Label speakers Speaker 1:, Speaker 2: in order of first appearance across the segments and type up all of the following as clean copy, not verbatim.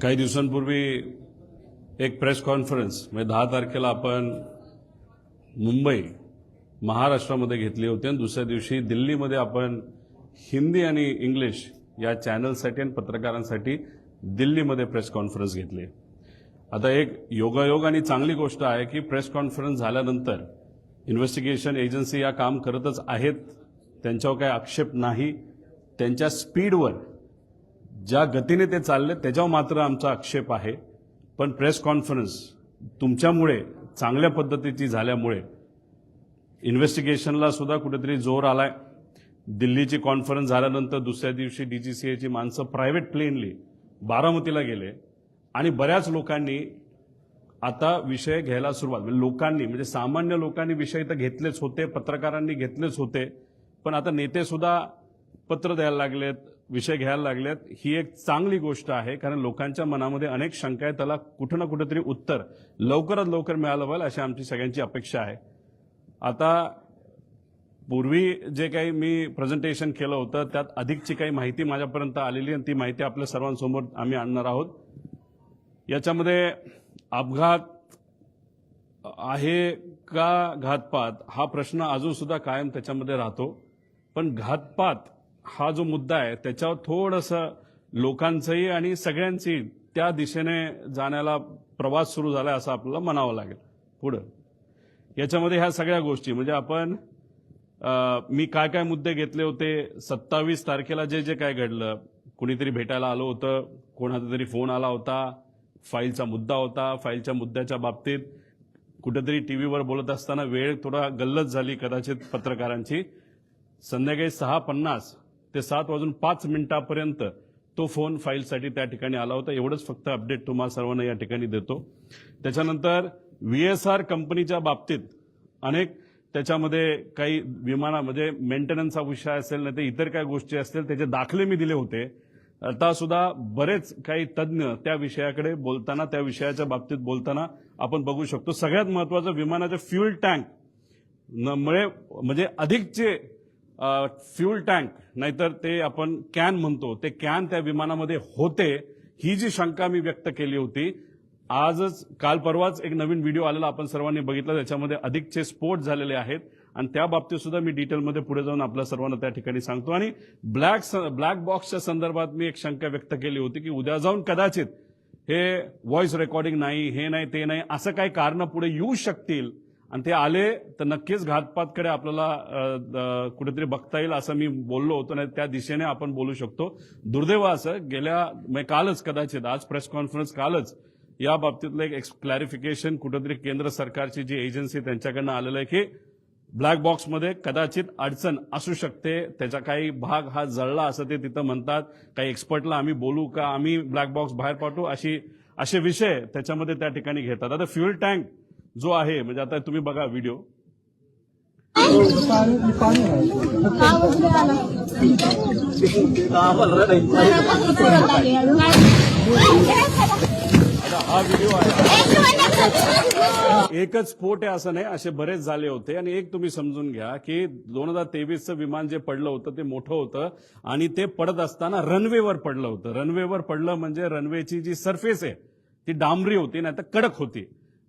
Speaker 1: काही दिवसांपूर्वी एक प्रेस कॉन्फरन्स म्हणजे 10 तारखेला आपण मुंबई महाराष्ट्रामध्ये घेतली होती आणि दुसऱ्या दिवशी दिल्लीमध्ये आपण हिंदी आणि इंग्लिश या चॅनलसाठी आणि पत्रकारांसाठी दिल्लीमध्ये प्रेस कॉन्फरन्स घेतली. आता एक योगायोग आणि चांगली गोष्ट आहे की प्रेस कॉन्फरन्स झाल्यानंतर इन्व्हेस्टिगेशन एजन्सी या काम करतच आहेत, त्यांच्यावर काही आक्षेप नाही. त्यांच्या स्पीडवर ज्या गतीने ते चालले त्याच्यावर मात्र आमचा आक्षेप आहे. पण प्रेस कॉन्फरन्स तुमच्यामुळे चांगल्या पद्धतीची झाल्यामुळे इन्व्हेस्टिगेशनला सुद्धा कुठेतरी जोर आलाय. दिल्लीची कॉन्फरन्स झाल्यानंतर दुसऱ्या दिवशी डीजीसीएची माणसं प्रायव्हेट प्लेनली बारामतीला गेले आणि बऱ्याच लोकांनी आता विषय घ्यायला सुरुवात, लोकांनी म्हणजे सामान्य लोकांनी विषय तर घेतलेच होते, पत्रकारांनी घेतलेच होते, पण आता नेते सुद्धा पत्र द्यायला लागलेत, विषय घ्यायला लागलेत. ही एक चांगली गोष्ट आहे, कारण लोकांच्या मनामध्ये अनेक शंका आहेत, त्याला कुठं ना कुठेतरी उत्तर लवकरात लवकर मिळालं पाहिजे अशी आमची सगळ्यांची अपेक्षा आहे. आता पूर्वी जे काही मी प्रेझेंटेशन केलं होतं त्यात अधिकची काही माहिती माझ्यापर्यंत आलेली आणि ती माहिती आपल्या सर्वांसमोर आम्ही आणणार आहोत. याच्यामध्ये अपघात आहे का घातपात हा प्रश्न अजून सुद्धा कायम त्याच्यामध्ये राहतो. पण घातपात हा जो मुद्दा आहे त्याच्यावर थोडंसं लोकांचंही आणि सगळ्यांची त्या दिशेने जाण्याला प्रवास सुरू झाला असं आपल्याला म्हणावं लागेल. पुढं याच्यामध्ये ह्या सगळ्या गोष्टी म्हणजे आपण मी काय काय मुद्दे घेतले होते. 27 तारखेला जे जे काय घडलं, कुणीतरी भेटायला आलं होतं, कोणाचा तरी फोन आला होता, फाईलचा मुद्दा होता, फाईलच्या मुद्द्याच्या बाबतीत कुठेतरी टीव्हीवर बोलत असताना वेळ थोडा गल्लत झाली कदाचित पत्रकारांची. संध्याकाळी 6:50 ते 7:05 तो फोन फाईलसाठी त्या ठिकाणी आला होता. एवढंच फक्त अपडेट तुम्हाला सर्वांना या ठिकाणी देतो. त्याच्यानंतर VSR कंपनीच्या बाबतीत अनेक त्याच्यामध्ये काही विमानामध्ये मेंटेनन्सचा विषय असेल नाही तर इतर काही गोष्टी असतील त्याचे दाखले मी दिले होते. आता सुद्धा बरेच काही तज्ज्ञ त्या विषयाकडे बोलताना, त्या विषयाच्या बाबतीत बोलताना आपण बघू शकतो. सगळ्यात महत्वाचं विमानाचे फ्यूल टँक म्हणजे अधिकचे फ्यूल टँक नाहीतर ते आपण कॅन म्हणतो, ते कॅन त्या विमानामध्ये होते, ही जी शंका मी व्यक्त केली होती. आजच काल परवाच एक नवीन व्हिडिओ आलेला आपण सर्वांनी बघितला, त्याच्यामध्ये अधिकचे स्फोट झालेले आहेत आणि त्या बाबतीत सुद्धा मी डिटेलमध्ये पुढे जाऊन आपल्या सर्वांना त्या ठिकाणी सांगतो. आणि ब्लॅक बॉक्सच्या संदर्भात मी एक शंका व्यक्त केली होती की उद्या जाऊन कदाचित हे व्हॉइस रेकॉर्डिंग नाही, हे नाही, ते नाही, असं काही कारण पुढे येऊ शकतील आणि ते आले तर नक्कीच घातपातकडे आपल्याला कुठेतरी बघता येईल असं मी बोललो होतो. नाही त्या दिशेने आपण बोलू शकतो. दुर्दैव असं कालच कदाचित आज प्रेस कॉन्फरन्स कालच या बाबतीतलं एक क्लॅरिफिकेशन कुठेतरी केंद्र सरकारची जी एजन्सी त्यांच्याकडनं आलेलं आहे की ब्लॅक बॉक्समध्ये कदाचित अडचण असू शकते, त्याचा काही भाग हा जळला असं ते तिथं म्हणतात. काही एक्सपर्टला आम्ही बोलू का, आम्ही ब्लॅक बॉक्स बाहेर पाठवू, असे विषय त्याच्यामध्ये त्या ठिकाणी घेतात. आता फ्यूल टँक जो आहे म्हणजे आता तुम्ही बघा व्हिडिओ. हा व्हिडिओ आहे, एकच स्फोट आहे असं नाही, असे बरेच झाले होते. आणि एक तुम्ही समजून घ्या की 2023चं विमान जे पडलं होतं ते मोठं होतं आणि ते पडत असताना रनवेवर पडलं होतं. रनवेवर पडलं म्हणजे रनवेची जी सरफेस आहे ती डांबरी होती नाही तर कडक होती.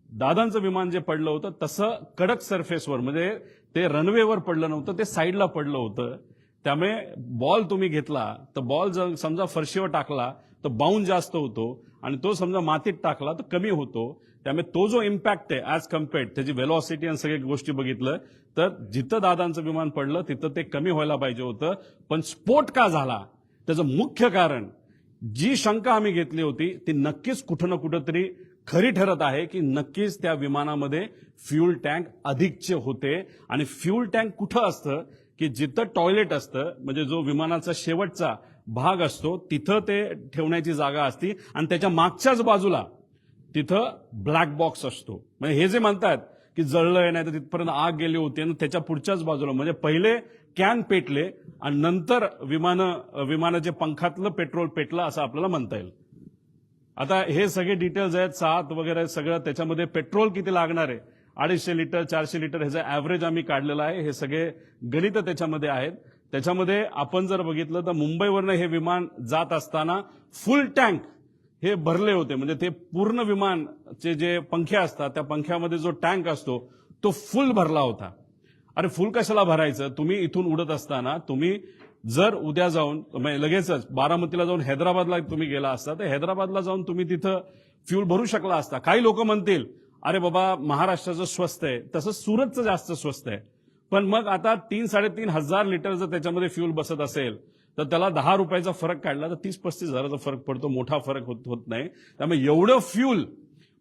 Speaker 1: दादांचं विमान जे पडलं होतं तसं कडक सरफेसवर म्हणजे ते रनवेवर पडलं नव्हतं, ते साईडला पडलं होतं. त्यामुळे बॉल तुम्ही घेतला तर बॉल जर समजा फरशीवर टाकला तर बाउंड जास्त होतो आणि तो समजा मातीत टाकला तर कमी होतो. त्यामुळे तो जो इम्पॅक्ट आहे ॲज कम्पेअर्ड त्याची व्हेलॉसिटी आणि सगळ्या गोष्टी बघितलं तर जिथं दादांचं विमान पडलं तिथं ते कमी व्हायला पाहिजे होतं. पण स्फोट का झाला त्याचं मुख्य कारण, जी शंका आम्ही घेतली होती ती नक्कीच कुठं ना कुठंतरी खरी ठरत आहे की नक्कीच त्या विमानामध्ये फ्यूल टँक अधिकचे होते. आणि फ्यूल टँक कुठं असतं की जिथं टॉयलेट असतं म्हणजे जो विमानाचा शेवटचा भाग असतो तिथं ते ठेवण्याची जागा असती आणि त्याच्या मागच्याच बाजूला तिथं ब्लॅक बॉक्स असतो. म्हणजे हे जे म्हणतात की जळलंय नाही तर तिथपर्यंत आग गेली होती आणि त्याच्या पुढच्याच बाजूला म्हणजे पहिले कॅन पेटले आणि नंतर विमानाच्या पंखातलं पेट्रोल पेटलं असं आपल्याला म्हणता येईल. आता हे सगळे डिटेल्स आहेत, 7 वगैरे सगळं, त्याच्यामध्ये पेट्रोल किती लागणार आहे 250 लिटर 400 लिटर ह्याचं ॲव्हरेज आम्ही काढलेलं आहे. हे सगळे गणित त्याच्यामध्ये आहेत. त्याच्यामध्ये आपण जर बघितलं तर मुंबईवरनं हे विमान जात असताना फुल टँक हे भरले होते. म्हणजे ते पूर्ण विमानचे जे पंखे असतात त्या पंख्यामध्ये जो टँक असतो तो फुल भरला होता. अरे फुल कशाला भरायचं? तुम्ही इथून उडत असताना तुम्ही जर उद्या जाऊन लगेचच बारामतीला जाऊन हैदराबादला तुम्ही गेला असता तर हैदराबादला जाऊन तुम्ही तिथं फ्यूल भरू शकला असता. काही लोक म्हणतील अरे बाबा महाराष्ट्राचं स्वस्त आहे, तसं सुरतचं जास्त स्वस्त आहे. पण मग आता 3-3.5 हजार लिटर जर त्याच्यामध्ये फ्यूल बसत असेल तर त्याला 10 रुपयाचा फरक काढला तर 30-35 हजाराचा फरक पडतो. मोठा फरक होत नाही. त्यामुळे एवढं फ्यूल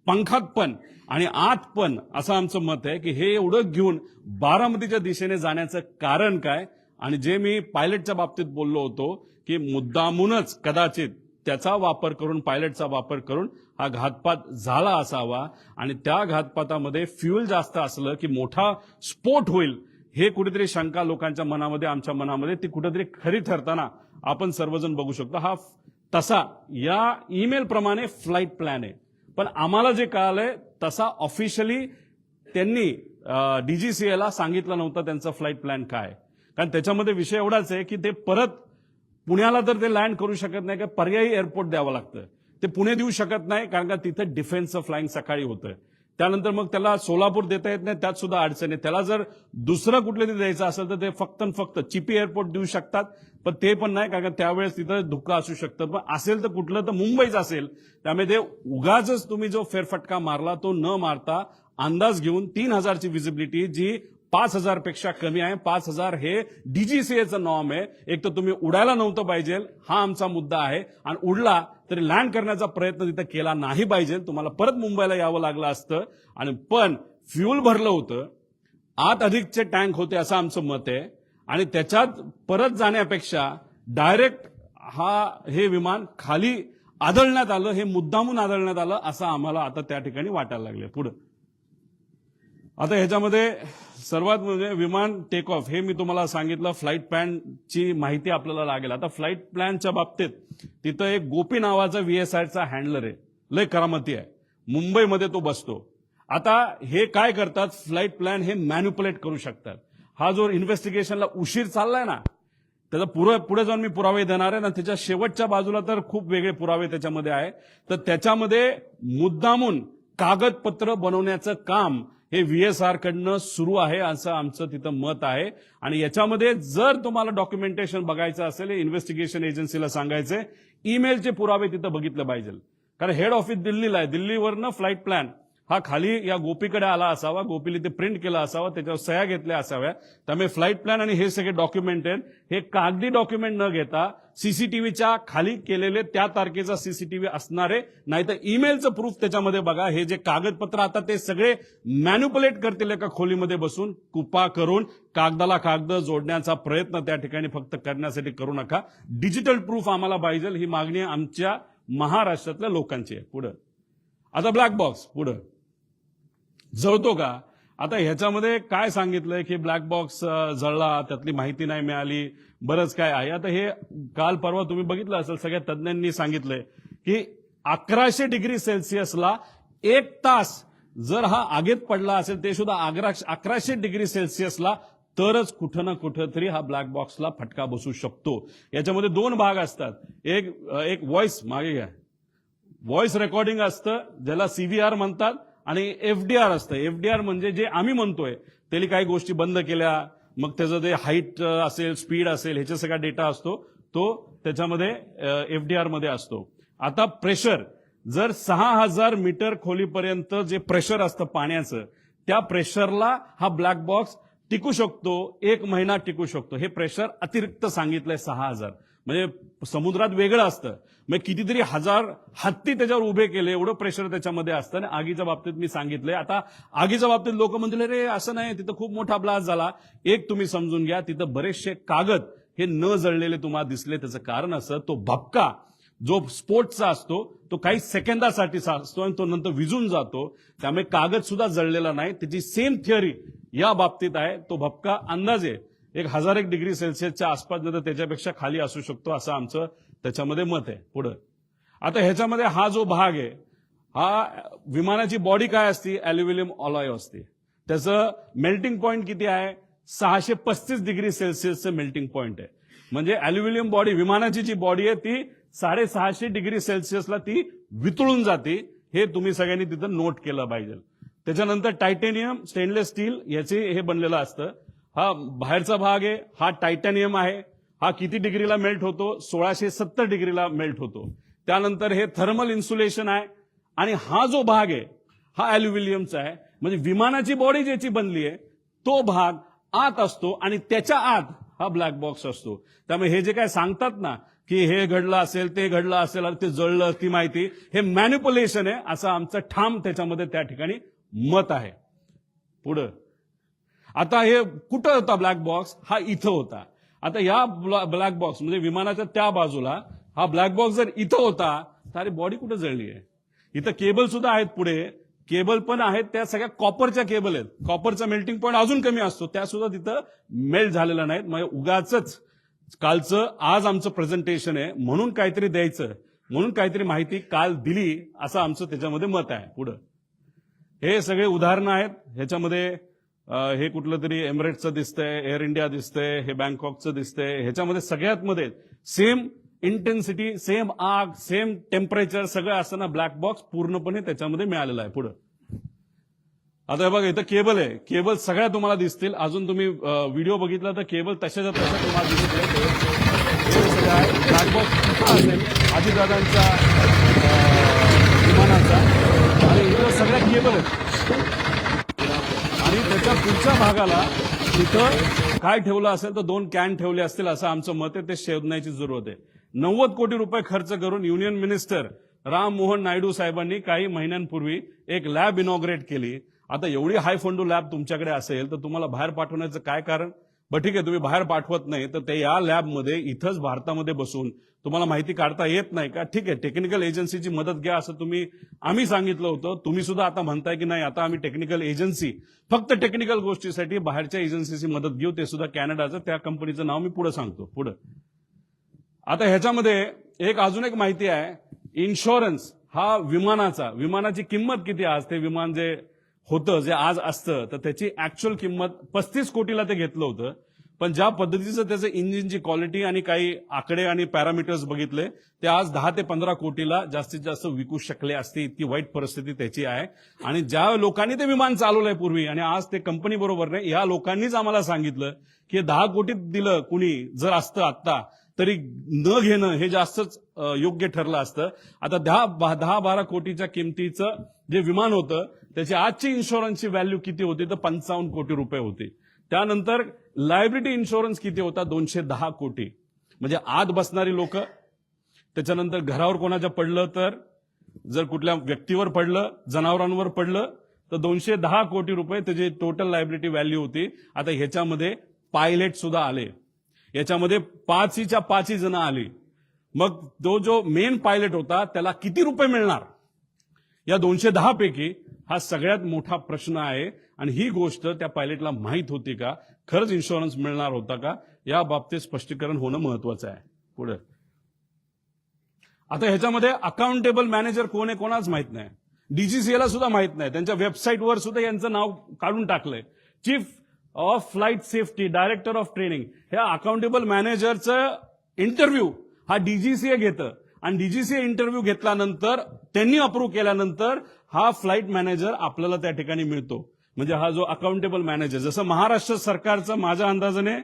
Speaker 1: पंखात पण आणि आत पण असं आमचं मत आहे की हे एवढं घेऊन बारामतीच्या दिशेने जाण्याचं कारण काय? आणि जे मी पायलटच्या बाबतीत बोललो होतो की मुद्दामूनच कदाचित त्याचा वापर करून पायलटचा वापर करून हा घातपात झाला असावा आणि त्या घातपातामध्ये फ्यूल जास्त असलं की मोठा स्फोट होईल हे कुठेतरी शंका लोकांच्या मनामध्ये आमच्या मनामध्ये ती कुठेतरी खरी ठरताना आपण सर्वजण बघू शकतो. हा तसा या ईमेल प्रमाणे फ्लाईट प्लॅन आहे. पण आम्हाला जे कळालंय तसा ऑफिशियली त्यांनी डीजीसीएला सांगितलं नव्हतं त्यांचा फ्लाईट प्लॅन काय. कारण त्याच्यामध्ये विषय एवढाच आहे की ते परत पुण्याला तर ते लँड करू शकत नाही, का पर्यायी एअरपोर्ट द्यावं लागतं. ते पुणे देऊ शकत नाही कारण का तिथं डिफेन्सचं फ्लाइंग सकाळी होतं. त्यानंतर मग त्याला सोलापूर देता येत नाही, त्यात सुद्धा अडचण आहे. त्याला जर दुसरं कुठलं तरी द्यायचं असेल तर ते फक्त चिपी एअरपोर्ट देऊ शकतात. पण ते पण नाही कारण त्यावेळेस तिथं धुक्का असू शकतं. पण असेल तर कुठलं तर मुंबईच असेल. त्यामुळे ते उगाच तुम्ही जो फेरफटका मारला तो न मारता अंदाज घेऊन 3000ची व्हिजिबिलिटी जी 5000 पेक्षा कमी आहे. 5000 हे डीजीसीएचं नॉर्म आहे. एक तर तुम्ही उडायला नव्हतं पाहिजे हा आमचा मुद्दा आहे आणि उडला तरी लँड करण्याचा प्रयत्न तिथं केला नाही पाहिजे. तुम्हाला परत मुंबईला यावं लागलं असतं. आणि पण फ्यूल भरलं होतं, आत अधिकचे टँक होते असं आमचं मत आहे. आणि त्याच्यात परत जाण्यापेक्षा डायरेक्ट हे विमान खाली आदळण्यात आलं, हे मुद्दामून आदळण्यात आलं असं आम्हाला आता त्या ठिकाणी वाटायला लागले. पुढे आता ह्याच्यामध्ये सर्वात म्हणजे विमान टेक ऑफ हे मी तुम्हाला सांगितलं. फ्लाईट प्लॅनची माहिती आपल्याला लागेल. आता फ्लाईट प्लॅनच्या बाबतीत तिथं एक गोपी नावाचा व्हीएसआरचा हँडलर आहे, लय करामती आहे, मुंबईमध्ये तो बसतो. आता हे काय करतात, फ्लाईट प्लॅन हे मॅन्युप्युलेट करू शकतात. हा जो इन्व्हेस्टिगेशनला उशीर चाललाय ना त्याचा पुढे जाऊन मी पुरावे देणार आहे ना, त्याच्या शेवटच्या बाजूला तर खूप वेगळे पुरावे त्याच्यामध्ये आहे. तर त्याच्यामध्ये मुद्दामून कागदपत्र बनवण्याचं काम हे व्हीएसआर कडनं सुरू आहे असं आमचं तिथं मत आहे. आणि याच्यामध्ये जर तुम्हाला डॉक्युमेंटेशन बघायचं असेल इन्व्हेस्टिगेशन एजन्सीला सांगायचंय ईमेलचे पुरावे तिथं बघितले पाहिजे. कारण हेड ऑफिस दिल्लीला आहे, दिल्लीवरनं फ्लाईट प्लॅन हा खाली या गोपीकडे आला असावा, गोपीला ते प्रिंट केला असावा, त्याच्यावर सह्या घेतल्या असाव्या. त्यामुळे फ्लाईट प्लॅन आणि हे सगळे डॉक्युमेंट आहेत हे कागदी डॉक्युमेंट न घेता सीसीटीव्हीच्या खाली केलेले त्या तारखेचा सीसीटीव्ही असणारे, नाहीतर ईमेलचं प्रूफ त्याच्यामध्ये बघा. हे जे कागदपत्र आता ते सगळे मॅन्युप्युलेट करतील एका खोलीमध्ये बसून, कुपा करून कागदाला कागद जोडण्याचा प्रयत्न त्या ठिकाणी फक्त करण्यासाठी करू नका. डिजिटल प्रूफ आम्हाला पाहिजे, ही मागणी आमच्या महाराष्ट्रातल्या लोकांची आहे. पुढं आता ब्लॅक बॉक्स पुढं जळतो का? आता ह्याच्यामध्ये काय सांगितलंय की ब्लॅक बॉक्स जळला, त्यातली माहिती नाही मिळाली, बरंच काय आहे. आता हे काल परवा तुम्ही बघितलं असेल, सगळ्या तज्ज्ञांनी सांगितलंय की 1100 डिग्री सेल्सिअसला 1 तास जर हा आगीत पडला असेल ते सुद्धा 1100 डिग्री सेल्सिअसला तरच कुठं ना कुठं तरी हा ब्लॅक बॉक्सला फटका बसू शकतो. याच्यामध्ये 2 भाग असतात. एक व्हॉइस मागे घ्या, व्हॉइस रेकॉर्डिंग असतं ज्याला सीव्हीआर म्हणतात आणि एफडीआर असतं. एफडीआर म्हणजे जे आम्ही म्हणतोय त्याला काही गोष्टी बंद केल्या, मग त्याचं जे हाईट असेल, स्पीड असेल, ह्याचा सगळा डेटा असतो तो त्याच्यामध्ये एफडीआर मध्ये असतो. आता प्रेशर जर 6000 मीटर खोलीपर्यंत जे प्रेशर असतं पाण्याचं, त्या प्रेशरला हा ब्लॅक बॉक्स टिकू शकतो, 1 महिना टिकू शकतो. हे प्रेशर अतिरिक्त सांगितलंय 6000. म्हणजे समुद्रात वेगळं असतं, मग कितीतरी हजार हत्ती त्याच्यावर उभे केले, एवढं प्रेशर त्याच्यामध्ये असतं. आणि आगीच्या बाबतीत मी सांगितलंय. आता आगीच्या बाबतीत लोक म्हणतील रे असं नाही, तिथं खूप मोठा ब्लास्ट झाला. एक तुम्ही समजून घ्या, तिथं बरेचसे कागद हे न जळलेले तुम्हाला दिसले. त्याचं कारण असं, तो भपका जो स्फोटचा असतो तो काही सेकंदासाठी असतो आणि तो नंतर विझून जातो. त्यामुळे कागद सुद्धा जळलेला नाही. त्याची सेम थिअरी या बाबतीत आहे. तो भपका अंदाजे 1001 डिग्री सेल्सिअसच्या आसपास नाही तर त्याच्यापेक्षा खाली असू शकतो असं आमचं त्याच्यामध्ये मत आहे. पुढं आता ह्याच्यामध्ये हा जो भाग आहे, हा विमानाची बॉडी काय असते, अॅल्युमिनियम अलॉय असते. त्याचं मेल्टिंग पॉइंट किती आहे, 635 डिग्री सेल्सिअसचं मेल्टिंग पॉइंट आहे. म्हणजे अॅल्युमिनियम बॉडी, विमानाची जी बॉडी आहे ती 650 डिग्री सेल्सिअसला ती वितळून जाते. हे तुम्ही सगळ्यांनी तिथं नोट केलं पाहिजे. त्याच्यानंतर टायटॅनियम स्टेनलेस स्टील याचे हे बनलेलं असतं. हा बाहेरचा भाग आहे, हा टायटॅनियम आहे. हा किती डिग्रीला मेल्ट होतो? 1670 डिग्रीला मेल्ट होतो. त्यानंतर हे थर्मल इन्सुलेशन आहे. आणि हा जो भाग आहे हा अॅल्युमिनियमचा आहे. म्हणजे विमानाची बॉडी ज्याची बनली आहे तो भाग आत असतो आणि त्याच्या आत हा ब्लॅक बॉक्स असतो. त्यामुळे हे जे काय सांगतात ना की हे घडलं असेल ते घडलं असेल आणि ते जळलं ती माहिती, हे मॅनिप्युलेशन आहे असं आमचं ठाम त्याच्यामध्ये त्या ठिकाणी मत आहे. पुढं आता हे कुठं होता ब्लॅक बॉक्स? हा इथं होता. आता या ब्लॅक बॉक्स म्हणजे विमानाच्या त्या बाजूला हा ब्लॅक बॉक्स जर इथं होता तर बॉडी कुठं जळली आहे? इथं केबल सुद्धा आहेत, पुढे केबल पण आहेत, त्या सगळ्या कॉपरच्या केबल आहेत. कॉपरचा मेल्टिंग पॉईंट अजून कमी असतो, त्या सुद्धा तिथं मेल्ट झालेल्या नाहीत. म्हणजे उगाच कालचं आज आमचं प्रेझेंटेशन आहे म्हणून काहीतरी द्यायचं, म्हणून काहीतरी माहिती काल दिली असं आमचं त्याच्यामध्ये मत आहे. पुढं हे सगळे उदाहरणं आहेत. ह्याच्यामध्ये हे कुठलं तरी एमिरेट्सचं दिसतंय, एअर इंडिया दिसतंय, हे बँकॉकचं दिसतंय. ह्याच्यामध्ये सगळ्यात मध्ये सेम इंटेन्सिटी, सेम आग, सेम टेम्परेचर सगळं असताना ब्लॅक बॉक्स पूर्णपणे त्याच्यामध्ये मिळालेला आहे. पुढं आता हे बघा इथं केबल आहे, केबल सगळ्या तुम्हाला दिसतील. अजून तुम्ही व्हिडिओ बघितला तर केबल तशाच्या तशा तुम्हाला दिसतील. ब्लॅक बॉक्स असेल अजितदादांच्या विमानाचा आणि इथं सगळ्या केबल आहेत. आणि त्याच्या पुढच्या भागाला तिथं काय ठेवलं असेल तर 2 कॅन ठेवले असतील असं आमचं मत आहे. ते शोधण्याची जरूरत आहे. 90 कोटी रुपये खर्च करून युनियन मिनिस्टर राम मोहन नायडू साहेबांनी काही महिन्यांपूर्वी एक लॅब इनॉग्रेट केली. आता एवढी हाय फंडू लॅब तुमच्याकडे असेल तर तुम्हाला बाहेर पाठवण्याचं काय कारण? बरं ठीक आहे, तुम्ही बाहेर पाठवत नाही तर ते या लॅबमध्ये इथंच भारतामध्ये बसून तुम्हाला माहिती काढता येत नाही का? ठीक आहे, टेक्निकल एजन्सीची मदत घ्या असं आम्ही सांगितलं होतं. तुम्ही सुद्धा आता म्हणताय की नाही आता आम्ही टेक्निकल एजन्सी फक्त टेक्निकल गोष्टीसाठी बाहेरच्या एजन्सीची मदत घेऊ, ते सुद्धा कॅनडाचं. त्या कंपनीचं नाव मी पुढे सांगतो. पुढं आता ह्याच्यामध्ये अजून एक माहिती आहे. इन्शुरन्स हा विमानाची किंमत किती आज? ते विमान जे होतं, जे आज असतं, तर त्याची ऍक्च्युअल किंमत 35 कोटीला ते घेतलं होतं. पण ज्या पद्धतीचं त्याचं इंजिनची क्वालिटी आणि काही आकडे आणि पॅरामीटर्स बघितले ते आज 10 ते 15 कोटीला जास्तीत जास्त विकू शकले असते. इतकी वाईट परिस्थिती त्याची आहे. आणि ज्या लोकांनी ते विमान चालवलंय पूर्वी आणि आज ते कंपनी बरोबर नाही, या लोकांनीच आम्हाला सांगितलं की 10 कोटीत दिलं कुणी जर असतं आत्ता तरी न घेणं हे जास्तच योग्य ठरलं असतं. आता 10-12 कोटीच्या किमतीचं जे विमान होतं त्याची आजची इन्शुरन्सची व्हॅल्यू किती होती? तर 55 कोटी रुपये होती. त्यानंतर लायबिलिटी इन्शुरन्स किती होता? 210 कोटी. म्हणजे आत बसणारी लोक, त्याच्यानंतर घरावर कोणाच्या पडलं तर, जर कुठल्या व्यक्तीवर पडलं, जनावरांवर पडलं तर 210 कोटी रुपये त्याची टोटल लायबिलिटी व्हॅल्यू होती. आता ह्याच्यामध्ये पायलट सुद्धा आले, याच्यामध्ये 5 जण आली. मग तो जो मेन पायलट होता त्याला किती रुपये मिळणार या 210 पैकी? हा सगळ्यात मोठा प्रश्न आहे. आणि ही गोष्ट त्या पायलटला माहित होती का? खरंच इन्शुरन्स मिळणार होता का? या बाबतीत स्पष्टीकरण होणं महत्वाचं आहे. पुढे आता ह्याच्यामध्ये अकाउंटेबल मॅनेजर कोण आहे कोणाच माहित नाही. डीजीसीएला सुद्धा माहित नाही. त्यांच्या वेबसाईटवर सुद्धा यांचं नाव काढून टाकलंय. Chief of flight safety, director of training. ह्या अकाउंटेबल मॅनेजरचं इंटरव्ह्यू हा डीजीसीए घेतं आणि डीजीसीए इंटरव्ह्यू घेतल्यानंतर त्यांनी अप्रूव्ह केल्यानंतर हा फ्लाईट मॅनेजर आपल्याला त्या ठिकाणी मिळतो. म्हणजे हा जो अकाउंटेबल मॅनेजर, जसं महाराष्ट्र सरकारचं माझ्या अंदाजाने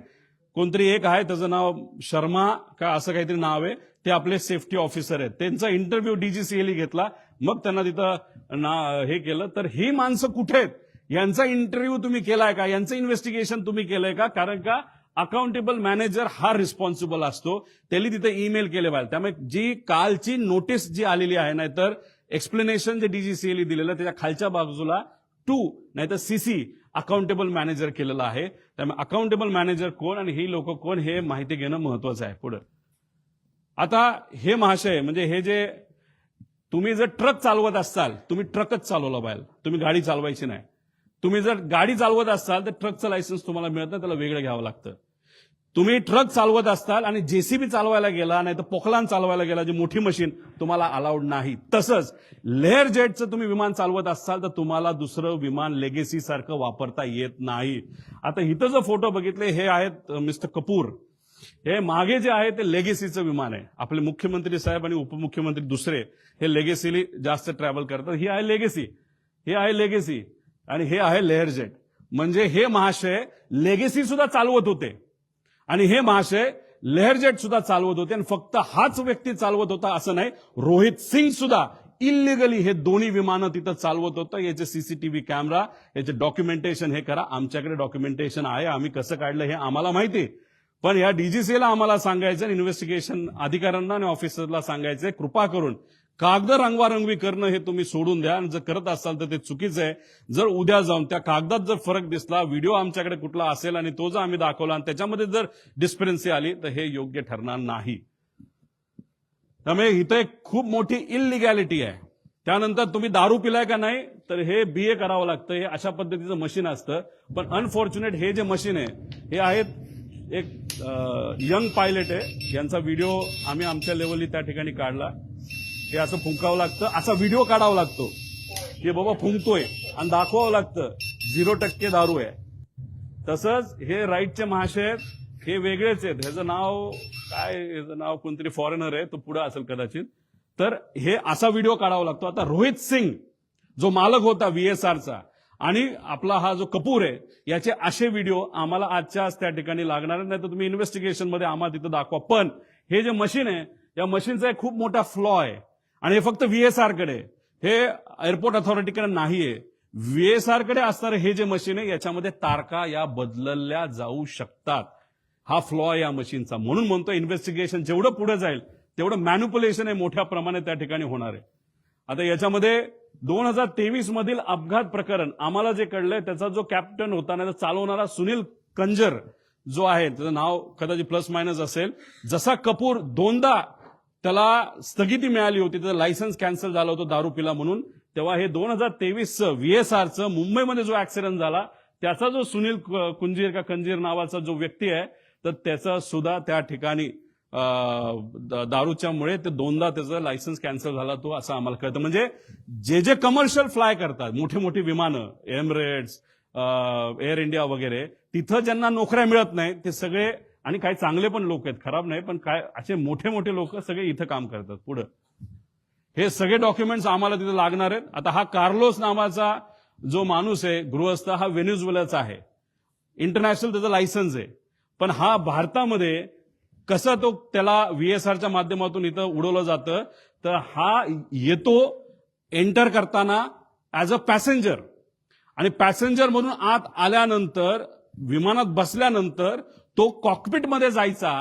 Speaker 1: कोणतरी एक आहे, त्याचं नाव शर्मा का असं काहीतरी नाव आहे, ते आपले सेफ्टी ऑफिसर आहेत. त्यांचा इंटरव्ह्यू डीजीसीएला घेतला, मग त्यांना तिथं हे केलं. तर ही माणसं कुठे आहेत? यांचा इंटरव्ह्यू तुम्ही केलाय का? यांचं इन्व्हेस्टिगेशन तुम्ही केलंय का? कारण का अकाउंटेबल मॅनेजर हा रिस्पॉन्सिबल असतो. त्यांनी तिथे ईमेल केले पाहिजे. त्यामुळे जी कालची नोटीस जी आलेली आहे, नाहीतर एक्सप्लेनेशन जे डीजीसीएला दिलेलं त्याच्या खालच्या बाजूला 2 नाहीतर सीसी अकाउंटेबल मॅनेजर केलेलं आहे. त्यामुळे अकाउंटेबल मॅनेजर कोण आणि ही लोक कोण हे माहिती घेणं महत्वाचं आहे. पुढे आता हे महाशय, म्हणजे हे जे तुम्ही जर ट्रक चालवत असाल, तुम्ही ट्रकच चालवला पाहिजे, तुम्ही गाडी चालवायची नाही. तुम्ही जर गाडी चालवत असाल तर ट्रकचं लायसन्स तुम्हाला मिळत नाही, त्याला वेगळं घ्यावं लागतं. तुम्ही ट्रक चालवत असताल आणि जेसीबी चालवायला गेला, नाही तर पोखलान चालवायला गेला, जी मोठी मशीन, तुम्हाला अलाउड नाही. तसंच लेअर जेटचं तुम्ही विमान चालवत असाल तर तुम्हाला दुसरं विमान लेगेसी सारखं वापरता येत नाही. आता इथं जो फोटो बघितले हे आहेत मिस्टर कपूर. हे मागे जे आहे ते लेगेसीचं विमान आहे. आपले मुख्यमंत्री साहेब आणि उपमुख्यमंत्री दुसरे हे लेगेसीली जास्त ट्रॅव्हल करतात. ही आहे लेगेसी, हे आहे लेगेसी आणि हे आहे लेअरजेट. म्हणजे हे महाशय लेगेसी सुद्धा चालवत होते आणि हे महाशय लेअरजेट सुद्धा चालवत होते. आणि फक्त हाच व्यक्ती चालवत होता असं नाही, रोहित सिंग सुद्धा इलिगली हे दोन्ही विमानं तिथं चालवत होतं. याचे सीसीटीव्ही कॅमेरा, याचे डॉक्युमेंटेशन हे करा. आमच्याकडे डॉक्युमेंटेशन आहे, आम्ही कसं काढलं हे आम्हाला माहिती. पण या डीजीसीला आम्हाला सांगायचं, इन्व्हेस्टिगेशन अधिकाऱ्यांना आणि ऑफिसरला सांगायचंय, कृपा करून कागद रंगवारंगवी करणं हे तुम्ही सोडून द्या. आणि जर करत असाल तर ते चुकीचं आहे. जर उद्या जाऊन त्या कागदात जर फरक दिसला, व्हिडिओ आमच्याकडे कुठला असेल आणि तो जर आम्ही दाखवला आणि त्याच्यामध्ये जर डिस्परन्सी आली तर हे योग्य ठरणार नाही. त्यामुळे इथं एक खूप मोठी इलिगॅलिटी आहे. त्यानंतर तुम्ही दारू पिलाय का नाही तर हे बीए करावं लागतं. हे अशा पद्धतीचं मशीन असतं. पण अनफॉर्च्युनेट हे जे मशीन आहे हे आहेत एक यंग पायलट आहे, यांचा व्हिडिओ आम्ही आमच्या लेवलनी त्या ठिकाणी काढला. हे असं फुंकावं लागतं, असा व्हिडिओ काढावा लागतो की बाबा फुंकतोय आणि दाखवावं लागतं 0% दारू आहे. तसंच हे राईटचे महाशय हे वेगळेच आहेत. ह्याचं नाव काय, ह्याचं नाव कोणतरी फॉरेनर आहे, तो पुढे असेल कदाचित. तर हे असा व्हिडिओ काढावा लागतो. आता रोहित सिंग जो मालक होता VSRचा आणि आपला हा जो कपूर आहे, याचे असे व्हिडिओ आम्हाला आजच्या आज त्या ठिकाणी लागणार नाही. तर तुम्ही इन्व्हेस्टिगेशन मध्ये आम्हाला तिथं दाखवा. पण हे जे मशीन आहे, या मशीनचा एक खूप मोठा फ्लॉ आहे आणि हे फक्त VSR कडे, हे एअरपोर्ट अथॉरिटीकडे नाहीये. VSR कडे असणारे हे जे मशीन आहे याच्यामध्ये तारखा या बदलल्या जाऊ शकतात. हा फ्लॉ या मशीनचा. म्हणून म्हणतो इन्व्हेस्टिगेशन जेवढं पुढे जाईल तेवढं मॅन्युप्युलेशन हे मोठ्या प्रमाणात त्या ठिकाणी होणार आहे. आता याच्यामध्ये 2023 मधील अपघात प्रकरण आम्हाला जे कळलंय, त्याचा जो कॅप्टन होता ना, चालवणारा सुनील कंजर जो आहे, त्याचं नाव कदाचित प्लस मायनस असेल. जसा कपूर दोनदा त्याला स्थगिती मिळाली होती, त्याचं लायसन्स कॅन्सल झालं होतं दारू पिला म्हणून, तेव्हा हे 2023चं VSRचं मुंबईमध्ये जो ऍक्सिडेंट झाला त्याचा जो सुनील कुंजीर का कंजीर नावाचा जो व्यक्ती आहे, तर त्याचा सुद्धा त्या ठिकाणी दारूच्यामुळे ते दोनदा त्याचं लायसन्स कॅन्सल झाला तो, असं आम्हाला कळतं. म्हणजे जे जे कमर्शियल फ्लाय करतात, मोठी मोठी विमानं, एमिरेट्स, एअर इंडिया वगैरे, तिथं ज्यांना नोकऱ्या मिळत नाही ते सगळे, आणि काही चांगले पण लोक आहेत, खराब नाही, पण काय असे मोठे मोठे लोक सगळे इथं काम करतात. पुढं हे सगळे डॉक्युमेंट्स आम्हाला तिथे लागणार आहेत. आता हा कार्लोस नावाचा जो माणूस आहे गृहस्थ, हा व्हेनेझुएलाचा आहे, इंटरनॅशनल त्याचं लायसन्स आहे. पण हा भारतामध्ये कसं तो त्याला VSRच्या माध्यमातून इथं उडवलं जातं, तर हा येतो एंटर करताना ऍज अ पॅसेंजर, आणि पॅसेंजर म्हणून आत आल्यानंतर विमानात बसल्यानंतर तो कॉकपिटमध्ये जायचा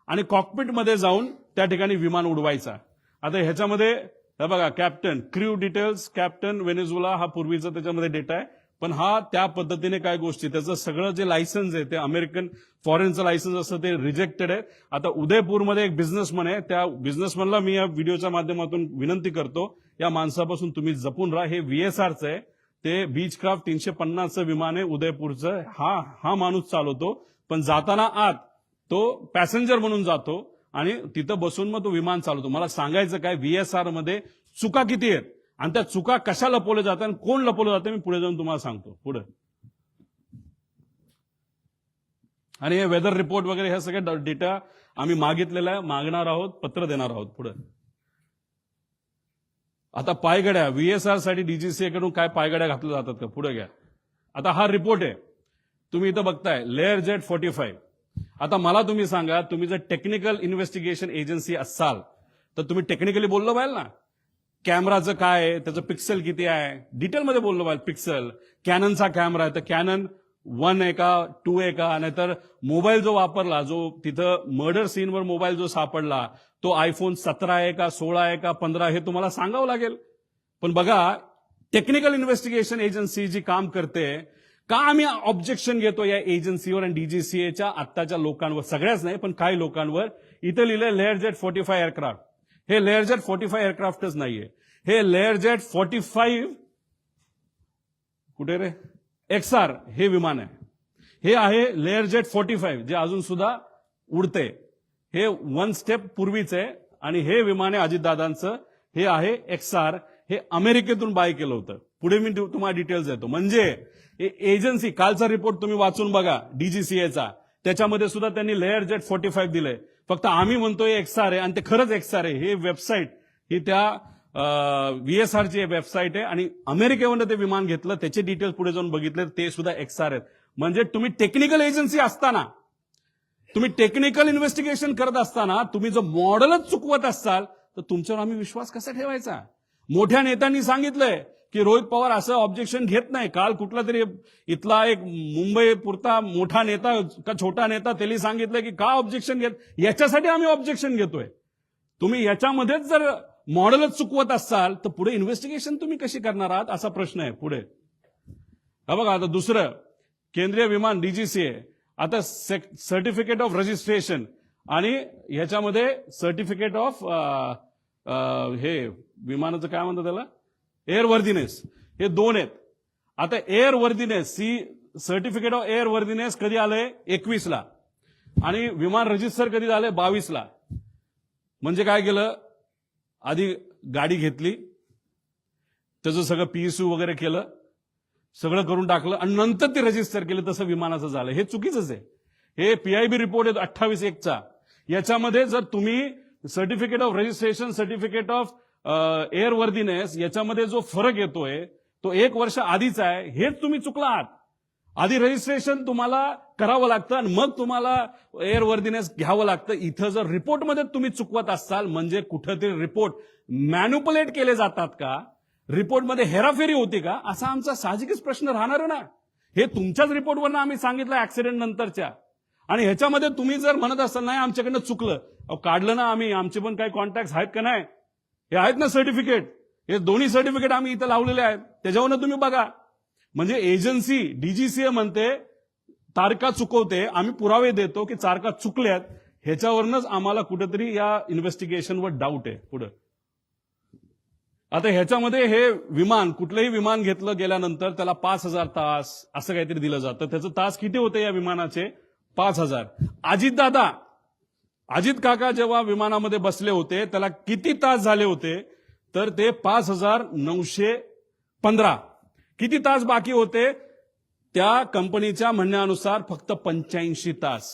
Speaker 1: आणि कॉकपिटमध्ये जाऊन त्या ठिकाणी विमान उडवायचा. आता ह्याच्यामध्ये हे बघा, captain, crew details, captain Venezuela हा पूर्वीचा त्याच्यामध्ये डेटा आहे. पण हा त्या पद्धतीने काय गोष्टी, त्याचं सगळं जे लायसन्स आहे ते अमेरिकन फॉरेनचं लायसन्स असतं ते रिजेक्टेड आहे. आता उदयपूरमध्ये एक बिझनेसमन आहे, त्या बिझनेसमनला मी या व्हिडिओच्या माध्यमातून विनंती करतो, या माणसापासून तुम्ही जपून राहा. हे VSRचं आहे, ते बीचक्राफ्ट 350चं विमान आहे उदयपूरचं. हा माणूस चालवतो, पण जाताना आत तो पॅसेंजर म्हणून जातो आणि तिथं बसून मग तो विमान चालवतो. मला सांगायचं काय, VSR मध्ये चुका किती आहेत आणि त्या चुका कशा लपवल्या जातात आणि कोण लपवलं जातं, मी पुढे जाऊन तुम्हाला सांगतो. पुढे आणि हे वेदर रिपोर्ट वगैरे हे सगळे डेटा आम्ही मागितलेला आहे, मागणार आहोत, पत्र देणार आहोत. पुढे आता पायगड्या, VSR साठी DGCA कडून काय पायगड्या घातल्या जातात का, पुढे घ्या. आता हा रिपोर्ट आहे, तुम्ही इथं बघताय, लेअरजेट 45. आता मला तुम्ही सांगा, तुम्ही जर टेक्निकल इन्व्हेस्टिगेशन एजन्सी असाल तर तुम्ही टेक्निकली बोललं पाहिजे ना, कॅमेराचं काय आहे, त्याचं पिक्सल किती आहे, डिटेलमध्ये बोललं पाहिजे. पिक्सल, कॅननचा कॅमेरा आहे तर कॅनन 1 आहे का 2 आहे का, नाहीतर मोबाईल जो वापरला, जो तिथं मर्डर सीनवर मोबाईल जो सापडला तो iPhone 17 आहे का 16 आहे का 15, हे तुम्हाला सांगावं लागेल. पण बघा, टेक्निकल इन्व्हेस्टिगेशन एजन्सी जी काम करते, का आम्ही ऑब्जेक्शन घेतो या एजन्सीवर आणि DGCAच्या आत्ताच्या लोकांवर, सगळ्याच नाही पण काही लोकांवर. इथं लिहिलंय लेअरजेट 45 एअरक्राफ्ट. हे लेअरजेट 45 एअरक्राफ्टच नाहीये, हे लेअरजेट 45 कुठे रे XR हे विमान आहे. हे आहे लेअरजेट 45 जे अजून सुद्धा उडते. हे 1 स्टेप पूर्वीच आहे आणि हे विमान आहे अजितदादांचं. हे आहे XR, हे अमेरिकेतून बाय केलं होतं. पुढे मी तुम्हाला डिटेल्स देतो. म्हणजे एजन्सी, कालचा रिपोर्ट तुम्ही वाचून बघा DGCAचा, त्याच्यामध्ये सुद्धा त्यांनी लेअर जेट 45 दिलंय. फक्त आम्ही म्हणतोय XR आहे आणि ते खरंच XR आहे. हे वेबसाईट ही त्या VSRची वेबसाईट आहे आणि अमेरिकेवरून ते विमान घेतलं, त्याचे डिटेल्स पुढे जाऊन बघितले ते सुद्धा XR आहेत. म्हणजे तुम्ही टेक्निकल एजन्सी असताना, तुम्ही टेक्निकल इन्व्हेस्टिगेशन करत असताना तुम्ही जो मॉडेलच चुकवत असाल तर तुमच्यावर आम्ही विश्वास कसा ठेवायचा? मोठ्या नेत्यांनी सांगितलंय की रोहित पवार असं ऑब्जेक्शन घेत नाही. काल कुठला तरी इथला एक मुंबई पुरता मोठा नेता का छोटा नेता त्यांनी सांगितलं की का ऑब्जेक्शन घेत, याच्यासाठी आम्ही ऑब्जेक्शन घेतोय. तुम्ही याच्यामध्येच जर मॉडेलच चुकवत असाल तर पुढे इन्व्हेस्टिगेशन तुम्ही कशी करणार आहात असा प्रश्न आहे पुढे. हा बघा, आता दुसरं केंद्रीय विमान DGCA आता सर्टिफिकेट ऑफ रजिस्ट्रेशन आणि ह्याच्यामध्ये सर्टिफिकेट ऑफ हे विमानाचं काय म्हणतात त्याला, एअरवर्दीनेस, हे दोन आहेत. आता एअरवर्दीनेस सर्टिफिकेट ऑफ एअरवर्दीनेस कधी आलंय 21 ला आणि विमान रजिस्टर कधी झालंय 22 ला. म्हणजे काय केलं, आधी गाडी घेतली, त्याचं सगळं PSU वगैरे केलं, सगळं करून टाकलं आणि नंतर ते रजिस्टर केलं, तसं विमानाचं झालं. हे चुकीचंच आहे. हे PIB रिपोर्ट आहे 28/1चा. याच्यामध्ये जर तुम्ही certificate of registration, certificate of airworthiness याच्यामध्ये जो फरक येतोय तो 1 वर्ष आधीचा आहे, हेच तुम्ही चुकला आहात. आधी रजिस्ट्रेशन तुम्हाला करावं लागतं आणि मग तुम्हाला एअरवर्दीनेस घ्यावं लागतं. इथं जर रिपोर्टमध्ये तुम्ही चुकवत असाल म्हणजे कुठेतरी रिपोर्ट मॅन्युपुलेट केले जातात का, रिपोर्टमध्ये हेराफेरी होती का, असा आमचा साहजिकच प्रश्न राहणार ना. हे तुमच्याच रिपोर्टवरनं आम्ही सांगितलं ऍक्सिडेंट नंतरच्या. आणि ह्याच्यामध्ये तुम्ही जर म्हणत असाल नाही आमच्याकडनं चुकलं, काढलं ना आम्ही, आमचे पण काही कॉन्टॅक्ट आहेत का नाही, हे आहेत ना सर्टिफिकेट, हे दोन्ही सर्टिफिकेट आम्ही इथं लावलेले आहेत, त्याच्यावरनं तुम्ही बघा. म्हणजे एजन्सी DGCA म्हणते तारखा चुकवते, आम्ही पुरावे देतो की तारखा चुकल्यात, ह्याच्यावरनच आम्हाला कुठेतरी या इन्व्हेस्टिगेशनवर डाऊट आहे. पुढे आता ह्याच्यामध्ये हे विमान, कुठलंही विमान घेतलं गेल्यानंतर त्याला 5,000 तास असं काहीतरी दिलं जातं. त्याचं तास किती होते या विमानाचे? 5,000. अजित काका जेव्हा विमानामध्ये बसले होते त्याला किती तास झाले होते, तर ते 5,915. किती तास बाकी होते? त्या कंपनीच्या म्हणण्यानुसार फक्त 85 तास.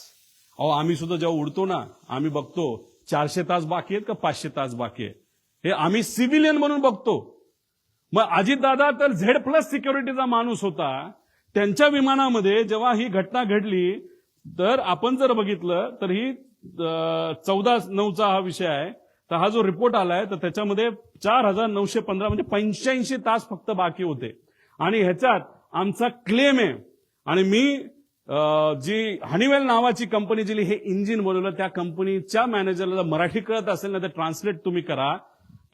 Speaker 1: अहो आम्ही सुद्धा जेव्हा उडतो ना, आम्ही बघतो 400 तास बाकी आहेत का 500 तास बाकी आहे, हे आम्ही सिव्हिलियन म्हणून बघतो. मग अजितदादा तर Z+ सिक्युरिटीचा माणूस होता, त्यांच्या विमानामध्ये जेव्हा ही घटना घडली तर आपण जर बघितलं तर ही 14/9चा हा विषय आहे. तर हा जो रिपोर्ट आलाय तर त्याच्यामध्ये 4,915 म्हणजे 85 तास फक्त बाकी होते. आणि ह्याच्यात आमचा क्लेम आहे, आणि मी जी हनीवेल नावाची कंपनी जी हे इंजिन बनवलं त्या कंपनीच्या मॅनेजरला मराठी कळत असेल ना तर ट्रान्सलेट तुम्ही करा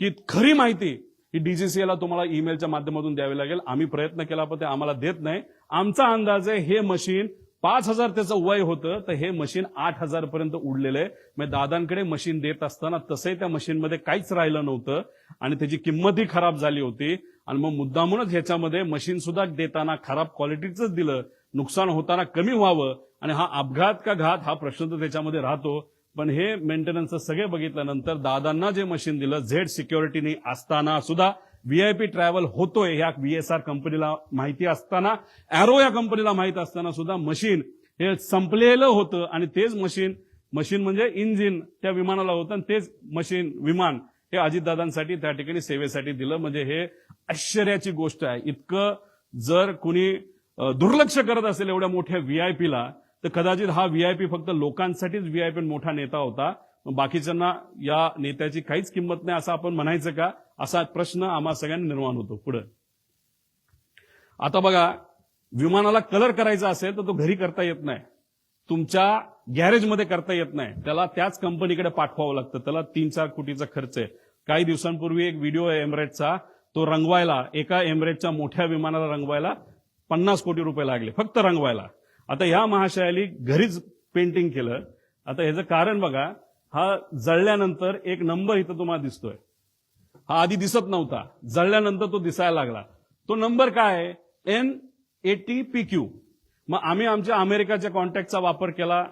Speaker 1: की खरी माहिती ही DGCA ला तुम्हाला ईमेलच्या माध्यमातून द्यावी लागेल. आम्ही प्रयत्न केला पण ते आम्हाला देत नाही. आमचा अंदाज आहे हे मशीन 5,000 त्याचं वय होतं, तर हे मशीन 8,000 पर्यंत उडलेलं आहे. मग दादांकडे मशीन देत असताना तसंही त्या मशीनमध्ये काहीच राहिलं नव्हतं आणि त्याची किंमतही खराब झाली होती. आणि मग मुद्दामूनच ह्याच्यामध्ये मशीन सुद्धा देताना खराब क्वालिटीचंच दिलं, नुकसान होताना कमी व्हावं. आणि हा अपघात का घात हा प्रश्न तर त्याच्यामध्ये राहतो. पण हे मेंटेनन्स सगळे बघितल्यानंतर दादांना जे मशीन दिलं Z सिक्युरिटीने असताना सुद्धा VIP ट्रॅव्हल होतोय ह्या VSR कंपनीला माहिती असताना, एरो या कंपनीला माहिती असताना सुद्धा मशीन हे संपलेलं होतं. आणि तेच मशीन म्हणजे इंजिन त्या विमानाला होतं आणि तेच विमान हे अजितदादांसाठी त्या ठिकाणी सेवेसाठी दिलं. म्हणजे हे आश्चर्याची गोष्ट आहे. इतकं जर कुणी दुर्लक्ष करत असेल एवढ्या मोठ्या VIP ला तर कदाचित हा VIP फक्त लोकांसाठीच VIP मोठा नेता होता, बाकीच्यांना या नेत्याची काहीच किंमत नाही असं आपण म्हणायचं का, असा प्रश्न आम्हा सगळ्यांना निर्माण होतो. पुढे आता बघा, विमानाला कलर करायचा असेल तर तो घरी करता येत नाही, तुमच्या गॅरेजमध्ये करता येत नाही, त्याला त्याच कंपनीकडे पाठवावं लागतं. त्याला 3-4 कोटीचा खर्च आहे. काही दिवसांपूर्वी एक व्हिडिओ आहे एमिरेट्सचा, तो रंगवायला एका एमिरेटच्या मोठ्या विमानाला रंगवायला 50 कोटी रुपये लागले फक्त रंगवायला. आता ह्या महाशयाली घरीच पेंटिंग केलं. आता ह्याचं कारण बघा, हा जळल्यानंतर एक नंबर इथं तुम्हाला दिसतोय, हा आधी दिसत नव्हता, जळल्यानंतर तो दिसायला लागला. तो नंबर काय आहे? N80PQ. मग आम्ही आमच्या अमेरिकाच्या कॉन्टॅक्टचा वापर केला.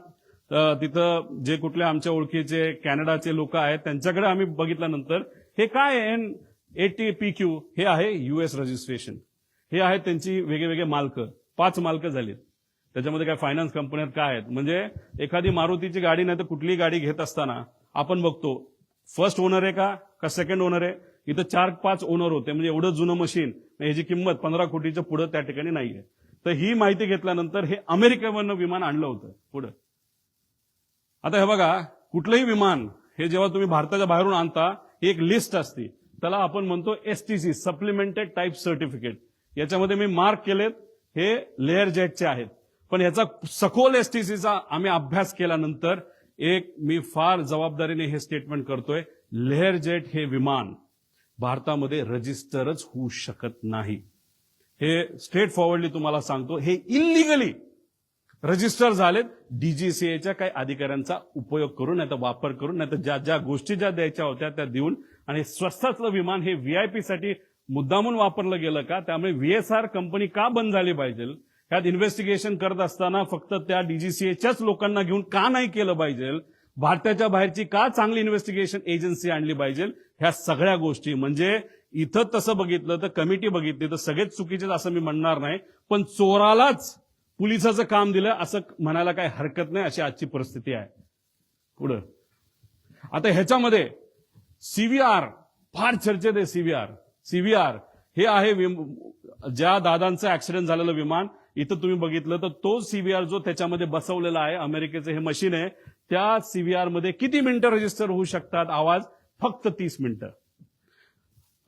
Speaker 1: तिथं जे कुठले आमच्या ओळखीचे कॅनडाचे लोक आहेत त्यांच्याकडे आम्ही बघितल्यानंतर हे काय आहे N80PQ, हे आहे US रजिस्ट्रेशन. हे आहे त्यांची वेगवेगळे मालक, 5 मालक झालीत. त्याच्यामध्ये काय फायनान्स कंपन्या काय आहेत, म्हणजे एखादी मारुतीची गाडी नाही तर कुठलीही गाडी घेत असताना आपण बघतो फर्स्ट ओनर आहे का सेकंड ओनर आहे. इथं 4-5 ओनर होते, म्हणजे एवढं जुनं मशीन, ह्याची किंमत 15 कोटीच्या पुढे त्या ठिकाणी नाहीये. तर ही माहिती घेतल्यानंतर हे अमेरिकेवरनं विमान आणलं होतं पुढं. आता हे बघा, कुठलंही विमान हे जेव्हा तुम्ही भारताच्या बाहेरून आणता, ही एक लिस्ट असते, त्याला आपण म्हणतो STC, सप्लिमेंटेड टाईप सर्टिफिकेट. याच्यामध्ये मी मार्क केलेत, हे लेअर जेटचे आहेत. पण याचा सखोल STCचा आम्ही अभ्यास केल्यानंतर मी फार जबाबदारीने हे स्टेटमेंट करतोय, लेअर जेट हे विमान भारतामध्ये रजिस्टरच होऊ शकत नाही. हे स्ट्रेट फॉरवर्डली तुम्हाला सांगतो, हे इलिगली रजिस्टर झालेत DGCAच्या काही अधिकाऱ्यांचा उपयोग करून, नाही तर वापर करून, नाही तर ज्या गोष्टी ज्या द्यायच्या होत्या त्या देऊन. आणि स्वस्तातलं विमान हे VIP साठी मुद्दामून वापरलं गेलं का? त्यामुळे VSR कंपनी का बंद झाली पाहिजे? ह्यात इन्व्हेस्टिगेशन करत असताना फक्त त्या DGCAच्याच लोकांना घेऊन का नाही केलं पाहिजे? भारताच्या बाहेरची का चांगली इन्व्हेस्टिगेशन एजन्सी आणली पाहिजे? ह्या सगळ्या गोष्टी, म्हणजे इथं तसं बघितलं तर कमिटी बघितली तर सगळेच चुकीचे असं मी म्हणणार नाही, पण चोरालाच पोलिसाचं काम दिलं असं म्हणायला काही हरकत नाही, अशी आजची परिस्थिती आहे. पुढं आता ह्याच्यामध्ये CVR फार चर्चेत आहे. CVR हे आहे ज्या दादांचं ऍक्सिडेंट झालेलं विमान. इथं तुम्ही बघितलं तर तो CVR जो त्याच्यामध्ये बसवलेला आहे, अमेरिकेचं हे मशीन आहे, त्या CVR मध्ये किती मिनिटं रजिस्टर होऊ शकतात आवाज? फक्त 30 मिनिटं.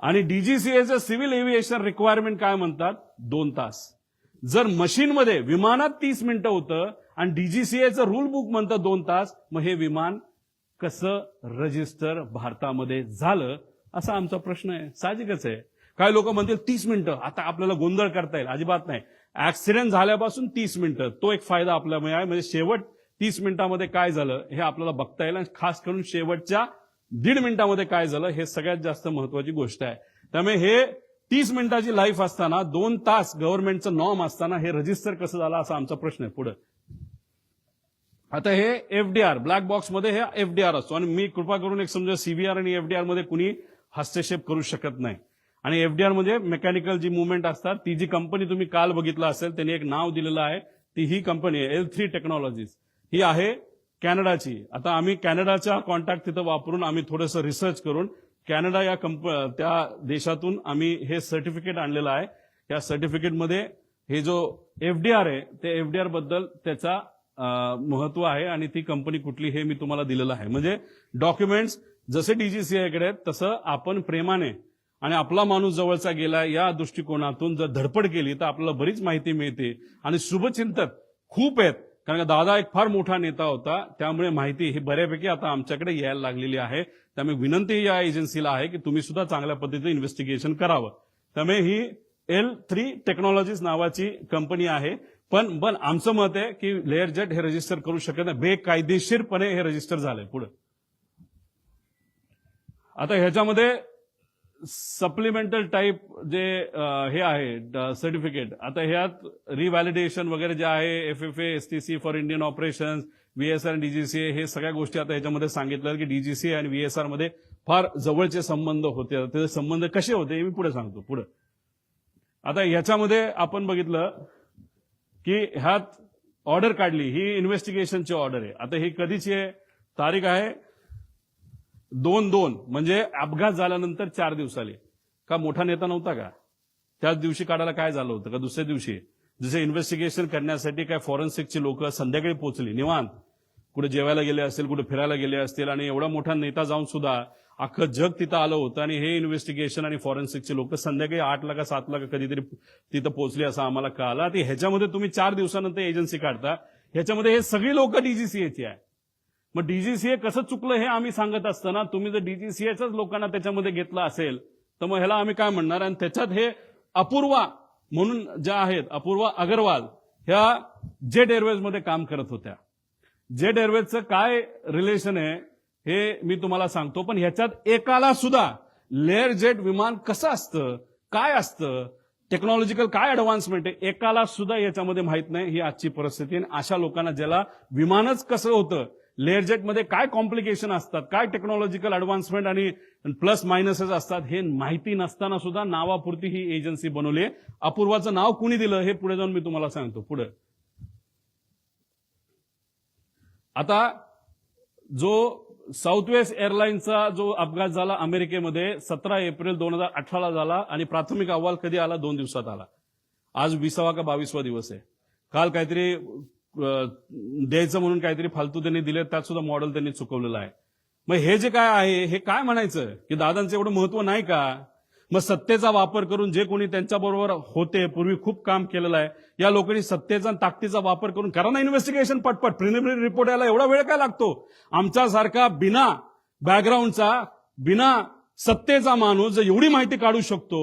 Speaker 1: आणि DGCAचं सिव्हिल एव्हिएशन रिक्वायरमेंट काय म्हणतात? 2 तास. जर मशीनमध्ये विमानात 30 मिनिटं होतं आणि DGCAचं रूल बुक म्हणतं 2 तास, मग हे विमान कसं रजिस्टर भारतामध्ये झालं असा आमचा प्रश्न आहे. साहजिकच आहे. काही लोक म्हणतील 30 मिनिटं, आता आपल्याला गोंधळ करता येईल. अजिबात नाही. ऍक्सिडेंट झाल्यापासून 30 मिनिटं, तो एक फायदा आपल्यामुळे आहे. म्हणजे शेवट 30 मिनिटांमध्ये काय झालं हे आपल्याला बघता येईल, आणि खास करून शेवटच्या 1.5 मिनिटांमध्ये काय झालं हे सगळ्यात जास्त महत्वाची गोष्ट आहे. त्यामुळे हे 30 मिनिटाची लाईफ असताना 2 तास गव्हर्नमेंटचं नॉर्म असताना हे रजिस्टर कसं झालं असा आमचा प्रश्न आहे. पुढे आता हे FDR ब्लॅक बॉक्समध्ये हे FDR असतो, आणि मी कृपा करून एक समजा CVR आणि FDR मध्ये कुणी हस्तक्षेप करू शकत नाही. आणि FDR म्हणजे मेकॅनिकल जी मुवमेंट असतात, ती जी कंपनी तुम्ही काल बघितलं असेल त्यांनी एक नाव दिलेलं आहे, ती ही कंपनी आहे L3 टेक्नॉलॉजीज. ही आहे कॅनडाची. आता आम्ही कॅनडाचा कॉन्टॅक्ट तिथं वापरून आम्ही थोडंसं रिसर्च करून कॅनडा या त्या देशातून आम्ही हे सर्टिफिकेट आणलेलं आहे. या सर्टिफिकेटमध्ये हे जो FDR आहे ते FDR बद्दल त्याचा महत्व आहे, आणि ती कंपनी कुठली हे मी तुम्हाला दिलेलं आहे. म्हणजे डॉक्युमेंट्स जसे DGCA कडे तसं आपण प्रेमाने आणि आपला माणूस जवळचा गेला या दृष्टिकोनातून जर धडपड केली तर आपल्याला बरीच माहिती मिळते. आणि शुभचिंतक खूप आहेत, कारण का दादा एक फार मोठा नेता होता, त्यामुळे माहिती ही बऱ्यापैकी आता आमच्याकडे यायला लागलेली आहे. त्यामुळे विनंती या एजन्सीला आहे की तुम्ही सुद्धा चांगल्या पद्धतीने इन्व्हेस्टिगेशन करावं. त्यामुळे ही L3 टेक्नॉलॉजीज नावाची कंपनी आहे. पण आमचं मत आहे की लेअर जेट हे रजिस्टर करू शकत नाही, बेकायदेशीरपणे हे रजिस्टर झालंय. पुढे आता ह्याच्यामध्ये सप्लिमेंटल टाईप जे हे आहे सर्टिफिकेट, आता ह्यात रिव्हॅलिडेशन वगैरे जे आहे, FFA, STC for Indian operations, VSR आणि DGCA हे सगळ्या गोष्टी आता ह्याच्यामध्ये सांगितलं की DGCA आणि VSR मध्ये फार जवळचे संबंध होते. ते संबंध कसे होते हे मी पुढे सांगतो. पुढे आता ह्याच्यामध्ये आपण बघितलं की ह्यात ऑर्डर काढली, ही इन्व्हेस्टिगेशनची ऑर्डर आहे. आता ही कधीची आहे? तारीख आहे 2/2, म्हणजे अपघात झाल्यानंतर 4 दिवसाले. का मोठा नेता नव्हता का? त्याच दिवशी काढायला काय झालं होतं का दुसऱ्या दिवशी? जसे इन्व्हेस्टिगेशन करण्यासाठी काय फॉरेन्सिकची लोक संध्याकाळी पोहोचली निवांत, कुठे जेवायला गेले असतील, कुठे फिरायला गेले असतील, आणि एवढा मोठा नेता जाऊन सुद्धा अख्खं जग तिथं आलं होतं, आणि हे इन्व्हेस्टिगेशन आणि फॉरेन्सिकचे लोक संध्याकाळी 8ला का 7ला का कधीतरी तिथं पोहोचली असं आम्हाला कळालं. आता ह्याच्यामध्ये तुम्ही 4 दिवसानंतर एजन्सी काढता, ह्याच्यामध्ये हे सगळी लोक DGCAची आहे. मग DGCA कसं चुकलं हे आम्ही सांगत असताना तुम्ही जर DGCAच्याच लोकांना त्याच्यामध्ये घेतलं असेल तर मग ह्याला आम्ही काय म्हणणार? आणि त्याच्यात हे अपूर्वा म्हणून ज्या आहेत, अपूर्वा अग्रवाल, ह्या जेट एअरवेजमध्ये काम करत होत्या. जेट एअरवेजचं काय रिलेशन आहे हे मी तुम्हाला सांगतो, पण ह्याच्यात एकाला सुद्धा लेअर जेट विमान कसं असतं, काय असतं, टेक्नॉलॉजिकल काय ऍडव्हान्समेंट आहे, एकाला सुद्धा याच्यामध्ये माहित नाही. ही आजची परिस्थिती. आणि अशा लोकांना ज्याला विमानच कसं होतं, लेअर जेटमध्ये काय कॉम्प्लिकेशन असतात, काय टेक्नॉलॉजिकल ऍडव्हान्समेंट आणि प्लस मायनसेस असतात हे माहिती नसताना सुद्धा नावापुरती ही एजन्सी बनवली. अपूर्वाचं नाव कुणी दिलं हे पुढे जाऊन मी तुम्हाला सांगतो. पुढे आता जो साऊथ वेस्ट एअरलाईनचा जो अपघात झाला अमेरिकेमध्ये 17 एप्रिल 2018 झाला आणि प्राथमिक अहवाल कधी आला? 2 दिवसात आला. आज 20वा का 22वा दिवस आहे. काल काहीतरी द्यायचं म्हणून काहीतरी फालतू त्यांनी दिले, त्यात सुद्धा मॉडेल त्यांनी चुकवलेलं आहे. मग हे जे काय आहे हे काय म्हणायचं की दादांचं एवढं महत्व नाही का? मग सत्तेचा वापर करून जे कोणी त्यांच्याबरोबर होते, पूर्वी खूप काम केलेलं आहे, या लोकांनी सत्तेचा आणि ताकदीचा वापर करून करा ना इन्व्हेस्टिगेशन पटपट. प्रिलिमिनरी रिपोर्ट यायला एवढा वेळ काय लागतो? आमच्यासारखा बिना बॅकग्राऊंडचा, बिना सत्तेचा माणूस जर एवढी माहिती काढू शकतो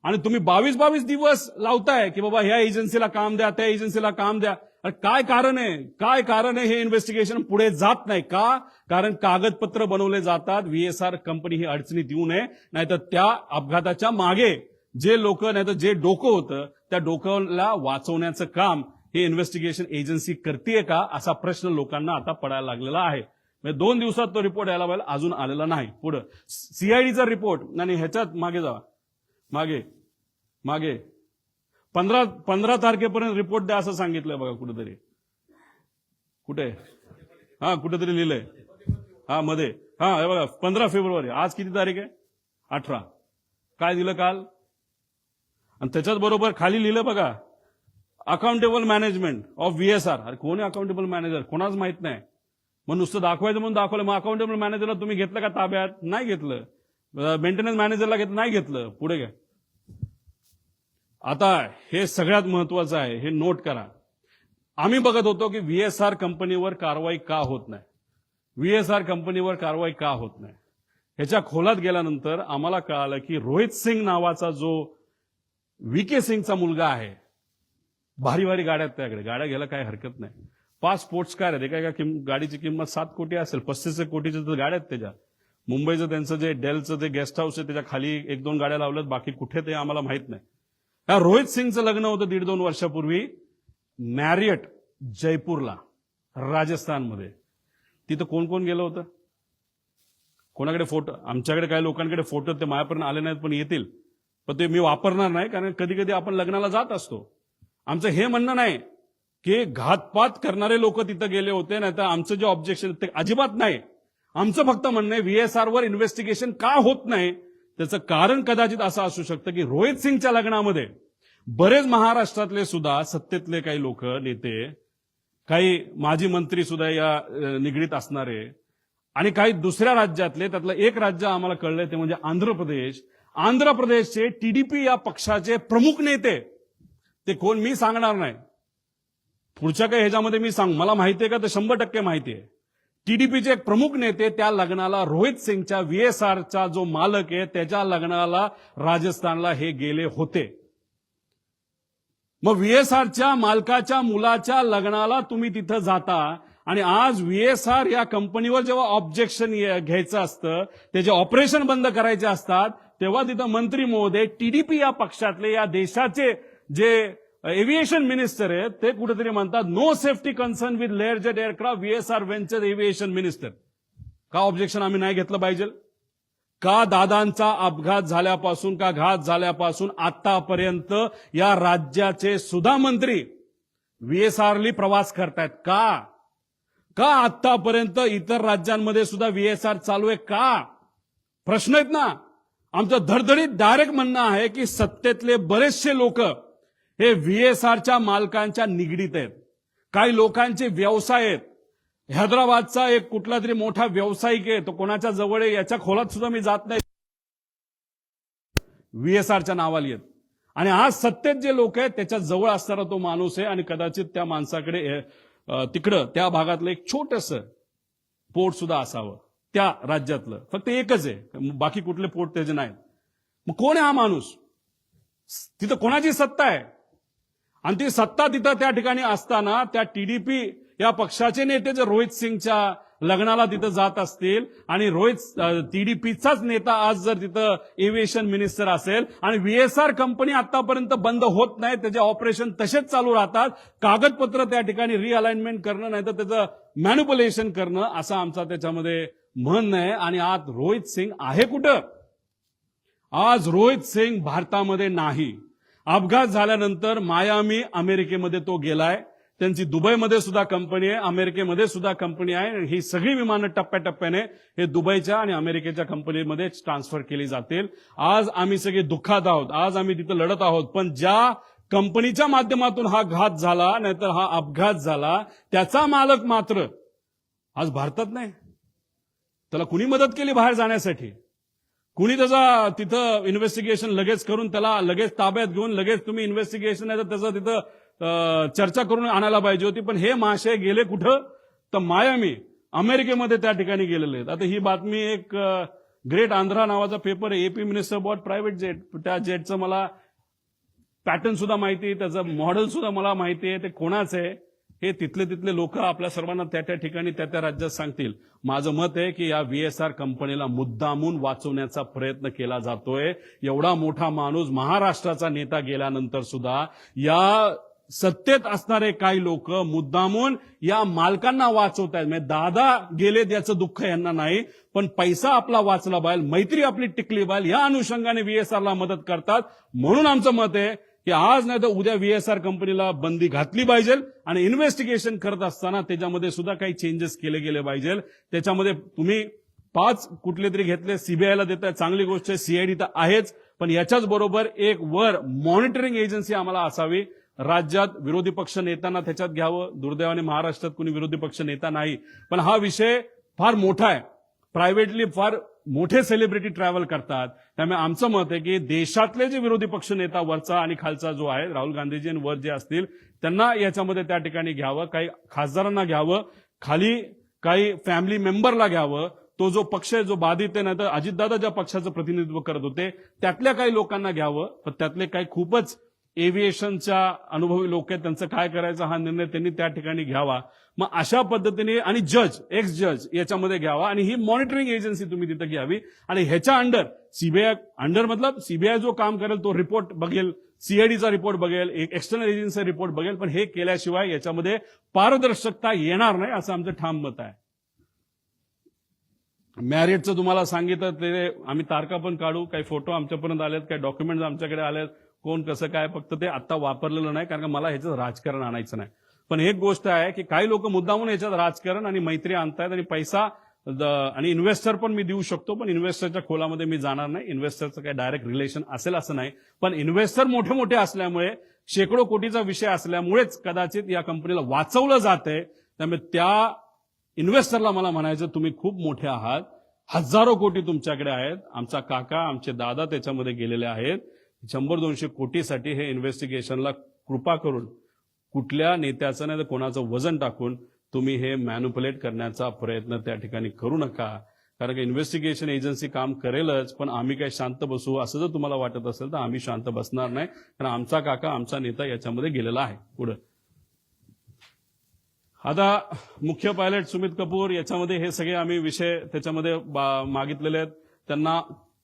Speaker 1: आणि तुम्ही 22 दिवस लावताय की बाबा ह्या एजन्सीला काम द्या, त्या एजन्सीला काम द्या, अरे काय कारण आहे? काय कारण आहे हे इन्व्हेस्टिगेशन पुढे जात नाही का? कारण कागदपत्र बनवले जातात. व्हीएसआर कंपनी ही अडचणीत येऊ नये, नाहीतर त्या अपघाताच्या मागे जे लोक, नाहीतर जे डोकं होतं त्या डोक्याला वाचवण्याचं काम हे इन्व्हेस्टिगेशन एजन्सी करतेय का, असा प्रश्न लोकांना आता पडायला लागलेला आहे. 2 दिवसात तो रिपोर्ट यायला पाहिजे, अजून आलेला नाही. पुढे सीआयडीचा रिपोर्ट आणि ह्याच्यात मागे जावा, मागे 15 तारखेपर्यंत रिपोर्ट द्या असं सांगितलंय बघा कुठेतरी. कुठे? कुठेतरी लिहिलंय. मध्ये. हे बघा 15 फेब्रुवारी. आज किती तारीख आहे? 18. काय दिलं काल? आणि त्याच्याच बरोबर खाली लिहिलं बघा, अकाउंटेबल मॅनेजमेंट ऑफ व्हीएसआर. अरे कोण आहे अकाउंटेबल मॅनेजर? कोणाच माहित नाही. मग नुसतं दाखवायचं म्हणून दाखवलं. मग अकाउंटेबल मॅनेजरला तुम्ही घेतलं का ताब्यात? नाही घेतलं. मेंटेनन्स मॅनेजरला घेतलं? नाही घेतलं. पुढे घ्या. आता हे सगळ्यात महत्वाचं आहे, हे नोट करा. आम्ही बघत होतो की व्हीएसआर कंपनीवर कारवाई का होत नाही, व्हीएसआर कंपनीवर कारवाई का होत नाही. ह्याच्या खोलात गेल्यानंतर आम्हाला कळालं की रोहित सिंग नावाचा जो व्हीके सिंगचा मुलगा आहे, भारी भारी गाड्या त्याकडे, गाड्या घ्यायला काही हरकत नाही. 5 स्पोर्ट्स कार आहे. काय गाडीची किंमत 7 कोटी असेल, 35 कोटीच्या तर गाड्या आहेत त्याच्या. मुंबईचं त्यांचं जे डेलचं जे गेस्ट हाऊस आहे त्याच्या खाली 1-2 गाड्या लावल्यात, बाकी कुठे ते आम्हाला माहित नाही. या रोहित सिंगचं लग्न होतं 1.5-2 वर्षापूर्वी मॅरियट जयपूरला, राजस्थानमध्ये. तिथं कोण कोण गेलं होतं? कोणाकडे फोटो? आमच्याकडे काही लोकांकडे फोटो ते माझ्यापर्यंत आले नाहीत, पण येतील. पण ते मी वापरणार नाही, कारण कधी कधी आपण लग्नाला जात असतो. आमचं हे म्हणणं नाही की घातपात करणारे लोक तिथं गेले होते, नाही तर आमचं जे ऑब्जेक्शन ते अजिबात नाही. आमचं फक्त म्हणणं आहे व्हीएसआर वर इन्व्हेस्टिगेशन का होत नाही. त्याचं कारण कदाचित असं असू शकतं की रोहित सिंगच्या लग्नामध्ये बरेच महाराष्ट्रातले सुद्धा सत्तेतले काही लोक, नेते, काही माजी मंत्री सुद्धा या निगडीत असणारे, आणि काही दुसऱ्या राज्यातले. त्यातलं एक राज्य आम्हाला कळलंय ते म्हणजे आंध्र प्रदेश. आंध्र प्रदेशचे टीडीपी या पक्षाचे प्रमुख नेते, ते कोण मी सांगणार नाही, पुढच्या काही ह्याच्यामध्ये मी मला माहिती आहे का तर 100% माहिती आहे. टीडीपीचे एक प्रमुख नेते त्या लग्नाला, रोहित सिंगच्या व्हीएसआरचा जो मालक आहे त्याच्या लग्नाला राजस्थानला हे गेले होते. मग व्हीएसआरच्या मालकाच्या मुलाच्या लग्नाला तुम्ही तिथं जाता आणि आज व्हीएसआर या कंपनीवर जेव्हा ऑब्जेक्शन घ्यायचं असतं, त्याचे ऑपरेशन बंद करायचे असतात, तेव्हा तिथं मंत्री महोदय, टीडीपी या पक्षातले, या देशाचे जे एव्हिएशन मिनिस्टर आहेत, ते कुठेतरी म्हणतात no safety concern with Learjet aircraft VSR venture aviation minister. का ऑब्जेक्शन आम्ही नाही घेतलं पाहिजे? का दादांचा अपघात झाल्यापासून, का घात झाल्यापासून आतापर्यंत या राज्याचे सुद्धा मंत्री व्हीएसआरली प्रवास करतायत का? का आतापर्यंत इतर राज्यांमध्ये सुद्धा व्हीएसआर चालू आहे का? प्रश्न आहेत ना. आमचं धडधडीत डायरेक्ट म्हणणं आहे की सत्तेतले बरेचसे लोक हे व्हीएसआरच्या मालकांच्या निगडीत आहेत. काही लोकांचे व्यवसाय आहेत. हैदराबादचा एक कुठला तरी मोठा व्यावसायिक आहे, तो कोणाच्या जवळ आहे याच्या खोलात सुद्धा मी जात नाही, व्हीएसआरच्या नावाला येत. आणि आज सत्तेत जे लोक आहेत त्याच्या जवळ असणारा तो माणूस आहे, आणि कदाचित त्या माणसाकडे तिकडं त्या भागातलं एक छोटंसं पोर्ट सुद्धा असावं त्या राज्यातलं. फक्त एकच आहे, बाकी कुठले पोर्ट त्याचे नाहीत. मग कोण आहे हा माणूस? तिथं कोणाची सत्ता आहे? आणि ती सत्ता तिथं त्या ठिकाणी असताना त्या टीडीपी या पक्षाचे नेते जर रोहित सिंगच्या लग्नाला तिथं जात असतील आणि टीडीपीचाच नेता आज जर तिथं एव्हिएशन मिनिस्टर असेल आणि व्हीएसआर कंपनी आतापर्यंत बंद होत नाही, त्याचे ऑपरेशन तसेच चालू राहतात, कागदपत्र त्या ठिकाणी रिअलाइनमेंट करणं नाही तर त्याचं मॅनिप्युलेशन करणं, असं आमचा त्याच्यामध्ये म्हणणं आहे. आणि आज रोहित सिंग आहे कुठं? आज रोहित सिंग भारतामध्ये नाही. अपघात झाल्यानंतर मायामी अमेरिकेमध्ये तो गेलाय. त्यांची दुबईमध्ये सुद्धा कंपनी आहे, अमेरिकेमध्ये सुद्धा कंपनी आहे. ही सगळी विमानं टप्प्याटप्प्याने हे दुबईच्या आणि अमेरिकेच्या कंपनीमध्ये ट्रान्सफर केली जातील. आज आम्ही सगळे दुःखात आहोत, आज आम्ही तिथं लढत आहोत, पण ज्या कंपनीच्या माध्यमातून हा घात झाला, नाहीतर हा अपघात झाला, त्याचा मालक मात्र आज भारतात नाही. त्याला कुणी मदत केली बाहेर जाण्यासाठी? कुणी त्याचा तिथं इन्व्हेस्टिगेशन लगेच करून त्याला लगेच ताब्यात घेऊन लगेच तुम्ही इन्व्हेस्टिगेशन आहे तर त्याचं तिथं चर्चा करून आणायला पाहिजे होती. पण हे महाशय गेले कुठं? तर मायामी, अमेरिकेमध्ये त्या ठिकाणी गेलेले आहेत. आता ही बातमी एक ग्रेट आंध्रा नावाचा पेपर आहे, AP minister bought private jet. त्या जेटचं मला पॅटर्न सुद्धा माहिती आहे, त्याचं मॉडेल सुद्धा मला माहिती आहे, ते कोणाचं आहे हे तिथले लोक आपल्या सर्वांना त्या ठिकाणी त्या राज्यात सांगतील. माझं मत आहे की या VSR कंपनीला मुद्दामून वाचवण्याचा प्रयत्न केला जातोय. एवढा मोठा माणूस, महाराष्ट्राचा नेता गेल्यानंतर सुद्धा या सत्तेत असणारे काही लोक मुद्दामून या मालकांना वाचवतायत. म्हणजे दादा गेलेत याचं दुःख यांना नाही, पण पैसा आपला वाचला पाहिजे, मैत्री आपली टिकली पाहिजे, या अनुषंगाने VSRला मदत करतात. म्हणून आमचं मत आहे की आज नाही तर उद्या VSR कंपनीला बंदी घातली पाहिजे आणि इन्व्हेस्टिगेशन करत असताना त्याच्यामध्ये सुद्धा काही चेंजेस केले गेले पाहिजे. त्याच्यामध्ये तुम्ही 5 कुठले तरी घेतले, सीबीआयला देताय, चांगली गोष्ट आहे, CID तर आहेच, पण याच्याच बरोबर एक वर मॉनिटरिंग एजन्सी आम्हाला असावी. राज्यात विरोधी पक्ष नेत्यांना त्याच्यात घ्यावं. दुर्दैवाने महाराष्ट्रात कोणी विरोधी पक्ष नेता नाही, पण हा विषय फार मोठा आहे. प्रायव्हेटली फार मोठे सेलिब्रिटी ट्रॅव्हल करतात. त्यामुळे आमचं मत आहे की देशातले जे विरोधी पक्ष नेता वरचा आणि खालचा जो आहे, राहुल गांधीजी आणि वर जे असतील त्यांना याच्यामध्ये त्या ठिकाणी घ्यावं, काही खासदारांना घ्यावं, खाली काही फॅमिली मेंबरला घ्यावं. तो जो पक्ष आहे जो बाधित आहे, नाही तर अजितदादा ज्या पक्षाचं प्रतिनिधित्व करत होते त्यातल्या काही लोकांना घ्यावं, पण त्यातले काही खूपच एव्हिएशनच्या अनुभवी लोक आहेत, त्यांचं काय करायचं हा निर्णय त्यांनी त्या ठिकाणी घ्यावा. मग अशा पद्धतीने आणि जज, एक्स जज याच्यामध्ये घ्यावा आणि ही मॉनिटरिंग एजन्सी तुम्ही तिथं घ्यावी. आणि ह्याच्या अंडर सीबीआय अंडर मतलब सीबीआय जो काम करेल तो रिपोर्ट बघेल, CIDचा रिपोर्ट बघेल, एक एक्सटर्नल एजन्सीचा रिपोर्ट बघेल, पण हे केल्याशिवाय याच्यामध्ये पारदर्शकता येणार नाही असं आमचं ठाम मत आहे. मॅरिटचं तुम्हाला सांगितलं ते आम्ही तारखा पण काढू, काही फोटो आमच्यापर्यंत आलेत, काही डॉक्युमेंट्स आमच्याकडे आलेत, कोण कसं काय, फक्त ते आता वापरलेलं नाही कारण का मला ह्याच्यात राजकारण आणायचं नाही. पण एक गोष्ट आहे की काही लोक मुद्दामून याच्यात राजकारण आणि मैत्री आणतायत आणि पैसा आणि इन्व्हेस्टर पण मी देऊ शकतो, पण इन्व्हेस्टरच्या खोलामध्ये मी जाणार नाही. इन्व्हेस्टरचं काही डायरेक्ट रिलेशन असेल असं नाही, पण इन्व्हेस्टर मोठे मोठे असल्यामुळे, शेकडो कोटीचा विषय असल्यामुळेच कदाचित या कंपनीला वाचवलं जातंय. त्यामुळे त्या इन्व्हेस्टरला मला म्हणायचं तुम्ही खूप मोठे आहात, हजारो कोटी तुमच्याकडे आहेत. आमचा काका, आमचे दादा त्याच्यामध्ये गेलेले आहेत. 100-200 कोटीसाठी हे इन्व्हेस्टिगेशनला कृपा करून कुठल्या नेत्याचं नाही तर कोणाचं वजन टाकून तुम्ही हे मॅन्युप्युलेट करण्याचा प्रयत्न त्या ठिकाणी करू नका. कारण की इन्व्हेस्टिगेशन एजन्सी काम करेलच, पण आम्ही काय शांत बसू असं जर तुम्हाला वाटत असेल तर आम्ही शांत बसणार नाही, कारण आमचा काका, आमचा नेता याच्यामध्ये गेलेला आहे. पुढे आता मुख्य पायलट सुमित कपूर याच्यामध्ये हे सगळे आम्ही विषय त्याच्यामध्ये मागितलेले आहेत. त्यांना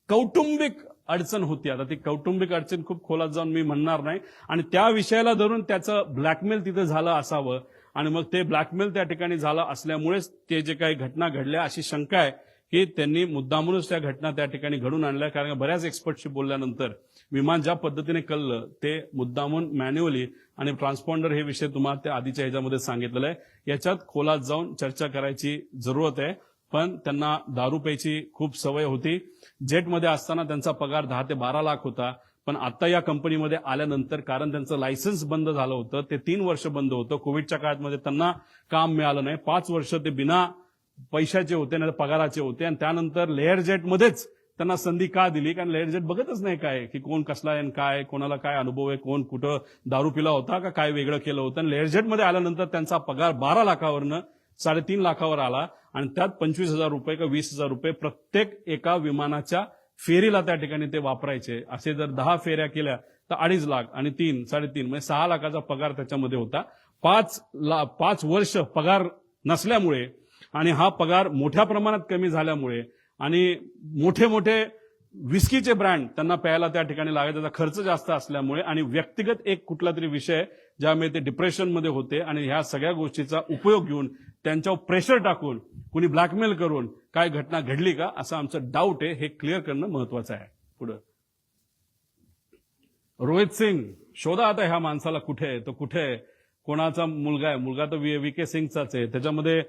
Speaker 1: कौटुंबिक अडचण होती. आता ती कौटुंबिक अडचण खूप खोलात जाऊन मी म्हणणार नाही, आणि त्या विषयाला धरून त्याचं ब्लॅकमेल तिथे झालं असावं, आणि मग ते ब्लॅकमेल त्या ठिकाणी झालं असल्यामुळेच ते जे काही घटना घडल्या अशी शंका आहे की त्यांनी मुद्दामूनच त्या घटना त्या ठिकाणी घडून आणल्या. कारण बऱ्याच एक्सपर्टशी बोलल्यानंतर विमान ज्या पद्धतीने कळलं ते मुद्दामून मॅन्युअली, आणि ट्रान्सपॉन्डर हे विषय तुम्हाला त्या आधीच्या ह्याच्यामध्ये सांगितलेलं आहे. याच्यात खोलात जाऊन चर्चा करायची जरूरत आहे. पण त्यांना दारू प्यायची खूप सवय होती. जेटमध्ये असताना त्यांचा पगार 10 ते 12 लाख होता, पण आता या कंपनीमध्ये आल्यानंतर कारण त्यांचं लायसन्स बंद झालं होतं, ते 3 वर्ष बंद होतं. कोविडच्या काळामध्ये त्यांना काम मिळालं नाही. 5 वर्ष ते बिना पैशाचे होते, नाही पगाराचे होते, आणि त्यानंतर लेअर जेटमध्येच त्यांना संधी का दिली? कारण लेअर जेट बघतच नाही काय की कोण कसला आहे, काय कोणाला काय अनुभव आहे, कोण कुठं दारू पिला होता का काय वेगळं केलं होतं. आणि लेअर जेटमध्ये आल्यानंतर त्यांचा पगार 12 लाखावरनं 3.5 लाखावर आला, आणि त्यात 25,000 रुपये का 20,000 रुपये प्रत्येक एका विमानाच्या फेरीला त्या ठिकाणी ते वापरायचे. असे जर 10 फेऱ्या केल्या तर 2.5 लाख आणि 3, 3.5 म्हणजे 6 लाखाचा पगार त्याच्यामध्ये होता. 5 वर्ष पगार नसल्यामुळे आणि हा पगार मोठ्या प्रमाणात कमी झाल्यामुळे आणि मोठे मोठे विस्कीचे ब्रँड त्यांना प्यायला त्या ठिकाणी लागायचा, त्याचा खर्च जास्त असल्यामुळे आणि व्यक्तिगत एक कुठला तरी विषय ज्यामुळे ते डिप्रेशनमध्ये होते, आणि ह्या सगळ्या गोष्टीचा उपयोग घेऊन त्यांच्यावर प्रेशर टाकून कुणी ब्लॅकमेल करून काय घटना घडली का असं आमचं डाऊट आहे. हे क्लिअर करणं महत्वाचं आहे. पुढे रोहित सिंग, शोधा आता ह्या माणसाला कुठे आहे, तो कुठे आहे. कोणाचा मुलगा आहे, मुलगा तर VK सिंगचाच आहे, त्याच्यामध्ये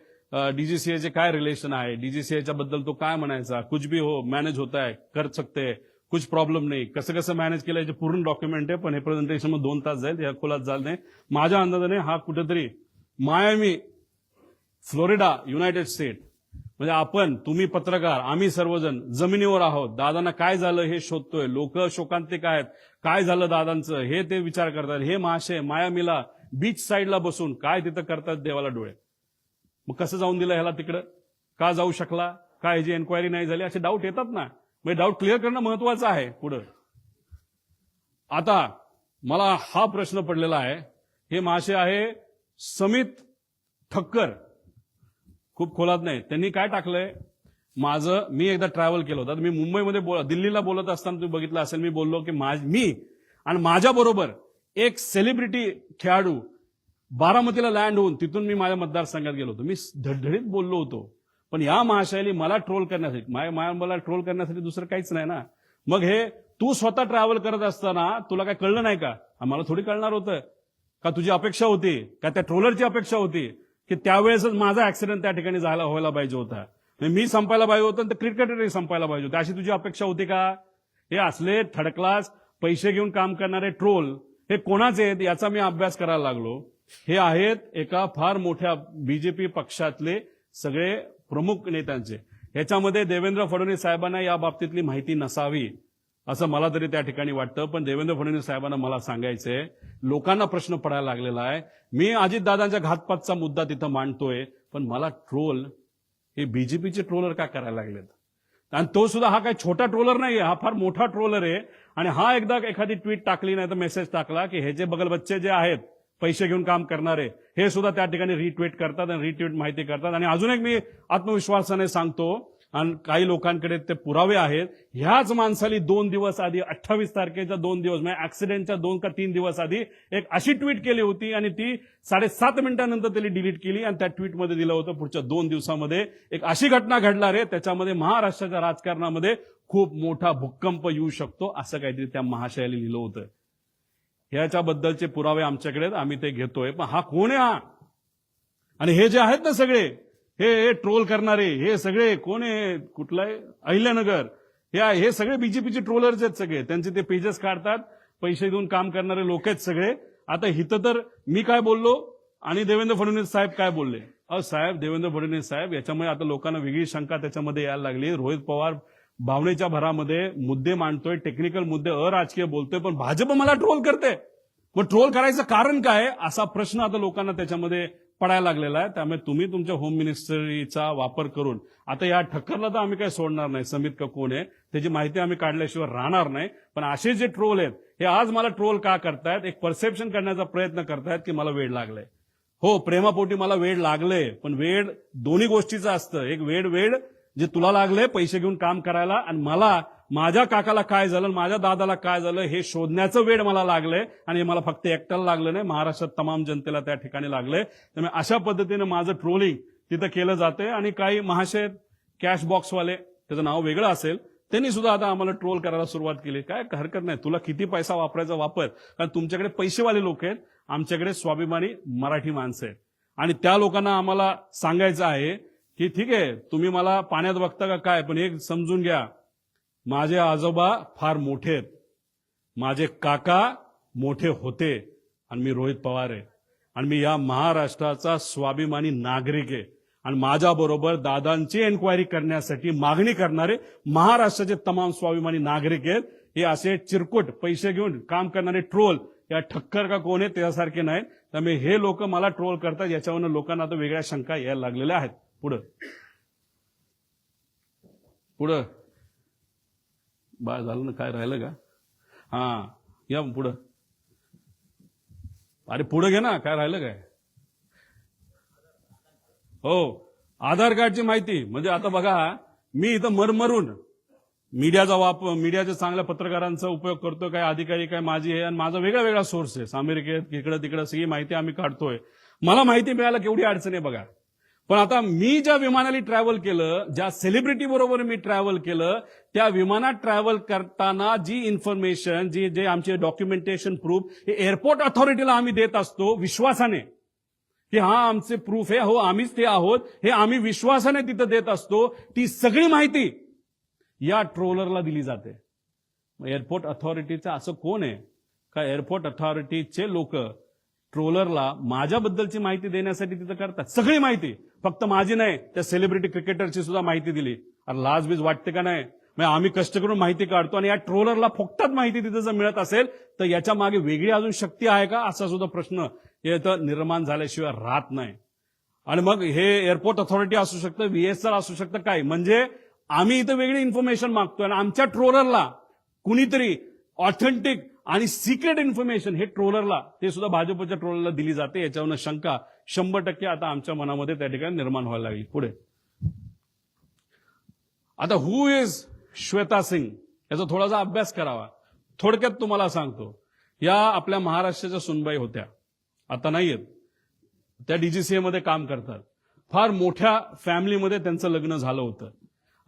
Speaker 1: डीजीसीएचे काय रिलेशन आहे, डीजीसीएच्या बद्दल तो काय म्हणायचा, कुछ भी हो मॅनेज होता है, कर सकते हैं, कुछ प्रॉब्लेम नाही, कसं कसं मॅनेज केलं याचे पूर्ण डॉक्युमेंट आहे. पण हे प्रेझेंटेशन मध्ये 2 तास जाईल, या खोलात जाल नाही. माझ्या अंदाजाने हा कुठेतरी मायामी, फ्लोरिडा, युनायटेड स्टेट, म्हणजे आपण, तुम्ही पत्रकार, आम्ही सर्वजण जमिनीवर आहोत. दादांना काय झालं हे शोधतोय, लोक शोकांतिक आहेत, काय झालं दादांचं हे ते विचार करतात. हे महाशय मायामीला बीच साईडला बसून काय तिथं करतात देवाला डोळे. मग कसं जाऊन दिलं ह्याला तिकडं, का जाऊ शकला, का ह्याची एन्क्वायरी नाही झाली, असे डाऊट येतात ना. म्हणजे डाऊट क्लिअर करणं महत्वाचं आहे. पुढं आता मला हा प्रश्न पडलेला आहे. हे महाशय आहे समित ठक्कर, खूप खोलात नाही. त्यांनी काय टाकलंय, मी एकदा ट्रॅव्हल केलं होतं, मी मुंबईमध्ये दिल्लीला बोलत असताना तुम्ही बघितलं असेल, मी बोललो की मी आणि माझ्याबरोबर एक सेलिब्रिटी खेळाडू बारामतीला लँड होऊन तिथून मी माझ्या मतदारसंघात गेलो होतो. मी धडधडीत बोललो होतो. पण या महाशयाने मला ट्रोल करण्यासाठी, मला ट्रोल करण्यासाठी दुसरं काहीच नाही ना. मग हे तू स्वतः ट्रॅव्हल करत असताना तुला काय कळलं नाही का? आम्हाला थोडी कळणार होतं का? तुझी अपेक्षा होती का, त्या ट्रोलरची अपेक्षा होती की त्यावेळेसच माझा ऍक्सिडेंट त्या ठिकाणी व्हायला पाहिजे होता, मी संपायला पाहिजे होतं, तर क्रिकेटरही संपायला पाहिजे होते, अशी तुझी अपेक्षा होती का? हे असले थर्ड क्लास पैसे घेऊन काम करणारे ट्रोल हे कोणाचे आहेत याचा मी अभ्यास करायला लागलो. हे आहेत एका फार मोठ्या बीजेपी पक्षातले सगळे प्रमुख नेत्यांचे. ह्याच्यामध्ये देवेंद्र फडणवीस साहेबांना या बाबतीतली माहिती नसावी असं मला तरी त्या ठिकाणी वाटतं. पण देवेंद्र फडणवीस साहेबांना मला सांगायचंय, लोकांना प्रश्न पडायला लागलेला आहे. मी अजितदादांच्या घातपातचा मुद्दा तिथं मांडतोय, पण मला ट्रोल हे बीजेपीचे ट्रोलर का करायला लागलेत? आणि तो सुद्धा हा काही छोटा ट्रोलर नाहीये, हा फार मोठा ट्रोलर आहे. आणि हा एकदा एखादी ट्विट टाकली नाही तर मेसेज टाकला की हे जे बगल बच्चे जे आहेत पैसे घेऊन काम करणारे, हे सुद्धा त्या ठिकाणी रिट्वीट करतात आणि रिट्वीट माहिती करतात. आणि अजून एक मी आत्मविश्वासाने सांगतो, आणि काही लोकांकडे ते पुरावे आहेत, ह्याच माणसाली 2 दिवस आधी 28 तारखेच्या 2 दिवस म्हणजे ऍक्सिडेंटच्या 2 का 3 दिवस आधी एक अशी ट्विट केली होती आणि ती 7.5 मिनिटांनंतर त्यांनी डिलीट केली. आणि त्या ट्विटमध्ये दिलं होतं पुढच्या 2 दिवसामध्ये एक अशी घटना घडणार आहे, त्याच्यामध्ये महाराष्ट्राच्या राजकारणामध्ये खूप मोठा भूकंप येऊ शकतो, असं काहीतरी त्या महाशयाला लिहिलं होतं. ह्याच्याबद्दलचे पुरावे आमच्याकडे आहेत, आम्ही ते घेतोय. पण हा कोण आहे हा? आणि हे जे आहेत ना सगळे हे ट्रोल करणारे, हे सगळे कोण आहे? कुठलं आहे? अहिल्यानगर, हे सगळे बीजेपीचे ट्रोलर्स आहेत सगळे. त्यांचे ते पेजेस काढतात, पैसे देऊन काम करणारे लोक आहेत सगळे. आता हिथं तर मी काय बोललो आणि देवेंद्र फडणवीस साहेब काय बोलले? साहेब, देवेंद्र फडणवीस साहेब, याच्यामुळे आता लोकांना वेगळी शंका त्याच्यामध्ये यायला लागली. रोहित पवार भावनेच्या भरामध्ये मुद्दे मांडतोय, टेक्निकल मुद्दे, अराजकीय बोलतोय, पण भाजप मला ट्रोल करते. मग ट्रोल करायचं कारण काय, असा प्रश्न आता लोकांना त्याच्यामध्ये पडायला लागलेला आहे. त्यामुळे तुम्ही तुमच्या होम मिनिस्ट्रीचा वापर करून, आता या ठक्करला तर आम्ही काही सोडणार नाही, समित का कोण आहे त्याची माहिती आम्ही काढल्याशिवाय राहणार नाही. पण असे जे ट्रोल आहेत हे आज मला ट्रोल का करतायत, एक परसेप्शन करण्याचा प्रयत्न करतायत की मला वेळ लागलाय. हो, प्रेमापोटी मला वेळ लागले, पण वेळ दोन्ही गोष्टीचं असतं. एक वेळ जे तुला लागले पैसे घेऊन काम करायला, आणि मला माझ्या काकाला काय झालं, माझ्या दादाला काय झालं हे शोधण्याचं वेळ मला लागलंय. आणि हे मला फक्त एकट्याला लागलं नाही, महाराष्ट्रात तमाम जनतेला त्या ठिकाणी लागलंय. त्यामुळे अशा पद्धतीने माझं ट्रोलिंग तिथं केलं जातंय. आणि काही महाशय कॅश बॉक्सवाले, त्याचं नाव वेगळं असेल, त्यांनी सुद्धा आता आम्हाला ट्रोल करायला सुरुवात केली. काय हरकत नाही, तुला किती पैसा वापरायचा वापर, कारण तुमच्याकडे पैसेवाले लोक आहेत, आमच्याकडे स्वाभिमानी मराठी माणसं आहेत. आणि त्या लोकांना आम्हाला सांगायचं आहे की ठीक आहे, तुम्ही मला पाण्यात बघता का काय, पण एक समजून घ्या, माझे आजोबा फार मोठे आहेत, माझे काका मोठे होते, आणि मी रोहित पवार आहे, आणि मी या महाराष्ट्राचा स्वाभिमानी नागरिक आहे. आणि माझ्याबरोबर दादांची एन्क्वायरी करण्यासाठी मागणी करणारे महाराष्ट्राचे तमाम स्वाभिमानी नागरिक आहेत. हे असे चिरकुट पैसे घेऊन काम करणारे ट्रोल या ठक्कर का कोण आहे त्यासारखे नाहीत. त्यामुळे हे लोक मला ट्रोल करतात, याच्यावरून लोकांना आता वेगळ्या शंका यायला लागलेल्या आहेत. पुढं बाळ झालं ना, काय राहिलं का? हा, या पुढं. अरे पुढं घे ना, काय राहिलं काय? हो, आधार कार्डची माहिती. म्हणजे आता बघा, मी इथं मरमरून मीडियाचा वापर, मीडियाच्या चांगल्या पत्रकारांचा उपयोग करतो, काय अधिकारी काय माझी आहे, आणि माझा वेगळा वेगळा सोर्स आहे, अमेरिकेत इकडं तिकडं सगळी माहिती आम्ही काढतोय. मला माहिती मिळायला केवढी अडचण आहे बघा. पण आता मी ज्या विमानाने ट्रॅव्हल केलं, ज्या सेलिब्रिटी बरोबर मी ट्रॅव्हल केलं, त्या विमानात ट्रॅव्हल करताना जी इन्फॉर्मेशन, जे आमचे डॉक्युमेंटेशन प्रूफ हे एअरपोर्ट अथॉरिटीला आम्ही देत असतो विश्वासाने, की हा आमचे प्रूफ आहे, हो आम्हीच ते आहोत, हे आम्ही विश्वासाने तिथं देत असतो. ती सगळी माहिती या ट्रोलरला दिली जाते. एअरपोर्ट अथॉरिटीचं असं कोण आहे का एअरपोर्ट अथॉरिटीचे लोक ट्रोलरला माझ्याबद्दलची माहिती देण्यासाठी तिथं करतात? सगळी माहिती, फक्त माझी नाही, त्या सेलिब्रिटी क्रिकेटरची सुद्धा माहिती दिली. अरे लाजबीज वाटते का नाही? मग आम्ही कष्ट करून माहिती काढतो आणि या ट्रोलरला फुकटात माहिती तिथं जर मिळत असेल तर याच्या मागे वेगळी अजून शक्ती आहे का, असा सुद्धा प्रश्न इथं निर्माण झाल्याशिवाय राहत नाही. आणि मग हे एअरपोर्ट अथॉरिटी असू शकतं, VSR असू शकतं, काय म्हणजे आम्ही इथं वेगळी इन्फॉर्मेशन मागतोय आणि आमच्या ट्रोलरला कुणीतरी ऑथेंटिक आणि सिक्रेट इन्फॉर्मेशन हे ट्रोलरला, ते सुद्धा भाजपच्या ट्रोलरला दिली जाते. याच्यावरनं शंका 100% आता आमच्या मनामध्ये त्या ठिकाणी निर्माण व्हायला लागली. पुढे आता हु इज श्वेता सिंग, याचा थोडासा अभ्यास करावा. थोडक्यात तुम्हाला सांगतो, या आपल्या महाराष्ट्राच्या सुनबाई होत्या, आता नाहीयेत, त्या DGCA मध्ये काम करतात. फार मोठ्या फॅमिलीमध्ये त्यांचं लग्न झालं होतं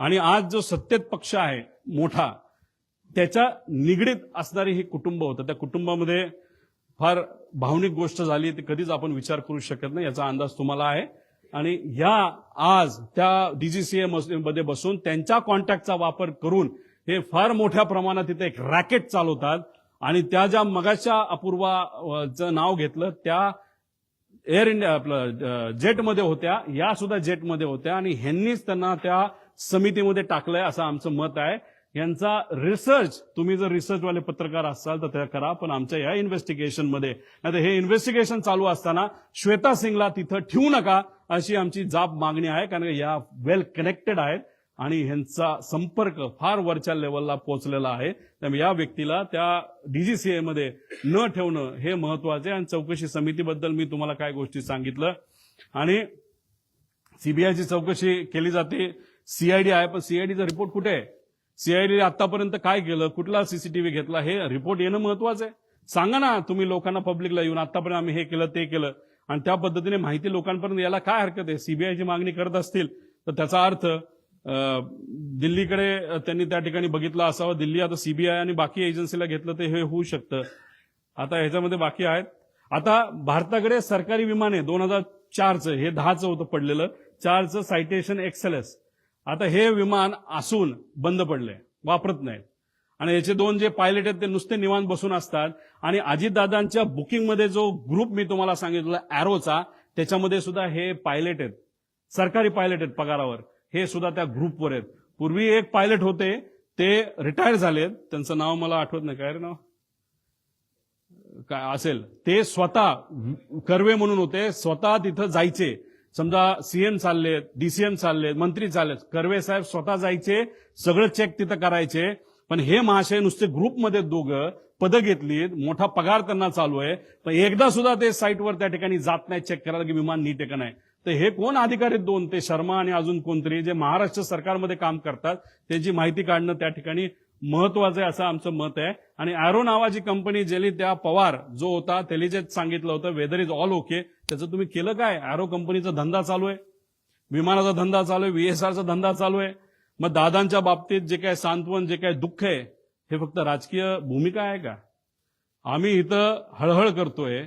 Speaker 1: आणि आज जो सत्तेत पक्ष आहे मोठा, त्याच्या निगडीत असणारे हे कुटुंब होतं. त्या कुटुंबामध्ये फार भावनिक गोष्ट झाली, ती कधीच आपण विचार करू शकत नाही, याचा अंदाज तुम्हाला आहे. आणि ह्या आज त्या DGCA मध्ये बसून त्यांच्या कॉन्टॅक्टचा वापर करून हे फार मोठ्या प्रमाणात तिथे एक रॅकेट चालवतात. आणि त्या ज्या मगाच्या अपूर्वाचं नाव घेतलं त्या एअर इंडिया आपलं जेटमध्ये होत्या, या सुद्धा जेटमध्ये होत्या आणि ह्यांनीच त्यांना त्या समितीमध्ये टाकलंय असं आमचं मत आहे. यांचा रिसर्च, तुम्ही जर रिसर्चवाले पत्रकार असाल तर त्या करा, पण आमच्या या इन्व्हेस्टिगेशनमध्ये, नाही हे इन्व्हेस्टिगेशन चालू असताना श्वेता सिंगला तिथं ठेवू नका अशी आमची जाब मागणी आहे. कारण या वेल कनेक्टेड आहेत आणि ह्यांचा संपर्क फार वरच्या लेवलला पोहोचलेला आहे. त्यामुळे या व्यक्तीला त्या DGCA मध्ये न ठेवणं हे महत्वाचे. आणि चौकशी समितीबद्दल मी तुम्हाला काय गोष्टी सांगितलं आणि CBIची चौकशी केली जाते, CID आहे, पण CIDचा रिपोर्ट कुठे आहे? CID आतापर्यंत काय केलं, कुठला CCTV घेतला, हे रिपोर्ट येणं महत्वाचं आहे. सांगा ना तुम्ही लोकांना, पब्लिकला येऊन आतापर्यंत आम्ही हे केलं ते केलं, आणि त्या पद्धतीने माहिती लोकांपर्यंत यायला काय हरकत आहे? CBIची मागणी करत असतील तर त्याचा अर्थ दिल्लीकडे त्यांनी त्या ठिकाणी बघितलं असावं. दिल्ली आता CBI आणि बाकी एजन्सीला घेतलं तर हे होऊ शकतं. आता ह्याच्यामध्ये बाकी आहेत. आता भारताकडे सरकारी विमान आहे 2004चं, हे 10चं होतं पडलेलं, 4चं सायटेशन XLS. आता हे विमान असून बंद पडले, वापरत नाहीत. आणि याचे 2 जे पायलट आहेत ते नुसते निवांत बसून असतात. आणि अजितदादांच्या बुकिंगमध्ये जो ग्रुप मी तुम्हाला सांगितलं एरोचा, त्याच्यामध्ये सुद्धा हे पायलट आहेत, सरकारी पायलट आहेत पगारावर, हे सुद्धा त्या ग्रुपवर आहेत. पूर्वी एक पायलट होते, ते रिटायर झालेत, त्यांचं नाव मला आठवत नाही, काय रे नाव काय असेल, ते स्वतः कर्वे म्हणून होते, स्वतः तिथं जायचे. समजा CM चाललेत, DCM चाललेत, मंत्री चाललेत, कर्वे साहेब स्वतः जायचे, सगळं चेक तिथं करायचे. पण हे महाशय नुसते ग्रुपमध्ये दोघं पदं घेतलीत, मोठा पगार त्यांना चालू आहे, पण एकदा सुद्धा ते साईटवर त्या ठिकाणी जात नाही चेक करायला की विमान नीट आहे का नाही. तर हे कोण अधिकारी 2, ते शर्मा आणि अजून कोणतरी जे महाराष्ट्र सरकारमध्ये काम करतात, त्यांची माहिती काढणं त्या ठिकाणी महत्वाचं आहे असं आमचं मत आहे. आणि एरो नावाची कंपनी ज्याने त्या पवार जो होता त्याला जे सांगितलं होतं वेदर इज ऑल ओके, त्याचं तुम्ही केलं काय? एरो कंपनीचा धंदा चालू आहे, विमानाचा धंदा चालू आहे, VSRचा धंदा चालू आहे. मग दादांच्या बाबतीत जे काय सांत्वन, जे काय दुःख आहे, हे फक्त राजकीय भूमिका आहे का? आम्ही इथं हळहळ करतोय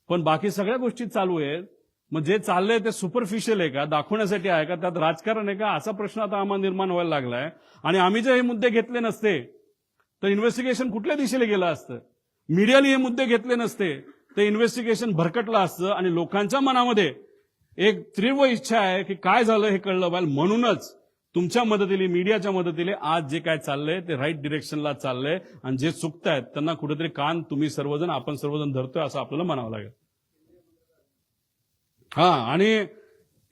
Speaker 1: पण बाकी सगळ्या गोष्टी चालू आहेत. मग जे चाललंय ते सुपरफिशियल आहे का, दाखवण्यासाठी आहे का, त्यात राजकारण आहे का, असा प्रश्न आता आम्हाला निर्माण व्हायला लागलाय. आणि आम्ही जर हे मुद्दे घेतले नसते तर इन्व्हेस्टिगेशन कुठल्या दिशेला गेलं असतं? मीडियाने हे मुद्दे घेतले नसते तर इन्व्हेस्टिगेशन भरकटलं असतं. आणि लोकांच्या मनामध्ये एक तीव्र इच्छा आहे की काय झालं हे कळलं पाहिजे. म्हणूनच तुमच्या मदतीने, मीडियाच्या मदतीने आज जे काय चाललंय ते राईट डिरेक्शनला चाललंय. आणि जे चुकतायत त्यांना कुठेतरी कान तुम्ही सर्वजण, आपण सर्वजण धरतोय असं आपल्याला म्हणावं लागेल. आणि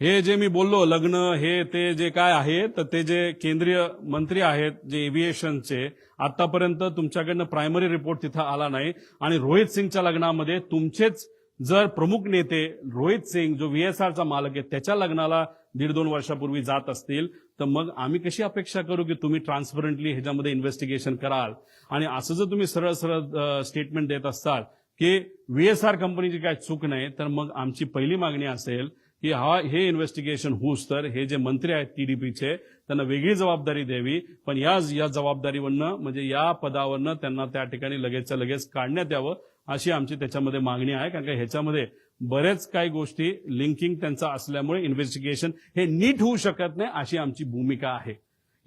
Speaker 1: हे जे मी बोललो लग्न हे ते जे काय आहे, तर ते जे केंद्रीय मंत्री आहेत जे एव्हिएशनचे, आतापर्यंत तुमच्याकडनं प्रायमरी रिपोर्ट तिथं आला नाही. आणि रोहित सिंगच्या लग्नामध्ये तुमचेच जर प्रमुख नेते रोहित सिंग जो VSRचा मालक आहे त्याच्या लग्नाला 1.5-2 वर्षापूर्वी जात असतील तर मग आम्ही कशी अपेक्षा करू की तुम्ही ट्रान्सपरंटली ह्याच्यामध्ये इन्व्हेस्टिगेशन कराल. आणि असं जर तुम्ही सरळ सरळ स्टेटमेंट देत असाल की VSR कंपनीची काय चूक नाही, तर मग आमची पहिली मागणी असेल की हे इन्व्हेस्टिगेशन होऊस तर हे जे मंत्री आहेत टीडीपीचे त्यांना वेगळी जबाबदारी द्यावी, पण या जबाबदारीवरनं म्हणजे या पदावरनं त्यांना त्या ठिकाणी लगेचच्या लगेच काढण्यात यावं अशी आमची त्याच्यामध्ये मागणी आहे. कारण का ह्याच्यामध्ये बरेच काही गोष्टी लिंकिंग त्यांचा असल्यामुळे इन्व्हेस्टिगेशन हे नीट होऊ शकत नाही अशी आमची भूमिका आहे.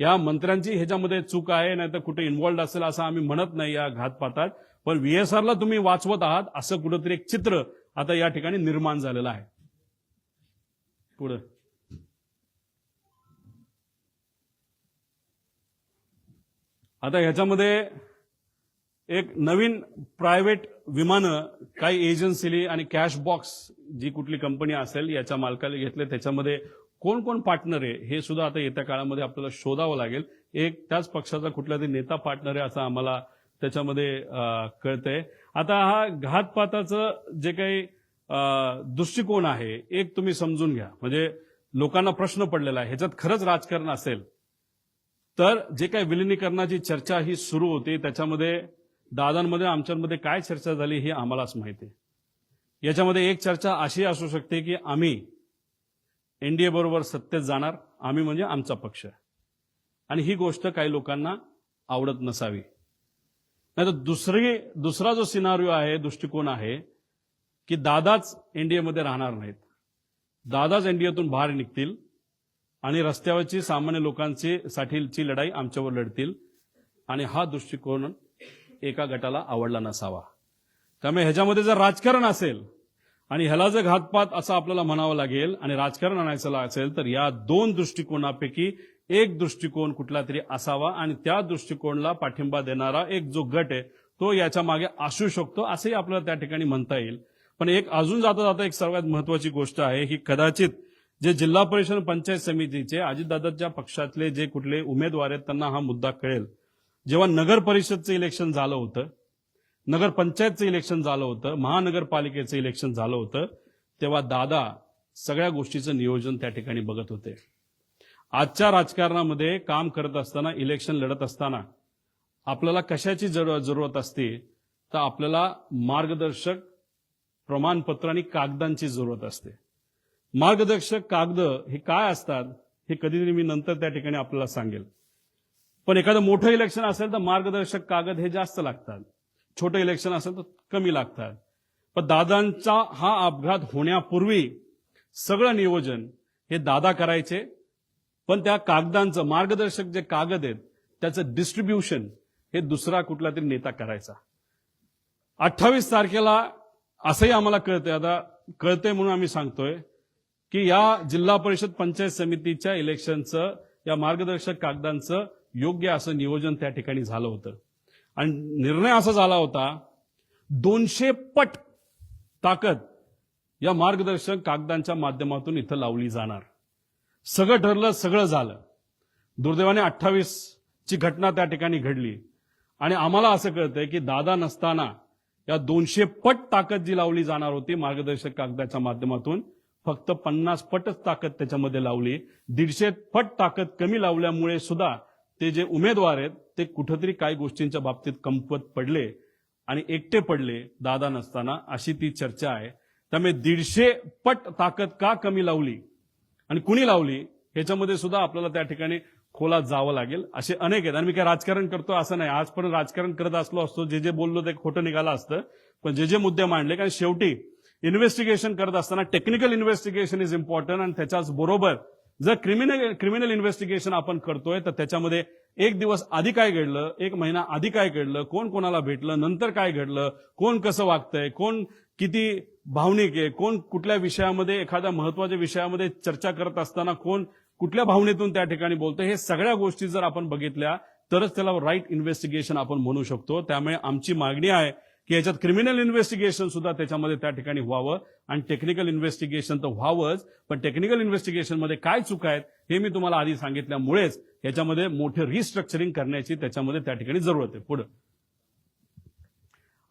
Speaker 1: या मंत्र्यांची ह्याच्यामध्ये चूक आहे नाही तर कुठे इन्व्हॉल्ड असेल असं आम्ही म्हणत नाही या घातपातात, पण व्हीएसआरला तुम्ही वाचवत आहात असं कुठंतरी एक चित्र आता या ठिकाणी निर्माण झालेलं आहे. पुढे आता ह्याच्यामध्ये एक नवीन प्रायव्हेट विमानं काही एजन्सीली आणि कॅश बॉक्स जी कुठली कंपनी असेल याच्या मालकाला घेतले, त्याच्यामध्ये कोण कोण पार्टनर आहे हे सुद्धा आता येत्या काळामध्ये आपल्याला शोधावं लागेल. एक त्याच पक्षाचा कुठला तरी नेता पार्टनर आहे असं आम्हाला त्याच्यामध्ये कळतंय. आता हा घातपाताचं जे काही दृष्टिकोन आहे एक तुम्ही समजून घ्या. म्हणजे लोकांना प्रश्न पडलेला आहे ह्याच्यात खरंच राजकारण असेल तर जे काही विलिनीकरणाची चर्चा ही सुरू होती त्याच्यामध्ये दादांमध्ये आमच्यामध्ये काय चर्चा झाली हे आम्हालाच माहिती आहे. याच्यामध्ये एक चर्चा अशी असू शकते की आम्ही एनडीए बरोबर सत्तेत जाणार, आम्ही म्हणजे आमचा पक्ष, आणि ही गोष्ट काही लोकांना आवडत नसावी. नाहीतर दुसरा जो सिनारिओ आहे, दृष्टिकोन आहे की दादाच एनडीएमध्ये राहणार नाहीत, दादाच एनडीएतून बाहेर निघतील आणि रस्त्यावरची सामान्य लोकांची साठीची लढाई आमच्यावर लढतील, आणि हा दृष्टिकोन एका गटाला आवडला नसावा. त्यामुळे ह्याच्यामध्ये जर राजकारण असेल आणि ह्याला जर घातपात असं आपल्याला म्हणावं लागेल आणि राजकारण आणायचं असेल तर या दोन दृष्टिकोनापैकी एक दृष्टिकोन कुठला तरी असावा आणि त्या दृष्टिकोनाला पाठिंबा देणारा एक जो गट आहे तो याच्या मागे असू शकतो असंही आपल्याला त्या ठिकाणी म्हणता येईल. पण एक अजून जाता जाता एक सर्वात महत्वाची गोष्ट आहे की कदाचित जे जिल्हा परिषद पंचायत समितीचे अजितदादांच्या पक्षातले जे कुठले उमेदवार आहेत त्यांना हा मुद्दा कळेल. जेव्हा नगर परिषदचं इलेक्शन झालं होतं, नगर पंचायतचं इलेक्शन झालं होतं, महानगरपालिकेचं इलेक्शन झालं होतं, तेव्हा दादा सगळ्या गोष्टीचं नियोजन त्या ठिकाणी बघत होते. आजच्या राजकारणामध्ये काम करत असताना, इलेक्शन लढत असताना आपल्याला कशाची जरूरत असते तर आपल्याला मार्गदर्शक प्रमाणपत्र आणि कागदांची जरूरत असते. मार्गदर्शक कागद हे काय असतात हे कधीतरी मी नंतर त्या ठिकाणी आपल्याला सांगेल. पण एखादं मोठं इलेक्शन असेल तर मार्गदर्शक कागद हे जास्त लागतात, छोटं इलेक्शन असेल तर कमी लागतात. पण दादांचा हा अपघात होण्यापूर्वी सगळं नियोजन हे दादा करायचे, पण त्या कागदांचं मार्गदर्शक जे कागद आहेत त्याचं डिस्ट्रीब्युशन हे दुसरा कुठला तरी नेता करायचा. 28 तारखेला असंही आम्हाला कळतंय, आता कळतंय म्हणून आम्ही सांगतोय की या जिल्हा परिषद पंचायत समितीच्या इलेक्शनचं या मार्गदर्शक कागदांचं योग्य असं नियोजन त्या ठिकाणी झालं होतं आणि निर्णय असा झाला होता 200 पट ताकद या मार्गदर्शक कागदांच्या माध्यमातून इथं लावली जाणार. सगळं ठरलं, सगळं झालं. दुर्दैवाने 28 ची घटना त्या ठिकाणी घडली आणि आम्हाला असं कळतंय की दादा नसताना या 200 पट ताकद जी लावली जाणार होती मार्गदर्शक कागदाच्या माध्यमातून, फक्त 50 पटच ताकद त्याच्यामध्ये लावली. 150 पट ताकद कमी लावल्यामुळे सुद्धा ते जे उमेदवार आहेत ते कुठेतरी काही गोष्टींच्या बाबतीत कमकुवत पडले आणि एकटे पडले दादा नसताना, अशी ती चर्चा आहे. त्यामुळे 150 पट ताकद का कमी लावली आणि कुणी लावली ह्याच्यामध्ये सुद्धा आपल्याला त्या ठिकाणी खोलात जावं लागेल. असे अनेक आहेत आणि मी काय राजकारण करतो असं नाही, आजपर्यंत राजकारण करत असलो असतो, जे बोललो ते खोटं निघालं असतं, पण जे मुद्दे मांडले, कारण शेवटी इन्व्हेस्टिगेशन करत असताना टेक्निकल इन्व्हेस्टिगेशन इज इम्पॉर्टंट आणि त्याच्याच बरोबर जर क्रिमिनल इन्व्हेस्टिगेशन आपण करतोय तर त्याच्यामध्ये एक दिवस आधी काय घडलं, एक महिना आधी काय घडलं, कोण कोणाला भेटलं, नंतर काय घडलं, कोण कसं वागतंय, कोण किती भावनिक आहे, कोण कुठल्या विषयामध्ये एखाद्या महत्वाच्या विषयामध्ये चर्चा करत असताना कोण कुठल्या भावनेतून त्या ठिकाणी बोलतोय, हे सगळ्या गोष्टी जर आपण बघितल्या तरच त्याला राईट इन्व्हेस्टिगेशन आपण म्हणू शकतो. त्यामुळे आमची मागणी आहे की याच्यात क्रिमिनल इन्व्हेस्टिगेशन सुद्धा त्याच्यामध्ये त्या ठिकाणी व्हावं आणि टेक्निकल इन्व्हेस्टिगेशन तर व्हावंच, पण टेक्निकल इन्व्हेस्टिगेशन मध्ये काय चुका आहेत हे मी तुम्हाला आधी सांगितल्यामुळेच याच्यामध्ये मोठे रिस्ट्रक्चरिंग करण्याची त्याच्यामध्ये त्या ठिकाणी जरूरत आहे. पुढे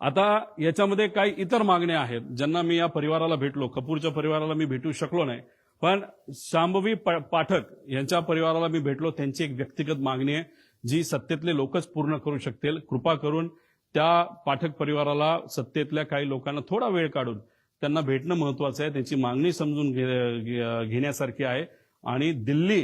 Speaker 1: आता याच्यामध्ये काही इतर मागण्या आहेत ज्यांना मी या परिवाराला भेटलो, कपूरच्या परिवाराला मी भेटू शकलो नाही, पण शांभवी पाठक यांच्या परिवाराला मी भेटलो. त्यांची एक व्यक्तिगत मागणी आहे जी सत्तेतले लोकच पूर्ण करू शकतील. कृपा करून त्या पाठक परिवाराला, सत्तेतल्या काही लोकांना थोडा वेळ काढून त्यांना भेटणं महत्वाचं आहे, त्यांची मागणी समजून घेण्यासारखी आहे आणि दिल्ली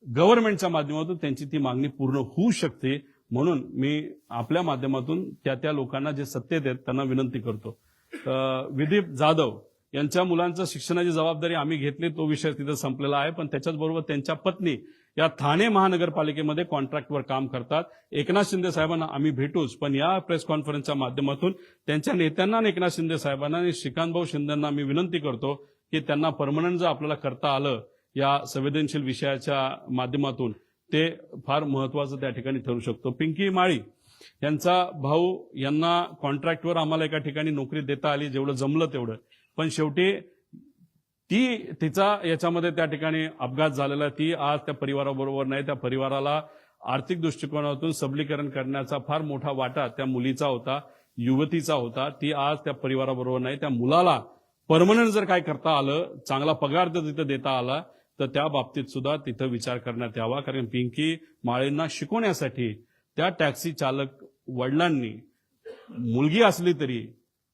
Speaker 1: गव्हर्नमेंटच्या माध्यमातून त्यांची ती मागणी पूर्ण होऊ शकते. म्हणून मी आपल्या माध्यमातून त्या लोकांना जे सत्तेत आहेत त्यांना विनंती करतो. विदीप जाधव यांच्या मुलांचं शिक्षणाची जबाबदारी आम्ही घेतली, तो विषय तिथं संपलेला आहे. पण त्याच्याचबरोबर त्यांच्या पत्नी या ठाणे महानगरपालिकेमध्ये कॉन्ट्रॅक्टवर काम करतात. एकनाथ शिंदे साहेबांना आम्ही भेटूच, पण या प्रेस कॉन्फरन्सच्या माध्यमातून त्यांच्या नेत्यांना आणि एकनाथ शिंदे साहेबांना आणि श्रीकांतभाऊ शिंदेंना मी विनंती करतो की त्यांना परमनंट जर आपल्याला करता आलं या संवेदनशील विषयाच्या माध्यमातून, ते फार महत्वाचं त्या ठिकाणी ठरू शकतो. पिंकी माळी यांचा भाऊ यांना कॉन्ट्रॅक्टवर आम्हाला एका ठिकाणी नोकरी देता आली, जेवढं जमलं तेवढं. पण शेवटी तिचा याच्यामध्ये त्या ठिकाणी अपघात झालेला, ती आज त्या परिवाराबरोबर नाही. त्या परिवाराला आर्थिक दृष्टिकोनातून सबलीकरण करण्याचा फार मोठा वाटा त्या मुलीचा होता, युवतीचा होता. ती आज त्या परिवाराबरोबर नाही. त्या मुलाला परमनंट जर काय करता आलं, चांगला पगार जर तिथं देता आला, तर त्या बाबतीत सुद्धा तिथं विचार करण्यात यावा. कारण पिंकी माळींना शिकवण्यासाठी त्या टॅक्सी चालक वडिलांनी, मुलगी असली तरी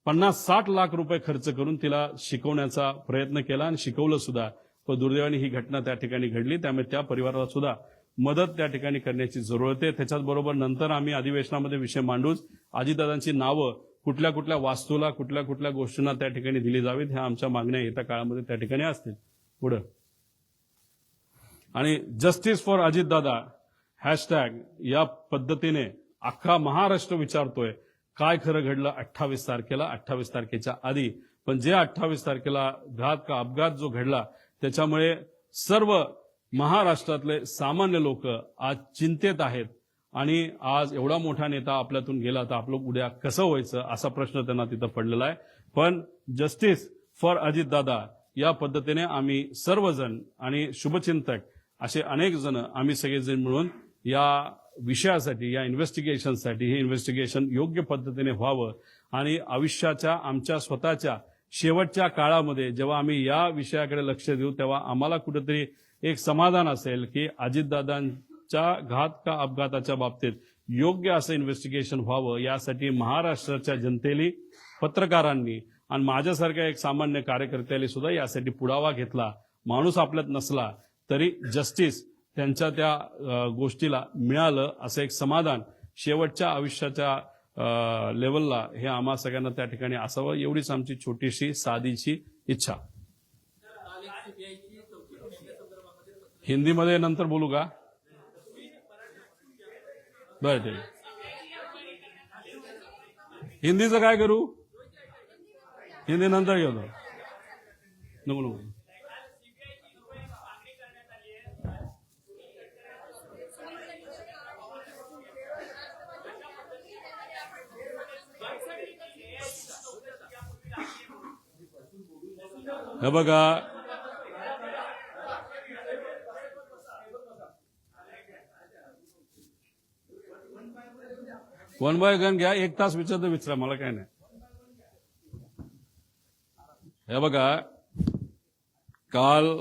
Speaker 1: 50-60 लाख रुपये खर्च करून तिला शिकवण्याचा प्रयत्न केला आणि शिकवलं सुद्धा. पण दुर्दैवाने ही घटना त्या ठिकाणी घडली. त्यामुळे त्या परिवाराला सुद्धा मदत त्या ठिकाणी करण्याची जरूरत आहे. त्याच्याचबरोबर नंतर आम्ही अधिवेशनामध्ये विषय मांडूच, अजितदादांची नावं कुठल्या कुठल्या वास्तूला, कुठल्या कुठल्या गोष्टींना त्या ठिकाणी दिली जावीत, ह्या आमच्या मागण्या येत्या काळामध्ये त्या ठिकाणी असतील. पुढं आणि जस्टिस फॉर अजितदादा हॅशटॅग या पद्धतीने अख्खा महाराष्ट्र विचारतोय काय खरं घडलं 28 तारखेला, 28 तारखेच्या आधी. पण जे 28 तारखेला घात का अपघात जो घडला, त्याच्यामुळे सर्व महाराष्ट्रातले सामान्य लोक आज चिंतेत आहेत आणि आज एवढा मोठा नेता आपल्यातून गेला तर आपलं उद्या कसं व्हायचं असा प्रश्न त्यांना तिथं पडलेला आहे. पण जस्टिस फॉर अजितदादा या पद्धतीने आम्ही सर्वजण आणि शुभचिंतक असे अनेक जण आम्ही सगळेजण मिळून या विषयासाठी, या इन्व्हेस्टिगेशनसाठी, हे इन्व्हेस्टिगेशन योग्य पद्धतीने व्हावं आणि आयुष्याच्या आमच्या स्वतःच्या शेवटच्या काळामध्ये जेव्हा आम्ही या विषयाकडे लक्ष देऊ, तेव्हा आम्हाला कुठेतरी एक समाधान असेल की अजितदादांच्या घात का अपघाताच्या बाबतीत योग्य असं इन्व्हेस्टिगेशन व्हावं. यासाठी महाराष्ट्राच्या जनतेने, पत्रकारांनी आणि माझ्यासारख्या एक सामान्य कार्यकर्त्याने सुद्धा यासाठी पुढावा घेतला. माणूस आपल्यात नसला तरी जस्टिस त्यांच्या त्या गोष्टीला मिळालं असं एक समाधान शेवटच्या आयुष्याच्या लेवलला हे आम्हा सगळ्यांना त्या ठिकाणी असावं, एवढीच आमची छोटीशी साधीची इच्छा. हिंदीमध्ये नंतर बोलू का? बरं ठीक. हिंदीचं काय करू? हिंदी नंतर घेऊ. नको नको. हे बघा, वन बाय गन घ्या, 1 तास विचारा, मला काय नाही. हे बघा, काल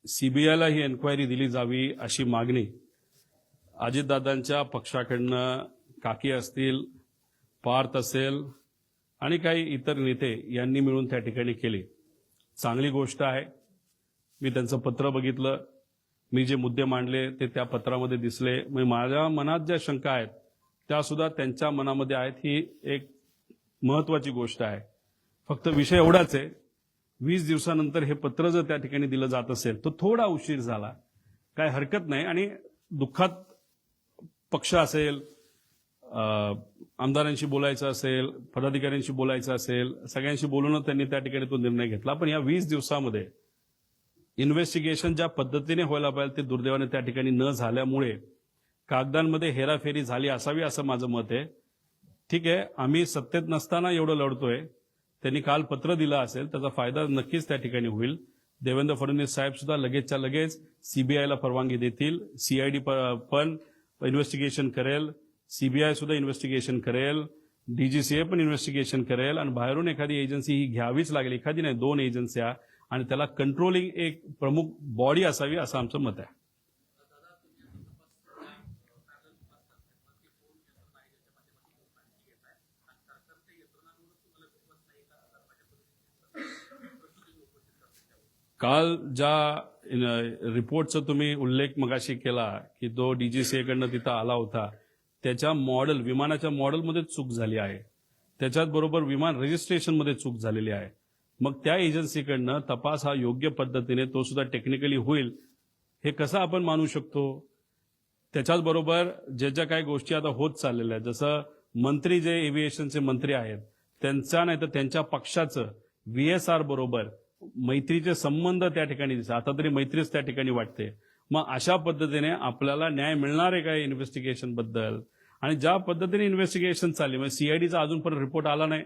Speaker 1: सीबीआयला ही एन्क्वायरी दिली जावी अशी मागणी अजितदादांच्या पक्षाकडनं काकी असतील, पार्थ असेल आणि काही इतर नेते यांनी मिळून त्या ठिकाणी केली. चांगली गोष्ट आहे. मी त्यांचं पत्र बघितलं, मी जे मुद्दे मांडले ते त्या पत्रामध्ये दिसले. माझ्या मनात ज्या शंका आहेत त्या सुद्धा त्यांच्या मनामध्ये आहेत. ही एक महत्वाची गोष्ट आहे. फक्त विषय एवढाच आहे, 20 दिवसानंतर हे पत्र जर त्या ठिकाणी दिलं जात असेल तर थोडा उशीर झाला, काय हरकत नाही. आणि दुःखात पक्ष असेल, आमदारांशी बोलायचं असेल, पदाधिकाऱ्यांशी बोलायचं असेल, सगळ्यांशी बोलून त्यांनी त्या ठिकाणी तो निर्णय घेतला. पण या 20 दिवसामध्ये इन्व्हेस्टिगेशन ज्या पद्धतीने व्हायला पाहिजे ते दुर्दैवाने त्या ठिकाणी न झाल्यामुळे कागदांमध्ये हेराफेरी झाली असावी असं माझं मत आहे. ठीक आहे, आम्ही सत्तेत नसताना एवढं लढतोय, त्यांनी काल पत्र दिलं असेल त्याचा फायदा नक्कीच त्या ठिकाणी होईल. देवेंद्र फडणवीस साहेब सुद्धा लगेचच्या लगेच सीबीआयला परवानगी देतील. सीआयडी पण इन्व्हेस्टिगेशन करेल, सीबीआय सुद्धा इन्व्हेस्टिगेशन करेल, डीजीसीए पण इन्व्हेस्टिगेशन करेल आणि बाहेरून एखादी एजन्सी ही घ्यावीच लागेल, एखादी नाही 2 एजन्स्या, आणि त्याला कंट्रोलिंग एक प्रमुख बॉडी असावी असं आमचं मत आहे. काल ज्या रिपोर्टचा तुम्ही उल्लेख मगाशी केला की तो DGCA कडनं तिथं आला होता, त्याच्या मॉडेल विमानाच्या मॉडेलमध्ये चूक झाली आहे, त्याच्याच बरोबर विमान रजिस्ट्रेशनमध्ये चूक झालेली आहे. मग त्या एजन्सीकडनं तपास हा योग्य पद्धतीने तो सुद्धा टेक्निकली होईल हे कसं आपण मानू शकतो. त्याच्याच बरोबर ज्या काही गोष्टी आता होत चाललेल्या आहेत, जसं मंत्री जे एव्हिएशनचे मंत्री आहेत त्यांचा नाही तर त्यांच्या पक्षाचं VSR बरोबर मैत्रीचे संबंध त्या ठिकाणी दिसतात. आता तरी मैत्रीच त्या ठिकाणी वाटते. मग अशा पद्धतीने आपल्याला न्याय मिळणार आहे का इन्व्हेस्टिगेशन बद्दल. आणि ज्या पद्धतीने इन्व्हेस्टिगेशन चालली म्हणजे CIDचा अजूनपर्यंत रिपोर्ट आला नाही,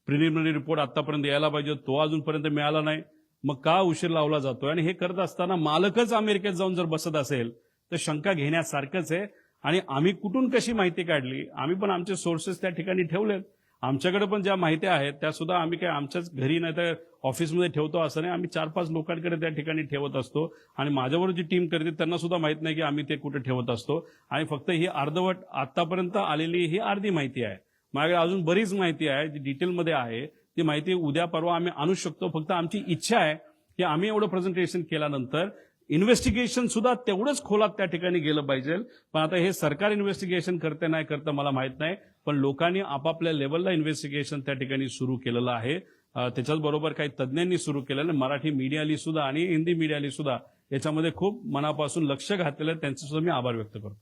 Speaker 1: प्रिलिमिनरी रिपोर्ट आतापर्यंत यायला पाहिजे तो अजूनपर्यंत मिळाला नाही. मग का उशीर लावला जातोय. आणि हे करत असताना मालकच अमेरिकेत जाऊन जर बसत असेल तर शंका घेण्यासारखंच आहे. आणि आम्ही कुठून कशी माहिती काढली, आम्ही पण आमचे सोर्सेस त्या ठिकाणी ठेवलेत. आमच्याकडे पण ज्या माहिती आहेत त्या सुद्धा आम्ही काय आमच्याच घरी नाही तर ऑफिसमध्ये ठेवतो असं नाही, आम्ही 4-5 लोकांकडे त्या ठिकाणी ठेवत असतो. आणि माझ्याबरोबर जी टीम करते त्यांना सुद्धा माहित नाही की आम्ही ते कुठे ठेवत असतो. आणि फक्त ही अर्धवट आतापर्यंत आलेली ही अर्धी माहिती आहे. माझ्याकडे अजून बरीच माहिती आहे जी डिटेलमध्ये आहे. ती माहिती उद्या परवा आम्ही आणू शकतो. फक्त आमची इच्छा आहे की आम्ही एवढं प्रेझेंटेशन केल्यानंतर इन्व्हेस्टिगेशन सुद्धा तेवढंच खोलात त्या ठिकाणी गेलं पाहिजे. पण आता हे सरकार इन्व्हेस्टिगेशन करते नाही करतं मला माहित नाही, पण लोकांनी आपापल्या लेवलला इन्व्हेस्टिगेशन त्या ठिकाणी सुरू केलेलं आहे. त्याच्याच बरोबर काही तज्ज्ञांनी सुरू केलेलं, मराठी मीडियाली सुद्धा आणि हिंदी मीडियाली सुद्धा याच्यामध्ये खूप मनापासून लक्ष घातलेलं आहे. त्यांचे सुद्धा मी आभार व्यक्त करतो.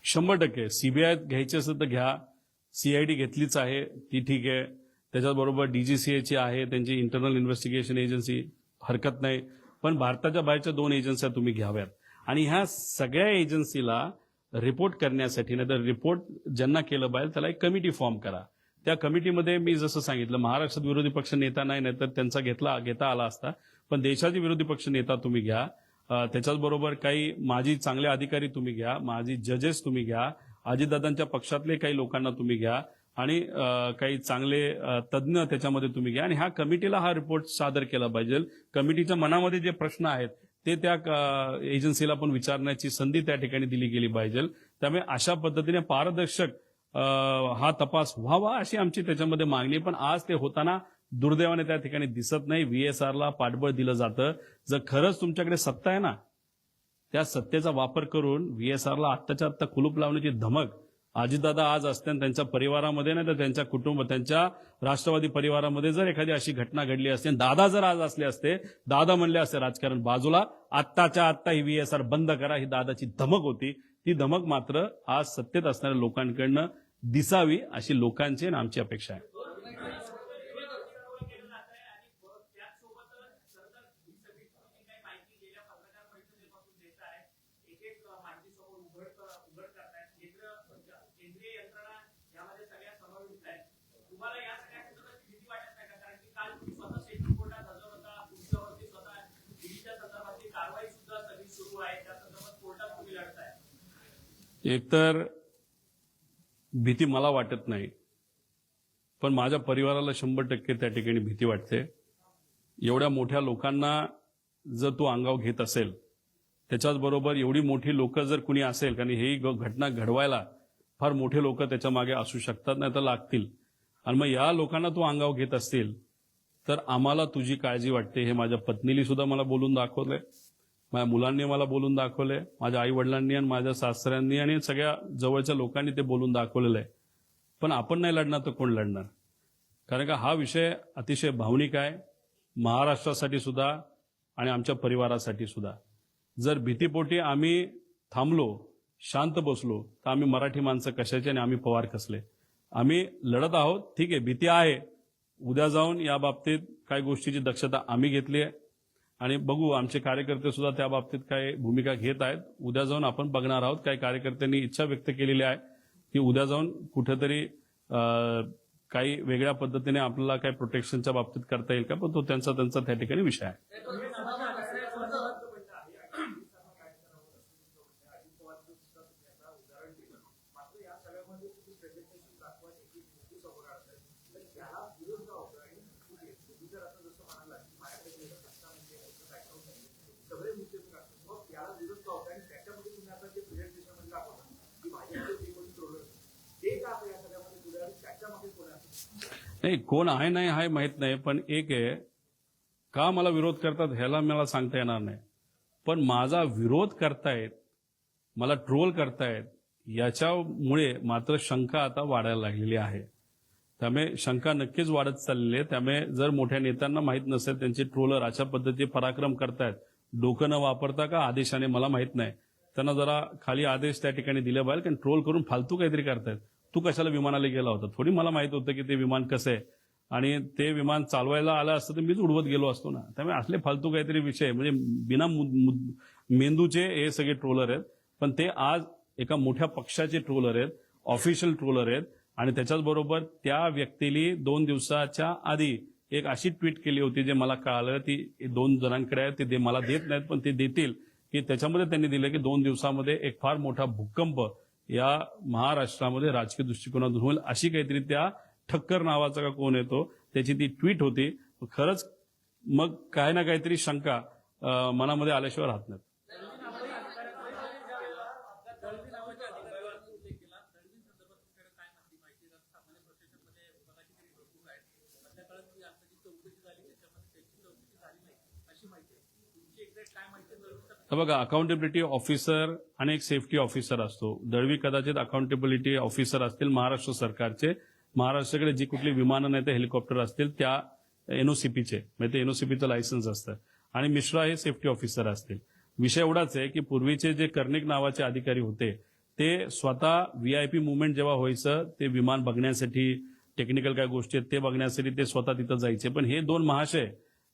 Speaker 1: शंभर टक्के CBI घ्यायची असेल तर घ्या. CID घेतलीच आहे ती ठीक आहे. त्याच्याबरोबर DGCAची आहे, त्यांची इंटरनल इन्व्हेस्टिगेशन एजन्सी, हरकत नाही. पण भारताच्या बाहेरच्या 2 एजन्स्या तुम्ही घ्याव्यात. आणि ह्या सगळ्या एजन्सीला रिपोर्ट करण्यासाठी नाही तर रिपोर्ट ज्यांना केलं पाहिजे त्याला एक कमिटी फॉर्म करा. त्या कमिटीमध्ये मी जसं सांगितलं महाराष्ट्रात विरोधी पक्ष नेता नाही तर त्यांचा घेता आला असता, पण देशाचे विरोधी पक्ष नेता तुम्ही घ्या. त्याच्याच बरोबर काही माजी चांगले अधिकारी तुम्ही घ्या, माजी जजेस तुम्ही घ्या, अजितदादांच्या पक्षातले काही लोकांना तुम्ही घ्या आणि काही चांगले तज्ज्ञ त्याच्यामध्ये तुम्ही घ्या. आणि ह्या कमिटीला हा रिपोर्ट सादर केला पाहिजे. कमिटीच्या मनामध्ये जे प्रश्न आहेत ते त्या एजन्सीला पण विचारण्याची संधी त्या ठिकाणी दिली गेली पाहिजे. त्यामुळे अशा पद्धतीने पारदर्शक हा तपास व्हावा अशी आमची त्याच्यामध्ये मागणी. पण आज ते होताना दुर्दैवाने त्या ठिकाणी दिसत नाही. VSRला पाठबळ दिलं जातं. जर खरंच तुमच्याकडे सत्ता आहे ना, त्या सत्तेचा वापर करून VSRला आत्ताच्या आत्ता कुलूप लावण्याची धमक अजितदादा आज असते आणि त्यांच्या परिवारामध्ये नाही तर त्यांच्या कुटुंब त्यांच्या राष्ट्रवादी परिवारामध्ये जर एखादी अशी घटना घडली असते, दादा जर आज असले असते, दादा म्हणले असते राजकारण बाजूला, आत्ताच्या आत्ता ही VSR बंद करा, ही दादाची धमक होती. ती धमक मात्र आज सत्तेत असणाऱ्या लोकांकडनं दिसावी अशी लोकांची आणि आमची अपेक्षा आहे. एकतर भीती मला वाटत नाही, पण माझ्या परिवाराला 100% त्या ठिकाणी भीती वाटते. एवढ्या मोठ्या लोकांना जर तो अंगावर घेत असेल, त्याच्याच बरोबर एवढी मोठी लोक जर कुणी असेल, कारण ही घटना घडवायला फार मोठे लोक त्याच्या मागे असू शकतात, नाही तर लागतील. आणि मग या लोकांना तो अंगावर घेत असतील तर आम्हाला तुझी काळजी वाटते हे माझ्या पत्नीली सुद्धा मला बोलून दाखवलंय, माझ्या मुलांनी मला बोलून दाखवलंय, माझ्या आई वडिलांनी आणि माझ्या सासऱ्यांनी आणि सगळ्या जवळच्या लोकांनी ते बोलून दाखवलेलं आहे. पण आपण नाही लढणार तर कोण लढणार. कारण का हा विषय अतिशय भावनिक आहे महाराष्ट्रासाठी सुद्धा आणि आमच्या परिवारासाठी सुद्धा. जर भीतीपोटी आम्ही थांबलो, शांत बसलो तर आम्ही मराठी माणसं कशाचे आणि आम्ही पवार कसले. आम्ही लढत आहोत, ठीक आहे, भीती आहे. उद्या जाऊन या बाबतीत काही गोष्टीची दक्षता आम्ही घेतली आहे आणि बघू आमचे कार्यकर्ते सुद्धा त्या बाबतीत काय भूमिका घेत आहेत. उद्या जाऊन आपण बघणार आहोत. काही कार्यकर्त्यांनी इच्छा व्यक्त केलेली आहे की उद्या जाऊन कुठेतरी काही वेगळ्या पद्धतीने आपल्याला काही प्रोटेक्शनच्या बाबतीत करता येईल का, पण तो त्यांचा त्या ठिकाणी विषय आहे. नाही, कोण आहे नाही आहे माहित नाही, पण एक आहे, का मला विरोध करतात ह्याला मला सांगता येणार नाही, पण माझा विरोध करतायत, मला ट्रोल करतायत, याच्यामुळे मात्र शंका आता वाढायला लागलेली आहे. त्यामुळे शंका नक्कीच वाढत चाललेली आहे. त्यामुळे जर मोठ्या नेत्यांना माहित नसेल त्यांचे ट्रोलर अशा पद्धतीचे पराक्रम करतायत, डोकं न वापरता का आदेशाने मला माहित नाही, त्यांना जरा खाली आदेश त्या ठिकाणी दिले पाहिजे, कारण ट्रोल करून फालतू काहीतरी करतायत. तू कशाला विमानाला गेला होता? थोडी मला माहित होतं की ते विमान कसं आहे, आणि ते विमान चालवायला आलं असतं तर मीच उडवत गेलो असतो ना. त्यामुळे असले फालतू काहीतरी विषय म्हणजे बिना मेंदूचे हे सगळे ट्रोलर आहेत. पण ते आज एका मोठ्या पक्षाचे ट्रोलर आहेत, ऑफिशियल ट्रोलर आहेत. आणि त्याच्याच बरोबर त्या व्यक्तीने 2 दिवसाच्या आधी एक अशी ट्विट केली होती, जे मला कळालं ती 2 जणांकडे आहे, ते मला देत नाहीत पण ते देतील, की त्याच्यामध्ये त्यांनी दिलं की 2 दिवसामध्ये एक फार मोठा भूकंप या महाराष्ट्रामध्ये राजकीय दृष्टिकोनातून होईल, अशी काहीतरी त्या ठक्कर नावाचा का कोण येतो त्याची ती ट्विट होती. खरंच मग काय ना काहीतरी शंका मनामध्ये आल्याशिवाय राहत नाहीत. तर बघा, अकाउंटेबिलिटी ऑफिसर आणि एक सेफ्टी ऑफिसर असतो. दळवी कदाचित अकाउंटेबिलिटी ऑफिसर असतील महाराष्ट्र सरकारचे. महाराष्ट्राकडे जी कुठली विमानं नाही ते हेलिकॉप्टर असतील त्या एनओसीपीचे, म्हणजे ते एनओसीपीचं लायसन्स असतं. आणि मिश्रा हे सेफ्टी ऑफिसर असतील. विषय एवढाच आहे की पूर्वीचे जे कर्णिक नावाचे अधिकारी होते ते स्वतः व्हीआयपी मुवमेंट जेव्हा व्हायचं ते विमान बघण्यासाठी, टेक्निकल काय गोष्टी आहेत ते बघण्यासाठी ते स्वतः तिथं जायचे. पण हे 2 महाशय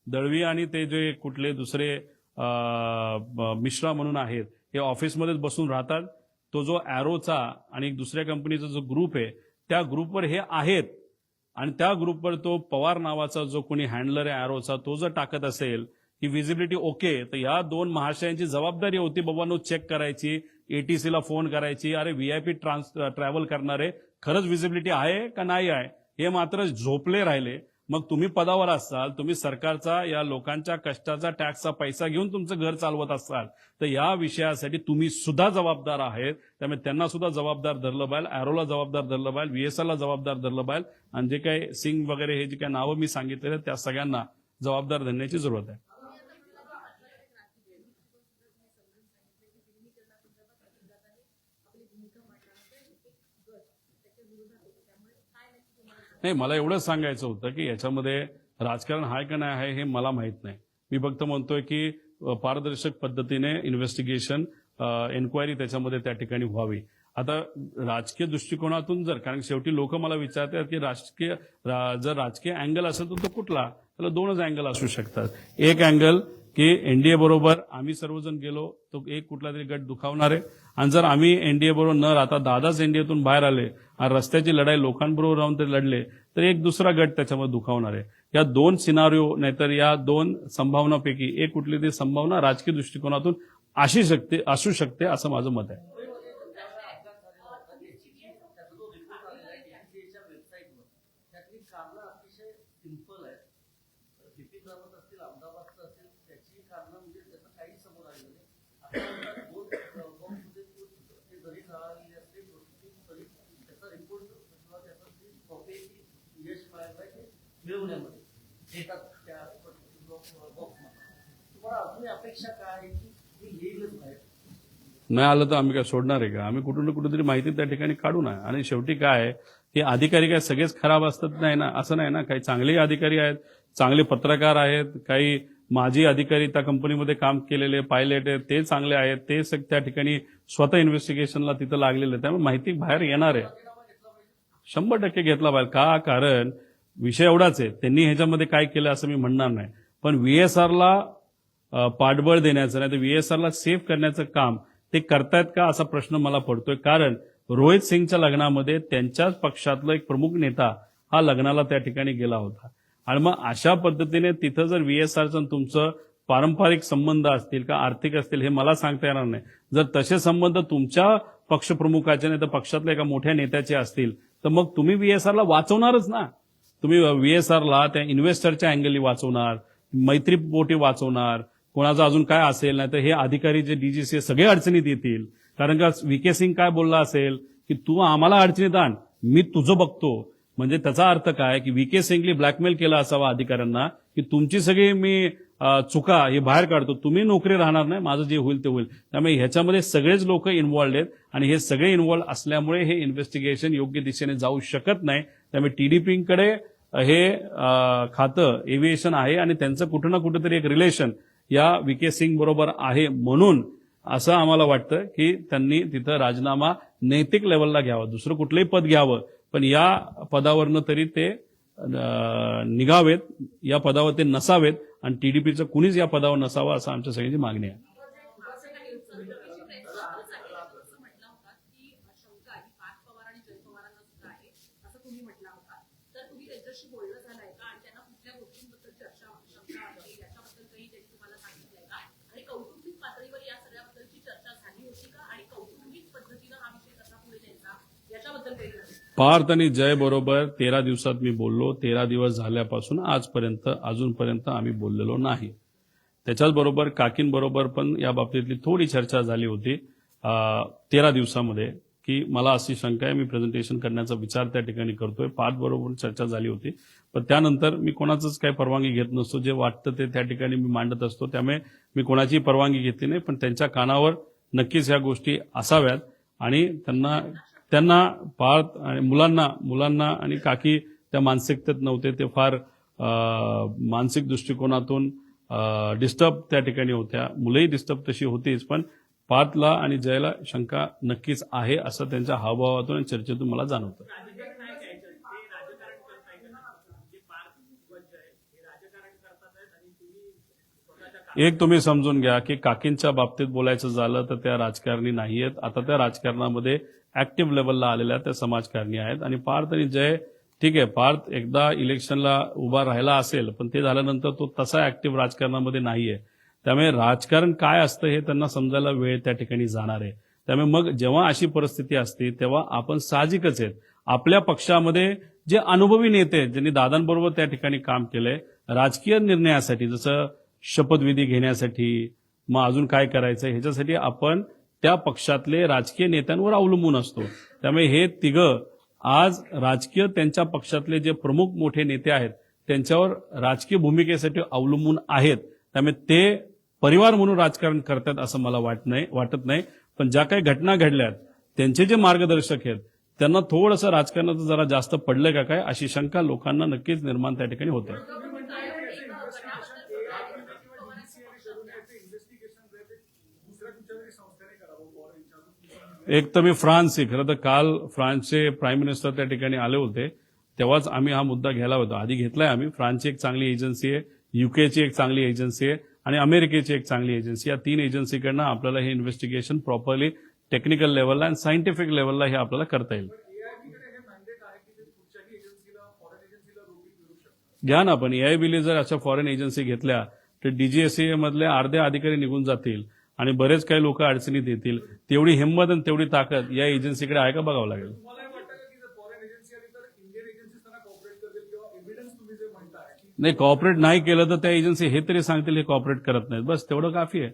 Speaker 1: दळवी आणि ते जे कुठले दुसरे मिश्रा म्हणून आहेत, हे ऑफिसमध्येच बसून राहतात. तो जो एरोचा आणि एक दुसऱ्या कंपनीचा जो ग्रुप आहे त्या ग्रुपवर हे आहेत, आणि त्या ग्रुपवर तो पवार नावाचा जो कोणी हँडलर आहे एरोचा, तो जर टाकत असेल की व्हिजिबिलिटी ओके, तर या 2 महाशयांची जबाबदारी होती बाबांनो चेक करायची, एटीसीला फोन करायची, अरे व्हीआयपी ट्रॅव्हल करणारे खरंच व्हिजिबिलिटी आहे का नाही आहे, हे मात्र झोपले राहिले. मग तुम्ही पदावर असाल, तुम्ही सरकारचा या लोकांच्या कष्टाचा टॅक्सचा पैसा घेऊन तुमचं घर चालवत असाल, तर या विषयासाठी तुम्ही सुद्धा जबाबदार आहेत. त्यामुळे त्यांना सुद्धा जबाबदार धरलं पाहिजे, एरोला जबाबदार धरलं पाहिजे, व्हीएसआरला जबाबदार धरलं पाहिजे, आणि जे काही सिंग वगैरे हे जे काही नावं मी सांगितलेले त्या सगळ्यांना जबाबदार धरण्याची जरूरत आहे. नाही, मला एवढंच सांगायचं होतं की याच्यामध्ये राजकारण आहे का नाही आहे हे मला माहित नाही. मी फक्त म्हणतोय की पारदर्शक पद्धतीने इन्व्हेस्टिगेशन, एन्क्वायरी त्याच्यामध्ये त्या ठिकाणी व्हावी. आता राजकीय दृष्टिकोनातून जर, कारण शेवटी लोक मला विचारतात की जर राजकीय अँगल असेल तर तो कुठला, त्याला 2च अँगल असू शकतात. एक अँगल की एनडीए बरोबर आम्ही सर्वजण गेलो तो एक कुठला तरी गट दुखावणार आहे, आणि जर आम्ही एनडीए बरोबर न राहता दादाच एनडीएतून बाहेर आले आणि रस्त्याची लढाई लोकांबरोबर राहून ते लढले तर एक दुसरा गट त्याच्यामध्ये दुखावणार आहे. या 2 सिनारिओ नाहीतर या 2 संभावनापैकी एक कुठली तरी संभावना राजकीय दृष्टिकोनातून असू शकते असं माझं मत आहे. नाही आलं तर आम्ही काय सोडणार आहे का? आम्ही कुठून ना कुठेतरी माहिती त्या ठिकाणी काढू ना. आणि शेवटी काय आहे की अधिकारी काय सगळेच खराब असतात नाही ना, असं नाही ना. काही चांगले अधिकारी आहेत, चांगले पत्रकार आहेत, काही माजी अधिकारी त्या कंपनीमध्ये काम केलेले पायलट आहेत ते चांगले आहेत, ते त्या ठिकाणी स्वतः इन्व्हेस्टिगेशनला तिथं लागलेले, त्यामुळे माहिती बाहेर येणार आहे. 100% घेतला पाहिजे. का? कारण विषय एवढाच आहे, त्यांनी ह्याच्यामध्ये काय केलं असं मी म्हणणार नाही, पण व्हीएसआरला पाठबळ देण्याचं नाही तर व्हीएसआरला सेव्ह करण्याचं काम ते करतायत का असा प्रश्न मला पडतोय. कारण रोहित सिंगच्या लग्नामध्ये त्यांच्याच पक्षातला एक प्रमुख नेता हा लग्नाला त्या ठिकाणी गेला होता, आणि मग अशा पद्धतीने तिथं जर व्हीएसआरचं तुमचं पारंपरिक संबंध असतील का आर्थिक असतील हे मला सांगता येणार नाही. जर तसे संबंध तुमच्या पक्षप्रमुखाचे नाही तर पक्षातल्या एका मोठ्या नेत्याचे असतील तर मग तुम्ही व्हीएसआरला वाचवणारच ना. तुम्ही VSRला त्या इन्व्हेस्टरच्या अँगलनी वाचवणार, मैत्रीपोटी वाचवणार, कोणाचं अजून काय असेल, नाही तर हे अधिकारी जे DGC सगळे अडचणीत येतील. कारण का VK सिंग काय बोलला असेल की तू आम्हाला अडचणीत आण, मी तुझं बघतो. म्हणजे त्याचा अर्थ काय की VK सिंगली ब्लॅकमेल केला असावा अधिकाऱ्यांना की तुमची सगळी मी चुका हे बाहेर काढतो, तुम्ही नोकरी राहणार नाही, माझं जे होईल ते होईल. त्यामुळे ह्याच्यामध्ये सगळेच लोक इन्व्हॉल्ड आहेत आणि हे सगळे इन्व्हॉल्ड असल्यामुळे हे इन्व्हेस्टिगेशन योग्य दिशेने जाऊ शकत नाही. त्यामुळे TDPकडे हे खातं एव्हिएशन आहे आणि त्यांचं कुठं ना कुठेतरी एक रिलेशन या VK सिंग बरोबर आहे. म्हणून असं आम्हाला वाटतं की त्यांनी तिथं राजीनामा नैतिक लेवलला घ्यावा, दुसरं कुठलंही पद घ्यावं, पण या पदावरनं तरी ते निघावेत, या पदावर ते नसावेत आणि TDPचं कुणीच या पदावर नसावं असं आमच्या सगळ्यांची मागणी आहे. पार्थ आणि जय बरोबर 13 दिवसात मी बोललो. 13 दिवस झाल्यापासून आजपर्यंत अजूनपर्यंत आम्ही बोललेलो नाही. त्याच्याच बरोबर काकींबरोबर पण या बाबतीतली थोडी चर्चा झाली होती 13 दिवसामध्ये की मला अशी शंका आहे, मी प्रेझेंटेशन करण्याचा विचार त्या ठिकाणी करतोय. पार्थ बरोबर चर्चा झाली होती, पण त्यानंतर मी कोणाचंच काही परवानगी घेत नसतो. जे वाटतं ते त्या ठिकाणी मी मांडत असतो, त्यामुळे मी कोणाची परवानगी घेतली नाही. पण त्यांच्या कानावर नक्कीच ह्या गोष्टी असाव्यात आणि त्यांना पार्थ आणि मुलांना आणि काकी त्या मानसिकतेत नव्हते, ते फार मानसिक दृष्टिकोनातून डिस्टर्ब त्या ठिकाणी होत्या. मुलंही डिस्टर्ब तशी होतीच, पण पार्थला आणि जयला शंका नक्कीच आहे असं त्यांच्या हावभावातून आणि चर्चेतून मला जाणवतं. एक तुम्ही समजून घ्या की काकींच्या बाबतीत बोलायचं झालं तर त्या राजकारणी नाहीयेत. आता त्या राजकारणामध्ये ऍक्टिव्ह लेवलला आलेल्या त्या समाजकारणी आहेत. आणि पार्थ आणि जय ठीक आहे, पार्थ एकदा इलेक्शनला उभा राहिला असेल, पण ते झाल्यानंतर तो तसा ऍक्टिव्ह राजकारणामध्ये नाहीये. त्यामुळे राजकारण काय असतं हे त्यांना समजायला वेळ त्या ठिकाणी जाणार आहे. त्यामुळे मग जेव्हा अशी परिस्थिती असते तेव्हा आपण साहजिकच आहेत आपल्या पक्षामध्ये जे अनुभवी नेते आहेत, ज्यांनी दादांबरोबर त्या ठिकाणी काम केलंय राजकीय निर्णयासाठी, जसं शपथविधी घेण्यासाठी, मग अजून काय करायचं ह्याच्यासाठी आपण त्या पक्षातले राजकीय नेत्यांवर अवलंबून असतो. त्यामुळे हे तिघं आज राजकीय त्यांच्या पक्षातले जे प्रमुख मोठे नेते आहेत त्यांच्यावर राजकीय भूमिकेसाठी अवलंबून आहेत. त्यामुळे ते परिवार म्हणून राजकारण करतात असं मला वाटत नाही. पण ज्या काही घटना घडल्यात त्यांचे जे मार्गदर्शक आहेत त्यांना थोडंसं राजकारणाचं जरा जास्त पडलं का काय अशी शंका लोकांना नक्कीच निर्माण त्या ठिकाणी होते. एक तर मी फ्रान्सचे, खरं तर काल फ्रान्सचे प्राईम मिनिस्टर त्या ठिकाणी आले होते, तेव्हाच आम्ही हा मुद्दा घ्यायला होता. आधी घेतलाय आम्ही. फ्रान्सची एक चांगली एजन्सी आहे, युकेची एक चांगली एजन्सी आहे आणि अमेरिकेची एक चांगली एजन्सी. या 3 एजन्सीकडनं आपल्याला हे इन्व्हेस्टिगेशन प्रॉपरली टेक्निकल लेवलला आणि सायंटिफिक लेवलला हे आपल्याला करता येईल. घ्या ना, पण AIBने जर अशा फॉरेन एजन्सी घेतल्या तर DGSA मधले अर्धे अधिकारी निघून जातील आणि बरेच काही लोक अडचणीत येतील. तेवढी हिंमत आणि तेवढी ताकद या एजन्सीकडे आहे का बघावं लागेल. नाही, कॉपरेट नाही केलं तर त्या एजन्सी हे तरी सांगतील हे कॉपरेट करत नाहीत, बस तेवढं काफी आहे.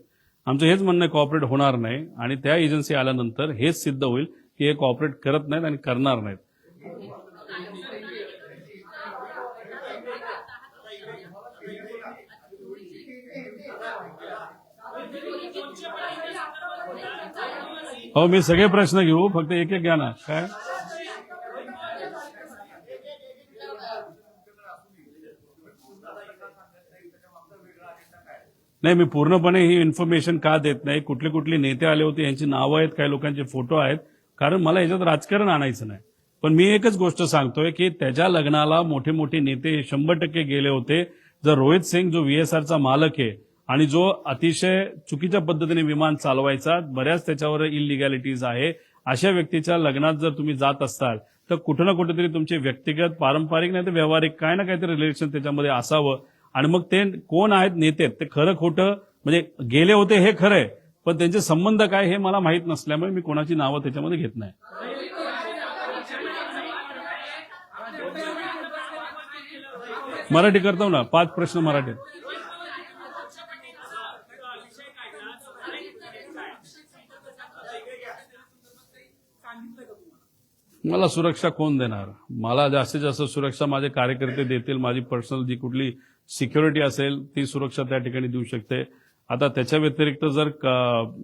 Speaker 1: आमचं हेच म्हणणं कॉपरेट होणार नाही आणि त्या एजन्सी आल्यानंतर हेच सिद्ध होईल की हे कॉपरेट करत नाहीत आणि करणार नाहीत. हो, मी सगळे प्रश्न घेऊ, फक्त एक एक घ्या ना. काय नाही, मी पूर्णपणे ही इन्फॉर्मेशन का देत नाही, कुठले नेते आले होते यांची नावं आहेत, काही लोकांचे फोटो आहेत, कारण मला याच्यात राजकारण आणायचं नाही. पण मी एकच गोष्ट सांगतोय की त्याच्या लग्नाला मोठे मोठे नेते 100% गेले होते. जर रोहित सिंग जो VSRचा मालक आहे आणि जो अतिशय चुकीच्या पद्धतीने विमान चालवायचा, बऱ्याच त्याच्यावर इलिगॅलिटीज आहे, अशा व्यक्तीच्या लग्नात जर तुम्ही जात असाल तर कुठं ना कुठेतरी तुमचे व्यक्तिगत, पारंपरिक नाही तर व्यावहारिक काय ना काहीतरी रिलेशन त्याच्यामध्ये असावं. आणि मग ते कोण आहेत नेते, ते खरं खोटं म्हणजे गेले होते हे खरंय, पण त्यांचे संबंध काय हे मला माहित नसल्यामुळे मी कोणाची नावं त्याच्यामध्ये घेत नाही. मराठी करतो ना, 5 प्रश्न मराठीत. मला सुरक्षा कोण देणार? मला जास्तीत जास्त सुरक्षा माझे कार्यकर्ते देतील. माझी पर्सनल जी कुठली सिक्युरिटी असेल ती सुरक्षा त्या ठिकाणी देऊ शकते. आता त्याच्या व्यतिरिक्त जर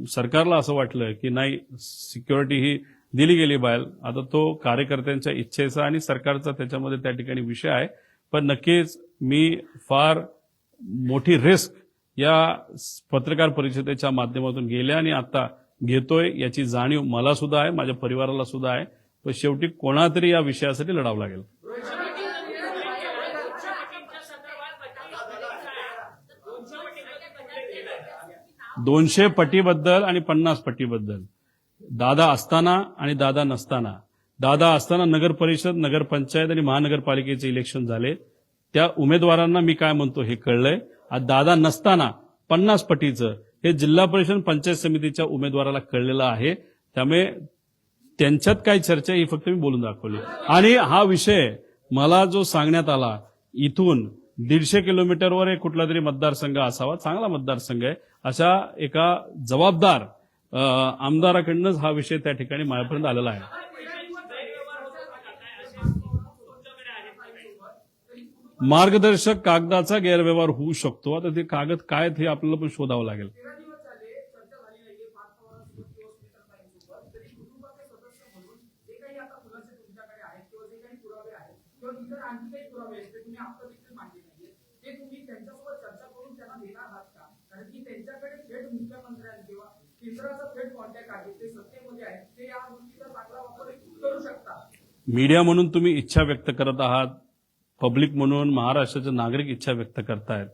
Speaker 1: सरकारला असं वाटलं की नाही सिक्युरिटी ही दिली गेली बाहेर, आता तो कार्यकर्त्यांच्या इच्छेचा आणि सरकारचा त्याच्यामध्ये त्या ठिकाणी विषय आहे. पण नक्कीच मी फार मोठी रिस्क या पत्रकार परिषदेच्या माध्यमातून गेल्या आणि आता घेतोय याची जाणीव मला सुद्धा आहे, माझ्या परिवाराला सुद्धा आहे. पण शेवटी कोणातरी या विषयासाठी लढावं लागेल. 200 पटीबद्दल आणि 50 पटीबद्दल, दादा असताना आणि दादा नसताना, दादा असताना नगर परिषद, नगरपंचायत आणि महानगरपालिकेचे इलेक्शन झाले. त्या उमेदवारांना मी काय म्हणतो हे कळलंय. आज दादा नसताना 50 पटीचं हे जिल्हा परिषद पंचायत समितीच्या उमेदवाराला कळलेलं आहे. त्यामुळे त्यांच्यात काय चर्चा ही फक्त मी बोलून दाखवली. आणि हा विषय मला जो सांगण्यात आला इथून 150 किलोमीटरवर एक कुठला तरी मतदारसंघ असावा, चांगला मतदारसंघ आहे, अशा एका जबाबदार आमदाराकडूनच हा विषय त्या ठिकाणी माझ्यापर्यंत आलेला आहे. मार्गदर्शक कागदाचा गैरव्यवहार होऊ शकतो. आता ते कागद काय हे आपल्याला पण शोधावं लागेल. मीडिया म्हणून तुम्ही इच्छा व्यक्त करत आहात, पब्लिक म्हणून महाराष्ट्राचे नागरिक इच्छा व्यक्त करतायत,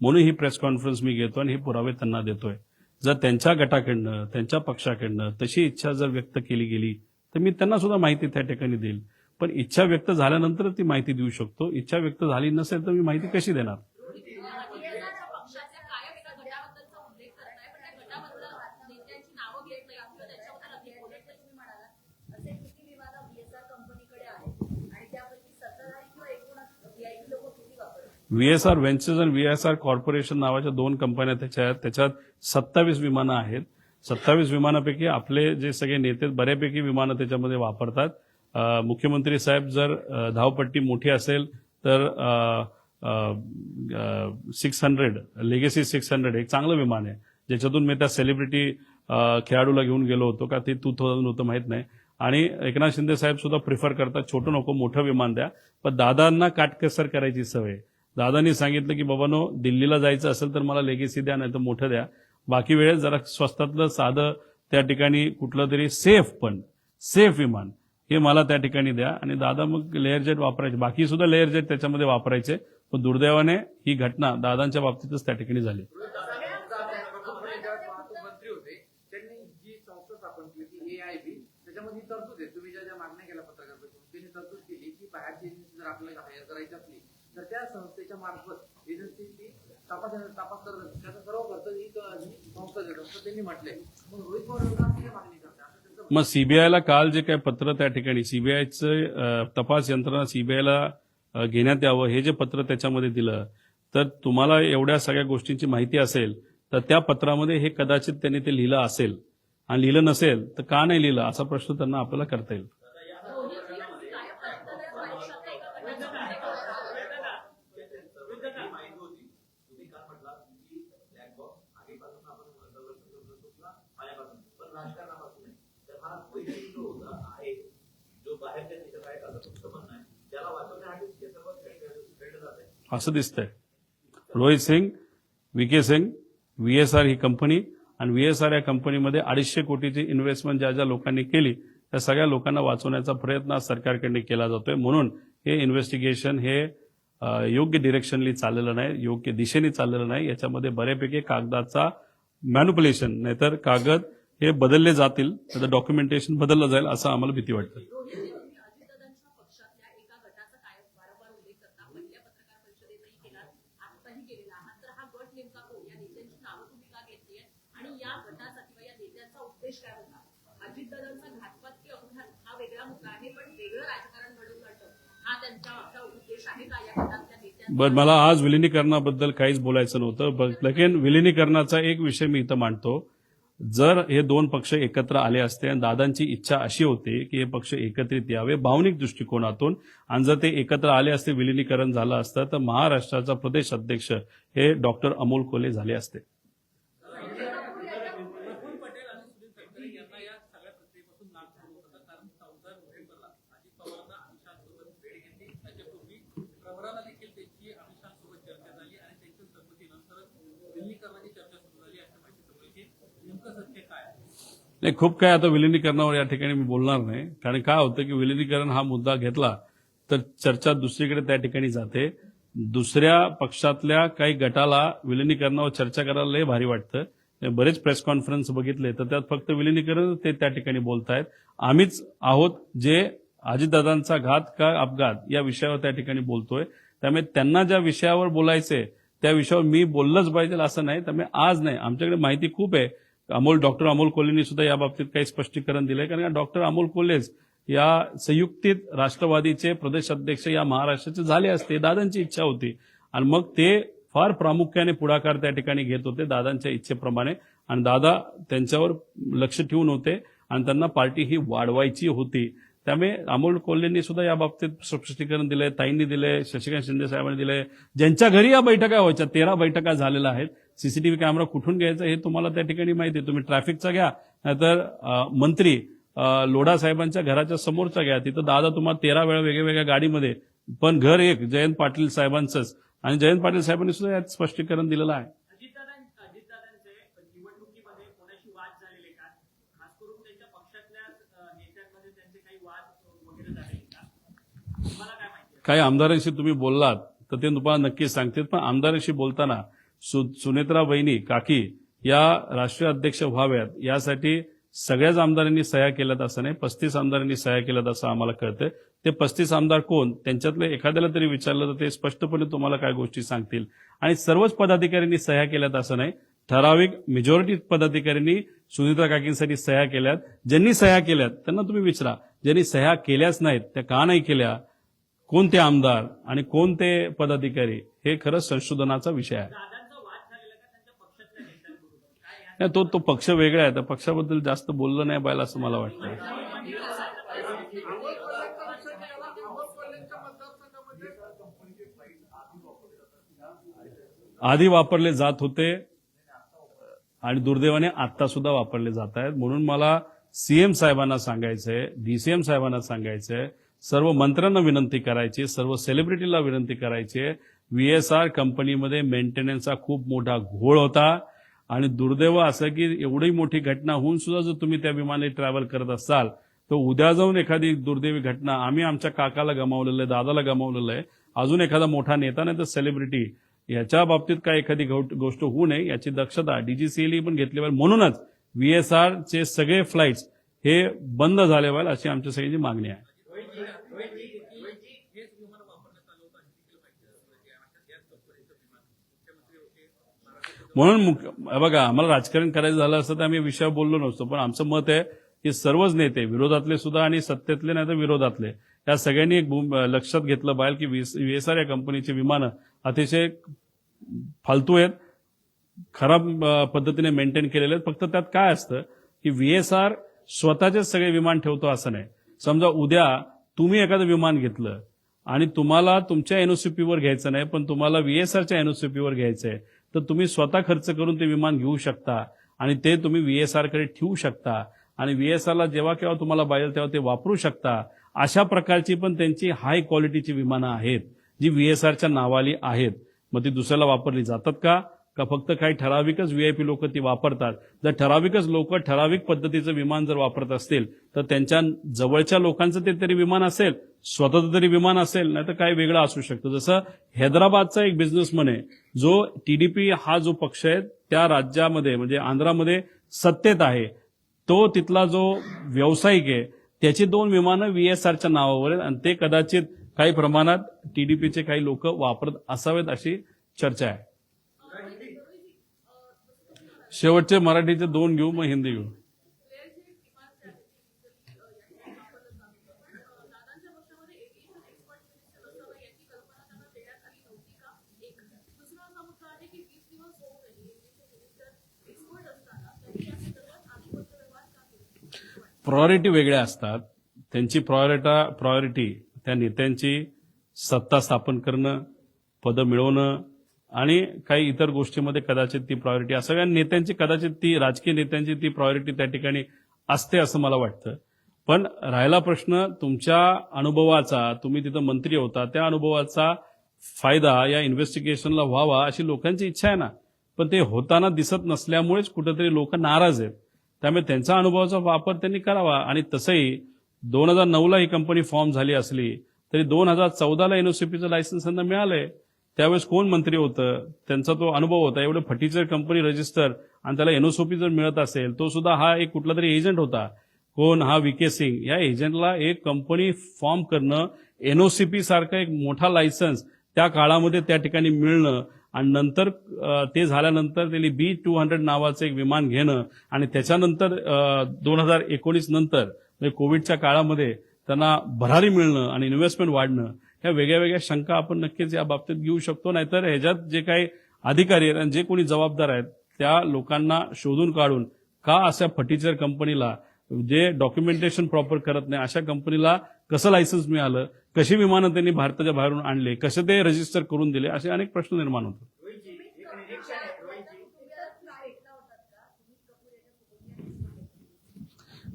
Speaker 1: म्हणून ही प्रेस कॉन्फरन्स मी घेतो आणि हे पुरावे त्यांना देतोय. जर त्यांच्या गटाकडनं त्यांच्या पक्षाकडनं तशी इच्छा जर व्यक्त केली गेली तर मी त्यांना सुद्धा माहिती त्या ठिकाणी देईल. पण इच्छा व्यक्त झाल्यानंतर ती माहिती देऊ शकतो. इच्छा व्यक्त झाली नसेल तर मी माहिती कशी देणार? व्हीएसआर व्हेंचर्स आणि व्हीएसआर कॉर्पोरेशन नावाच्या 2 कंपन्या त्याच्यात 27 विमानं आहेत. 27 विमानापैकी आपले जे सगळे नेते बऱ्यापैकी विमानं त्याच्यामध्ये वापरतात. मुख्यमंत्री साहेब जर धावपट्टी मोठी असेल तर 600 लेगेसी 600 एक चांगलं विमान आहे, ज्याच्यातून मी त्या सेलिब्रिटी खेळाडूला घेऊन गेलो होतो. का ते 2000 होतं माहित नाही. आणि एकनाथ शिंदे साहेब सुद्धा प्रिफर करतात छोटं नको मोठं विमान द्या. पण दादांना काटकसर करायची सवय. दादांनी सांगितलं की बाबांनो दिल्लीला जायचं असेल तर मला लेगेसी द्या, नाही तर मोठं द्या. बाकी वेळेस जरा स्वस्तातलं साधं त्या ठिकाणी कुठलं तरी सेफ विमान हे मला त्या ठिकाणी द्या. आणि दादा मग लेअर जेट वापरायचे, बाकी सुद्धा लेअर जेट त्याच्यामध्ये वापरायचे. पण दुर्दैवाने ही घटना दादांच्या बाबतीतच त्या ठिकाणी झाली.
Speaker 2: त्याच्यामध्ये तरतूद आहे, तुम्ही ज्या मागण्या केल्या पत्रकार परिषदेने तरतूद केली की बाहेरची एजन्सी जर आपल्याला हायर करायची असली तर त्या संस्थेच्या मार्फत एजन्सीची तपास करत त्याचा सर्व खर्च ही संस्था देत असं त्यांनी म्हटलंय. मग रोहित पवार मागणी करतात.
Speaker 1: मग सीबीआयला काल जे काही पत्र त्या ठिकाणी सीबीआयचं तपास यंत्रणा सीबीआयला घेण्यात यावं हे जे पत्र त्याच्यामध्ये दिलं, तर तुम्हाला एवढ्या सगळ्या गोष्टींची माहिती असेल तर त्या पत्रामध्ये हे कदाचित त्यांनी ते लिहिलं असेल. आणि लिहिलं नसेल तर का नाही लिहिलं असा प्रश्न त्यांना आपल्याला करता येईल. असं दिसतंय. रोहित सिंग, व्हीके सिंग, व्हीएसआर ही कंपनी आणि व्हीएसआर या कंपनीमध्ये 250 कोटीची इन्व्हेस्टमेंट ज्या लोकांनी केली त्या सगळ्या लोकांना वाचवण्याचा प्रयत्न सरकारकडे केला जातोय. म्हणून हे इन्व्हेस्टिगेशन हे योग्य डिरेक्शनली चाललेलं नाही, योग्य दिशेने चाललेलं नाही. याच्यामध्ये बऱ्यापैकी कागदाचा मॅनिप्युलेशन, नाहीतर कागद हे बदलले जातील, त्याचं डॉक्युमेंटेशन बदललं जाईल असं आम्हाला भीती वाटते.
Speaker 3: अजितदादांचा घातपात की अपघात हा वेगळा मुद्दा आहे, पण वेगळं राजकारण घडवून आणणं हा त्यांचा उद्देश आहे का या गटातल्या नेत्यांचा?
Speaker 1: बरं, मला आज विलिनीकरणाबद्दल काहीच बोलायचं नव्हतं. लेकिन विलिनीकरणाचा एक विषय मी इथं मांडतो. जर हे दोन पक्ष एकत्र आले असते आणि दादांची इच्छा अशी होती की हे पक्ष एकत्रित यावे भावनिक दृष्टिकोनातून, आणि जर ते एकत्र आले असते, विलिनीकरण झालं असतं, तर महाराष्ट्राचा प्रदेश अध्यक्ष हे डॉक्टर अमोल कोल्हे झाले असते.
Speaker 4: प्रफुल्ल पटेल आणि सुनील तटकरे यांना या सगळ्या प्रक्रियेपासून लाभ झाला होता, कारण 14 नोव्हेंबरला अजित पवारांना अमित शहासोबत भेट घेतली. त्याच्यापूर्वी प्रवराला देखील त्यांची अमित शहासोबत चर्चा झाली आणि त्यांच्या संमतीनंतरच विलिनीकरणाची चर्चा सुरू झाली अशी माहिती समोर येते. नेमकं सत्य काय आहे?
Speaker 1: नाही, खूप काय आता विलिनीकरणावर या ठिकाणी मी बोलणार नाही, कारण काय होतं की विलिनीकरण हा मुद्दा घेतला तर चर्चा दुसरीकडे त्या ठिकाणी जाते. दुसऱ्या पक्षातल्या काही गटाला विलिनीकरणावर चर्चा करायला लय भारी वाटतं. बरेच प्रेस कॉन्फरन्स बघितले तर त्यात फक्त विलिनीकरण ते त्या ठिकाणी बोलतायत. आम्हीच आहोत जे अजितदादांचा घात का अपघात या विषयावर त्या ठिकाणी बोलतोय. त्यामुळे त्यांना ज्या विषयावर बोलायचंय त्या विषयावर मी बोललंच पाहिजे असं नाही. त्यामुळे आज नाही, आमच्याकडे माहिती खूप आहे. डॉक्टर अमोल कोल्हेंनी सुद्धा या बाबतीत काही स्पष्टीकरण दिलंय, कारण डॉक्टर अमोल कोल्हेच या संयुक्तित राष्ट्रवादीचे प्रदेश अध्यक्ष या महाराष्ट्राचे झाले असते. दादांची इच्छा होती आणि मग ते फार प्रामुख्याने पुढाकार त्या ठिकाणी घेत होते दादांच्या इच्छेप्रमाणे, आणि दादा त्यांच्यावर लक्ष ठेवून होते आणि त्यांना पार्टी ही वाढवायची होती. त्यामुळे अमोल कोल्हेंनी सुद्धा या बाबतीत स्पष्टीकरण दिलंय, ताईंनी दिलंय, शशिकांत शिंदे साहेबांनी दिलंय. ज्यांच्या घरी या बैठका व्हायच्या 13 बैठका झालेल्या आहेत. सीसीटीव्ही कॅमेरा कुठून घ्यायचा हे तुम्हाला त्या ठिकाणी माहिती आहे. तुम्ही ट्रॅफिकचा घ्या, नाहीतर मंत्री लोढा साहेबांच्या घराच्या समोरचा घ्या. तिथं दादा तुम्हाला 13 वेळा वेगवेगळ्या गाडीमध्ये, पण घर एक जयंत पाटील साहेबांचंच, आणि जयंत पाटील साहेबांनी सुद्धा यात स्पष्टीकरण दिलेलं आहे.
Speaker 4: अजितदादांचे निवडणुकीमध्ये कोणाशी वाद झालेले का? खास करून त्यांच्या पक्षातल्या नेत्यांमध्ये त्यांचे काही वाद वगैरे झाले का? तुम्हाला काय माहिती?
Speaker 1: काही आमदारांशी तुम्ही बोललात तर ते तुम्हाला नक्की सांगतील, पण आमदारांशी बोलताना सुनेत्रा बहिणी काकी या राष्ट्रीय अध्यक्ष व्हाव्यात यासाठी सगळ्याच आमदारांनी सह्या केल्यात असं नाही, 35 आमदारांनी सह्या केल्यात असं आम्हाला कळतंय. ते 35 आमदार कोण, त्यांच्यातले एखाद्याला तरी विचारलं तर ते स्पष्टपणे तुम्हाला काय गोष्टी सांगतील. आणि सर्वच पदाधिकाऱ्यांनी सह्या केल्यात असं नाही, ठराविक मेजॉरिटी पदाधिकाऱ्यांनी सुनीत्रा काकींसाठी सह्या केल्यात. ज्यांनी सह्या केल्यात त्यांना तुम्ही विचारा, ज्यांनी सह्या केल्याच नाहीत त्या का नाही केल्या, कोणते आमदार आणि कोणते पदाधिकारी, हे खरंच संशोधनाचा विषय आहे.
Speaker 4: दादांचा वाद झालेला का त्यांच्या पक्षातल्या नेत्यांबरोबर? काय या
Speaker 1: नाही, तो पक्ष वेगळा आहे. त्या पक्षाबद्दल जास्त बोललं नाही पाहिजे असं मला वाटतं.
Speaker 2: अमोल कोल्हेंच्या मतदारसंघामध्ये
Speaker 1: आधी वापरले जात होते आणि दुर्दैवाने आता सुद्धा वापरले जात आहेत. म्हणून मला सीएम साहेबांना सांगायचंय, डीसीएम साहेबांना सांगायचंय, सर्व मंत्र्यांना विनंती करायची, सर्व सेलिब्रिटीला विनंती करायची, व्हीएसआर कंपनीमध्ये मेंटेनन्सचा खूप मोठा घोळ होता. आणि दुर्दैव असं की एवढी मोठी घटना होऊन सुद्धा जर तुम्ही त्या विमानाने ट्रॅव्हल करत असाल तर उद्या जाऊन एखादी दुर्दैवी घटना, आम्ही आमच्या काकाला गमावलेलं आहे, दादाला गमावलेलं आहे, अजून एखादा मोठा नेता नाही तर सेलिब्रिटी, याच्या बाबतीत काय एखादी गोष्ट होऊ नये याची दक्षता डीजीसीएल पण घेतली पाहिजे. म्हणूनच व्हीएसआर चे सगळे फ्लाईट्स हे बंद झाले पाहिजे अशी आमच्या सगळ्यांची मागणी आहे.
Speaker 4: हेच विमान वापरण्यात आलं होतं याच कंपनीचं विमान मुख्यमंत्री होते
Speaker 1: म्हणून बघा, आम्हाला राजकारण करायचं झालं असतं तर आम्ही विषयावर बोललो नसतो. पण आमचं मत आहे की सर्वच नेते, विरोधातले सुद्धा आणि सत्तेतले नाही तर विरोधातले, या सगळ्यांनी एक लक्षात घेतलं पाहिजे की व्हीएसआर या कंपनीची विमानं अतिशय फालतू आहेत, खराब पद्धतीने मेंटेन केलेले आहेत. फक्त त्यात काय असतं की व्हीएसआर स्वतःचेच सगळे विमान ठेवतो असं नाही. समजा उद्या तुम्ही एखादं विमान घेतलं आणि तुम्हाला तुमच्या एनओसीपीवर घ्यायचं नाही, पण तुम्हाला व्हीएसआरच्या एनओसीपीवर घ्यायचंय, तर तुम्ही स्वतः खर्च करून ते विमान घेऊ शकता आणि ते तुम्ही व्हीएसआरकडे ठेवू शकता आणि व्हीएसआरला जेव्हा केव्हा तुम्हाला पाहिजे तेव्हा ते वापरू शकता. अशा प्रकारची पण त्यांची हाय क्वालिटीची विमानं आहेत जी व्हीएसआरच्या नावाली आहेत. मग ती दुसऱ्याला वापरली जातात का फक्त काही ठराविकच व्हीआयपी लोक ती वापरतात? जर ठराविकच लोक ठराविक पद्धतीचं विमान जर वापरत असतील तर त्यांच्या जवळच्या लोकांचं ते तरी विमान असेल, स्वतःचं तरी विमान असेल, नाही तर काय वेगळं असू शकतं. जसं हैदराबादचा एक बिझनेसमन आहे जो टीडीपी हा जो पक्ष आहे त्या राज्यामध्ये म्हणजे आंध्रामध्ये सत्तेत आहे, तो तिथला जो व्यावसायिक आहे त्याची 2 विमानं व्हीएसआरच्या नावावर आहेत आणि ते कदाचित काही प्रमाणात टीडीपीचे काही लोक वापरत असावेत अशी चर्चा आहे. शेवटचे मराठीचे 2 घेऊ, मग हिंदी घेऊ.
Speaker 3: दादांच्या पक्षामध्ये एक एक्सपर्ट मिनिस्टर असावं याची कल्पना त्यांना देण्यात आली नव्हती
Speaker 1: प्रायोरिटी वेगळ्या असतात. त्यांची प्रायोरिटी त्या नेत्यांची सत्ता स्थापन करणं, पदं मिळवणं आणि काही इतर गोष्टीमध्ये कदाचित ती प्रायोरिटी सगळ्या नेत्यांची कदाचित ती राजकीय नेत्यांची ती प्रायोरिटी त्या ठिकाणी असते असं मला वाटतं. पण राहिला प्रश्न तुमच्या अनुभवाचा, तुम्ही तिथं मंत्री होता, त्या अनुभवाचा फायदा या इन्व्हेस्टिगेशनला व्हावा अशी लोकांची इच्छा आहे ना. पण ते होताना दिसत नसल्यामुळेच कुठेतरी लोक नाराज आहेत. त्यामुळे त्यांच्या अनुभवाचा वापर त्यांनी करावा. आणि तसंही 2009ला ही कंपनी फॉर्म झाली असली तरी 2014ला एनओसीपीचं लायसन्स त्यांना मिळालंय. त्यावेळेस कोण मंत्री होतं, त्यांचा तो अनुभव होता. एवढं फटीचं कंपनी रजिस्टर आणि त्याला एनओसीपी जर मिळत असेल, तो सुद्धा हा एक कुठला तरी एजंट होता. कोण हा व्हीके सिंग. या एजंटला एक कंपनी फॉर्म करणं, एनओसीपी सारखा एक मोठा लायसन्स त्या काळामध्ये त्या ठिकाणी मिळणं आणि नंतर ते झाल्यानंतर त्यांनी B-200 नावाचं एक विमान घेणं आणि त्याच्यानंतर 2019 नंतर म्हणजे कोविडच्या काळामध्ये त्यांना भरारी मिळणं आणि इन्व्हेस्टमेंट वाढणं, ह्या वेगळ्या वेगळ्या शंका आपण नक्कीच या बाबतीत घेऊ शकतो. नाहीतर ह्याच्यात जे काही अधिकारी आहेत आणि जे कोणी जबाबदार आहेत त्या लोकांना शोधून काढून का अशा फटीचर कंपनीला, जे डॉक्युमेंटेशन प्रॉपर करत नाही अशा कंपनीला कसं लायसन्स मिळालं, कशी विमानं त्यांनी भारताच्या बाहेरून आणले, कसे ते रजिस्टर करून दिले, असे अनेक प्रश्न निर्माण होतात.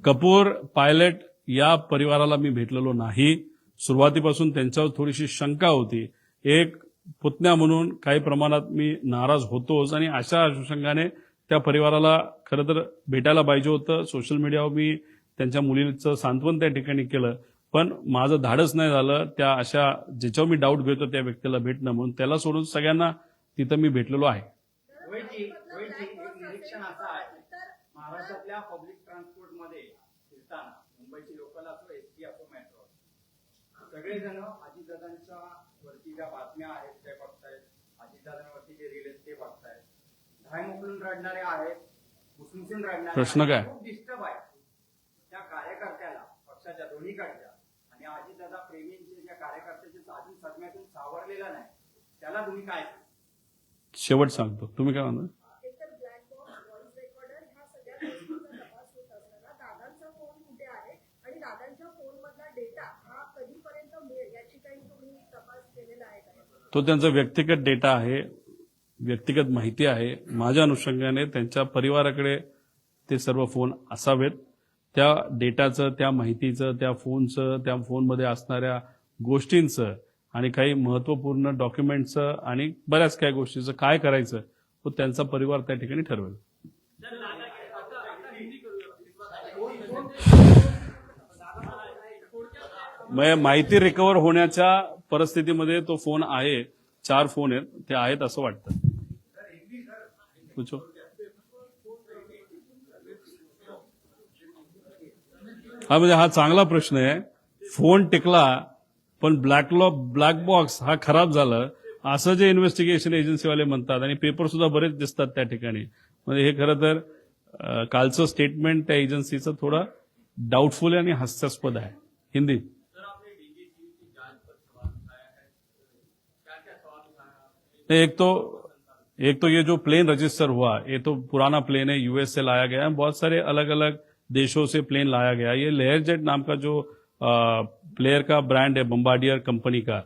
Speaker 1: कपूर पायलट या परिवाराला मी भेटलेलो नाही. सुरुवातीपासून त्यांच्यावर थोडीशी शंका होती. एक पुतण्या म्हणून काही प्रमाणात मी नाराज होतोच आणि अशा अनुषंगाने त्या परिवाराला खरं तर भेटायला पाहिजे होतं. सोशल मीडियावर मी त्यांच्या मुलीचं सांत्वन त्या ठिकाणी केलं, पण माझं धाडस नाही झालं त्या अशा ज्याच्यावर मी डाऊट घेतो त्या व्यक्तीला भेटणं. म्हणून त्याला सोडून सगळ्यांना तिथं मी भेटलेलो आहे.
Speaker 5: एक निरीक्षण असं आहे, महाराष्ट्रातल्या पब्लिक ट्रान्सपोर्टमध्ये फिरताना मुंबईची लोकल असो, एसटी असो, मेट्रो, सगळेजण अजितदादांच्या वरती ज्या बातम्या आहेत ते बघतायत, अजितदादांवरती जे रील आहेत ते बघतायत, धाय मोकलून रडणारे आहेत, मुसमुसून रडणारे.
Speaker 1: प्रश्न काय?
Speaker 5: खूप डिस्टर्ब आहे त्या कार्यकर्त्याला, पक्षाच्या दोन्हीकडच्या आणि अजितदादा प्रेमींचे ज्या कार्यकर्त्याचे अजून सदम्यातून सावरलेला नाही, त्याला तुम्ही काय?
Speaker 1: शेवट सांगतो. तुम्ही काय म्हणता?
Speaker 3: एकतर ब्लॅक बॉक्स, व्हॉइस रेकॉर्डर ह्या सगळ्या गोष्टींचा तपास होत असताना दादांचा फोन कुठे आहे आणि दादांच्या फोनमधला डेटा हा कधीपर्यंत मिळेल याची काही तुम्ही तपास केलेला आहे का?
Speaker 1: तो त्यांचा व्यक्तिगत डेटा आहे, व्यक्तिगत माहिती आहे. माझ्या अनुषंगाने त्यांच्या परिवाराकडे ते सर्व फोन असावेत. त्या डेटाचं, त्या माहितीचं, त्या फोनचं, त्या फोनमध्ये असणाऱ्या गोष्टींचं आणि काही महत्वपूर्ण डॉक्युमेंटचं आणि बऱ्याच काही गोष्टीचं काय करायचं तो त्यांचा परिवार त्या ठिकाणी ठरवेल. माहिती रिकव्हर होण्याच्या परिस्थितीमध्ये तो फोन आहे. 4 फोन आहेत, ते आहेत असं वाटतं. हा म्हणजे हा चांगला प्रश्न आहे. फोन टिकला पण ब्लॅक बॉक्स हा खराब झाला असं जे इन्व्हेस्टिगेशन एजन्सीवाले म्हणतात आणि पेपर सुद्धा बरेच दिसतात त्या ठिकाणी. म्हणजे हे खरं तर कालचं स्टेटमेंट त्या एजन्सीचं थोडं डाऊटफुल आणि हास्यास्पद आहे. हिंदी एक तो ये जो प्लेन रजिस्टर हुआ, ये तो पुराना प्लेन है, यूएस से लाया गया है. बहुत सारे अलग अलग देशों से प्लेन लाया गया. ये लेयर जेट नाम का जो प्लेयर का ब्रांड है बम्बार्डियर कंपनी का,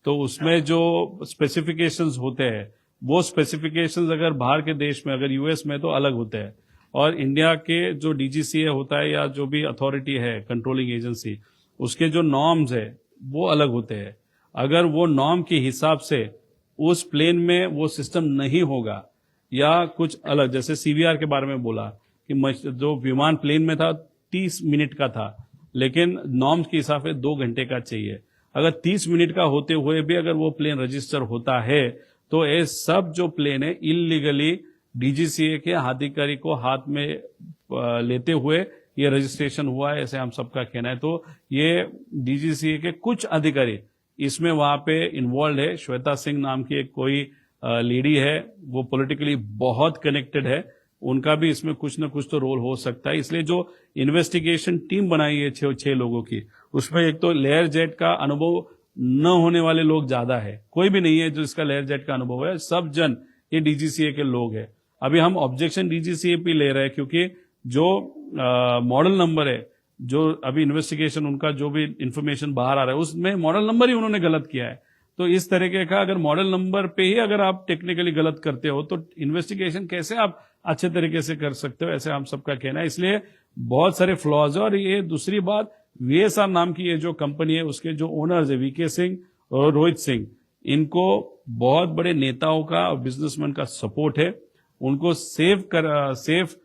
Speaker 1: तो उसमें जो स्पेसिफिकेशंस होते हैं वो स्पेसिफिकेशंस अगर बाहर के देश में, अगर यूएस में तो अलग होते हैं और इंडिया के जो डीजीसीए होता है या जो भी अथॉरिटी है कंट्रोलिंग एजेंसी, उसके जो नॉर्म्स है वो अलग होते हैं. अगर वो नॉर्म के हिसाब से उस प्लेन में वो सिस्टम नहीं होगा या कुछ अलग, जैसे सीवीआर के बारे में बोला कि जो विमान प्लेन में था 30 मिनट का था, लेकिन नॉर्म्स के हिसाब से 2 घंटे का चाहिए. अगर 30 मिनट का होते हुए भी अगर वो प्लेन रजिस्टर होता है तो ये सब जो प्लेन है इलीगली डीजीसीए के अधिकारी को हाथ में लेते हुए ये रजिस्ट्रेशन हुआ है, ऐसे हम सबका कहना है. तो ये डीजीसीए के कुछ अधिकारी इसमें वहां पे इन्वॉल्व है. श्वेता सिंह नाम की एक कोई लेडी है, वो पॉलिटिकली बहुत कनेक्टेड है, उनका भी इसमें कुछ न कुछ तो रोल हो सकता है. इसलिए जो इन्वेस्टिगेशन टीम बनाई है 6 लोगों की, उसमें एक तो लेयर जेट का अनुभव न होने वाले लोग ज्यादा है. कोई भी नहीं है जो इसका लेयर जेट का अनुभव है. सब जन ये डीजीसीए के लोग हैं. अभी हम ऑब्जेक्शन डीजीसीए पे ले रहे हैं क्योंकि जो मॉडल नंबर है जो अभी इन्वेस्टिगेशन उनका जो भी इंफॉर्मेशन बाहर आ रहा है उसमें मॉडल नंबर ही उन्होंने गलत किया है। तो इस तरीके का अगर मॉडल नंबर पे ही अगर आप टेक्निकली गलत करते हो तो इन्वेस्टिगेशन कैसे आप अच्छे तरीके से कर सकते हो, ऐसे हम सबका कहना है। इसलिए बहुत सारे फ्लॉज है। और ये दूसरी बात, वीएसआर नाम की ये जो कंपनी है उसके जो ओनर्स है वीके सिंह और रोहित सिंह, इनको बहुत बड़े नेताओं का और बिजनेसमैन का सपोर्ट है। उनको सेफ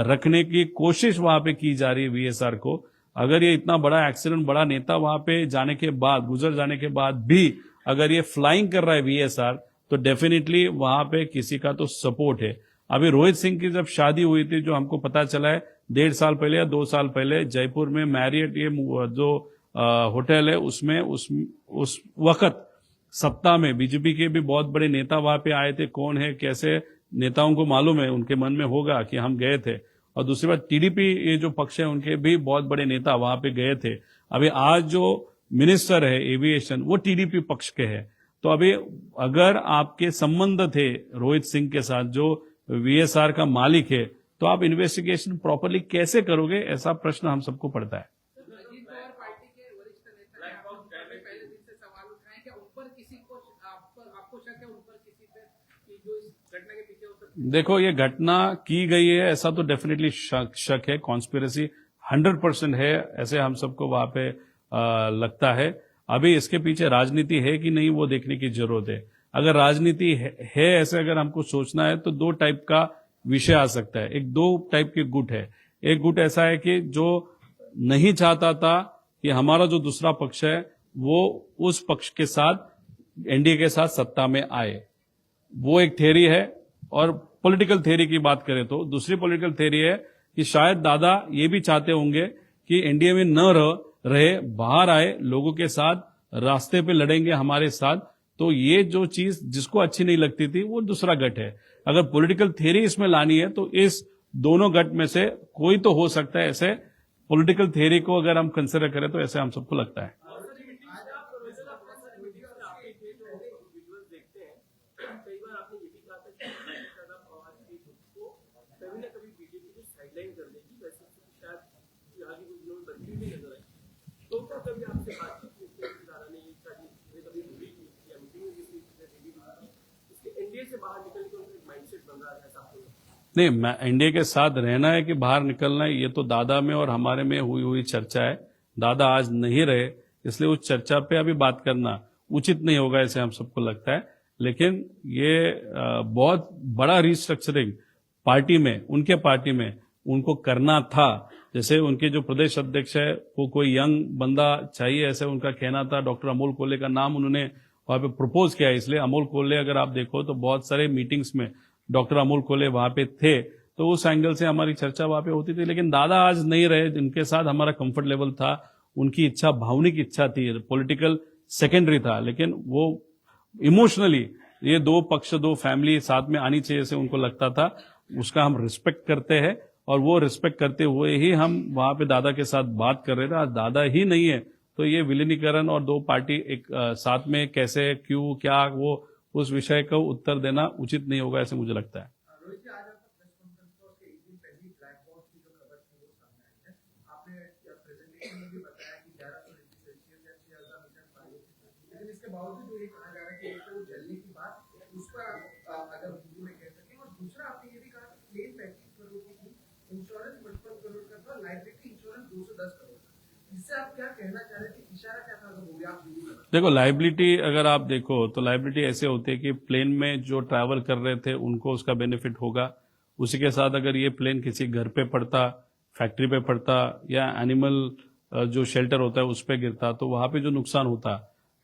Speaker 1: रखने की कोशिश वहां पे की जा रही है वीएसआर को। अगर ये इतना बड़ा एक्सीडेंट, बड़ा नेता वहां पे जाने के बाद, गुजर जाने के बाद भी अगर ये फ्लाइंग कर रहा है वीएसआर, तो डेफिनेटली वहां पे किसी का तो सपोर्ट है। अभी रोहित सिंह की जब शादी हुई थी, जो हमको पता चला है 1.5 साल पहले या 2 साल पहले जयपुर में मैरियट ये जो होटल है उसमें उस वक्त सत्ता में बीजेपी के भी बहुत बड़े नेता वहां पे आए थे। कौन है, कैसे, नेताओं को मालूम है, उनके मन में होगा कि हम गए थे। और दूसरी बात, टीडीपी ये जो पक्ष है उनके भी बहुत बड़े नेता वहां पे गए थे। अभी आज जो मिनिस्टर है एविएशन वो टीडीपी पक्ष के है। तो अभी अगर आपके संबंध थे रोहित सिंह के साथ जो वीएसआर का मालिक है, तो आप इन्वेस्टिगेशन प्रॉपरली कैसे करोगे, ऐसा प्रश्न हम सबको पड़ता है।
Speaker 2: अजीत पवार पार्टी के वरिष्ठ नेता हैं, आपने पहले दिन से सवाल उठाए कि उन पर किसी को आपको शक है उन पर किसी पे कि जो इस घटना के पीछे हो सकता है?
Speaker 1: देखो, ये घटना की गई है ऐसा तो डेफिनेटली शक है, कॉन्स्पिरेसी 100% है, ऐसे हम सबको वहां पे लगता है। अभी इसके पीछे राजनीति है कि नहीं वो देखने की जरूरत है। अगर राजनीति है ऐसे अगर हमको सोचना है तो 2 टाइप का विषय आ सकता है। एक 2 टाइप के गुट है। एक गुट ऐसा है कि जो नहीं चाहता था कि हमारा जो दूसरा पक्ष है वो उस पक्ष के साथ एनडीए के साथ सत्ता में आए, वो एक थ्योरी है। और पॉलिटिकल थ्योरी की बात करें तो दूसरी पॉलिटिकल थ्योरी है कि शायद दादा ये भी चाहते होंगे कि एनडीए में न रहे, बाहर आए, लोगों के साथ रास्ते पे लड़ेंगे हमारे साथ। तो ये जो चीज जिसको अच्छी नहीं लगती थी वो दूसरा गट है। अगर पॉलिटिकल थ्योरी इसमें लानी है तो इस दोनों गट में से कोई तो हो सकता है। ऐसे पॉलिटिकल थ्योरी को अगर हम कंसिडर करें तो ऐसे हम सबको लगता है। नहीं, एनडीए के साथ रहना है कि बाहर निकलना है, ये तो दादा में और हमारे में हुई चर्चा है। दादा आज नहीं रहे, इसलिए उस चर्चा पे अभी बात करना उचित नहीं होगा, ऐसे हम सबको लगता है। लेकिन ये बहुत बड़ा रिस्ट्रक्चरिंग पार्टी में, उनके पार्टी में उनको करना था। जैसे उनके जो प्रदेश अध्यक्ष है वो कोई यंग बंदा चाहिए, ऐसे उनका कहना था। डॉक्टर अमोल कोल्ले का नाम उन्होंने वहां पे प्रपोज किया। इसलिए अमोल कोल्ले अगर आप देखो तो बहुत सारे मीटिंग्स में डॉक्टर अमोल कोल्ले वहां पे थे, तो उस एंगल से हमारी चर्चा वहां पे होती थी। लेकिन दादा आज नहीं रहे, जिनके साथ हमारा कंफर्ट लेवल था, उनकी इच्छा, भावनिक इच्छा थी, पॉलिटिकल सेकेंडरी था, लेकिन वो इमोशनली ये 2 पक्ष, 2 फैमिली साथ में आनी चाहिए ऐसे उनको लगता था। उसका हम रिस्पेक्ट करते हैं और वो रिस्पेक्ट करते हुए ही हम वहां पे दादा के साथ बात कर रहे थे। आज दादा ही नहीं है तो ये विलीनीकरण और 2 पार्टी एक साथ में कैसे, क्यों, क्या, वो उस विषय को उत्तर देना उचित नहीं होगा, ऐसे मुझे लगता है।
Speaker 2: रोहित जी, आज आपका प्रेस कॉन्फ्रेंस का उसके एक दिन पहले ही ब्लैक बॉक्स की जो खबर थी वो सामने आई है। आपने प्रेजेंटेशन में भी बताया कि 1100 डिग्री सेल्सियस या 6000 मीटर पानी, लेकिन इसके बावजूद ये कहा जा रहा है कि एक तो जलने की बात उस पर अगर हिंदी में कह सकें, और दूसरा आपने ये भी कहा कि क्लेम 35 करोड़ की थी, इंश्योरेंस 55 करोड़ का था, लाइबिलिटी इंश्योरेंस 210 करोड़ का। इससे आप क्या कहना चाह रहे थे, इशारा क्या था अगर वो भी आप हिंदी में?
Speaker 1: देखो, लाइबिलिटी अगर आप देखो तो लाइबिलिटी ऐसे होती है कि प्लेन में जो ट्रैवल कर रहे थे उनको उसका बेनिफिट होगा। उसी के साथ अगर ये प्लेन किसी घर पे पड़ता, फैक्ट्री पे पड़ता या एनिमल जो शेल्टर होता है उस पे गिरता, तो वहां पे जो नुकसान होता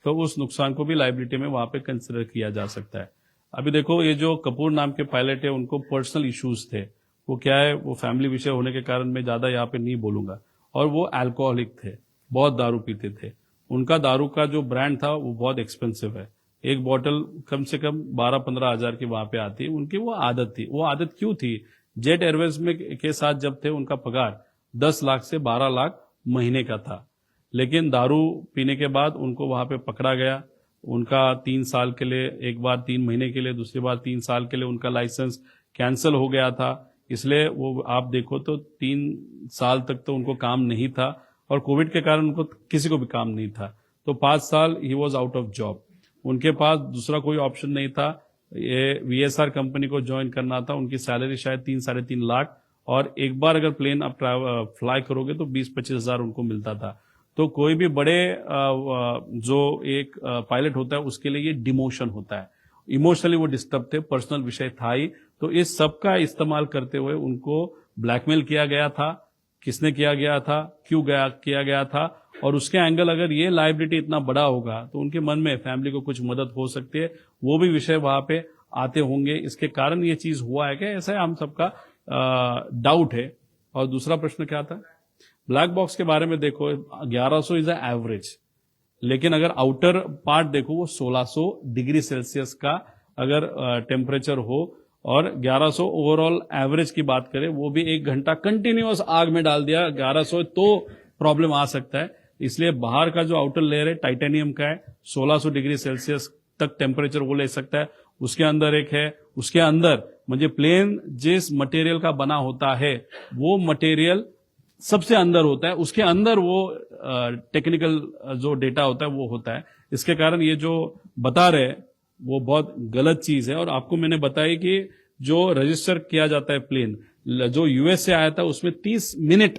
Speaker 1: तो उस नुकसान को भी लाइबिलिटी में वहां पे कंसिडर किया जा सकता है। अभी देखो, ये जो कपूर नाम के पायलट है उनको पर्सनल इश्यूज थे। वो क्या है, वो फैमिली विषय होने के कारण मैं ज्यादा यहाँ पे नहीं बोलूंगा। और वो अल्कोहलिक थे, बहुत दारू पीते थे। उनका दारू का जो ब्रांड था वो बहुत एक्सपेंसिव है। एक बॉटल कम से कम 12-15 हजार की वहां पे आती है। उनकी वो आदत थी। वो आदत क्यों थी? जेट एयरवेज में के साथ जब थे उनका पगार 10 लाख से 12 लाख महीने का था। लेकिन दारू पीने के बाद उनको वहां पे पकड़ा गया। उनका 3 साल के लिए, एक बार 3 महीने के लिए, दूसरी बार 3 साल के लिए उनका लाइसेंस कैंसिल हो गया था। इसलिए वो आप देखो तो 3 साल तक तो उनको काम नहीं था और कोविड के कारण उनको किसी को भी काम नहीं था। तो 5 साल he was out of job. उनके पास दूसरा कोई ऑप्शन नहीं था। ये वीएसआर कंपनी को ज्वाइन करना था। उनकी सैलरी शायद 3-3.5 लाख और एक बार अगर प्लेन आप फ्लाई करोगे तो 20-25 हजार उनको मिलता था। तो कोई भी बड़े जो एक पायलट होता है उसके लिए ये डिमोशन होता है। इमोशनली वो डिस्टर्ब थे, पर्सनल विषय था ही। तो इस सब का इस्तेमाल करते हुए उनको ब्लैकमेल किया गया था। किसने किया गया था, क्यों किया गया था, और उसके एंगल अगर ये लायबिलिटी इतना बड़ा होगा तो उनके मन में फैमिली को कुछ मदद हो सकती है, वो भी विषय वहां पे आते होंगे। इसके कारण ये चीज हुआ है क्या, ऐसा हम सबका डाउट है। और दूसरा प्रश्न क्या था, ब्लैक बॉक्स के बारे में देखो 1100 इज एवरेज, लेकिन अगर आउटर पार्ट देखो वो 1600 डिग्री सेल्सियस का अगर टेम्परेचर हो और 1100 ओवरऑल एवरेज की बात करें, वो भी 1 घंटा कंटिन्यूअस आग में डाल दिया 1100, तो प्रॉब्लम आ सकता है। इसलिए बाहर का जो आउटर लेयर है टाइटेनियम का है, 1600 डिग्री सेल्सियस तक टेम्परेचर वो ले सकता है। उसके अंदर एक है, उसके अंदर मुझे प्लेन जिस मटेरियल का बना होता है वो मटेरियल सबसे अंदर होता है, उसके अंदर वो टेक्निकल जो डेटा होता है वो होता है। इसके कारण ये जो बता रहे वो बहुत गलत चीज है। और आपको मैंने बताया कि जो रजिस्टर किया जाता है प्लेन, जो यूएस से आया था उसमें 30 मिनट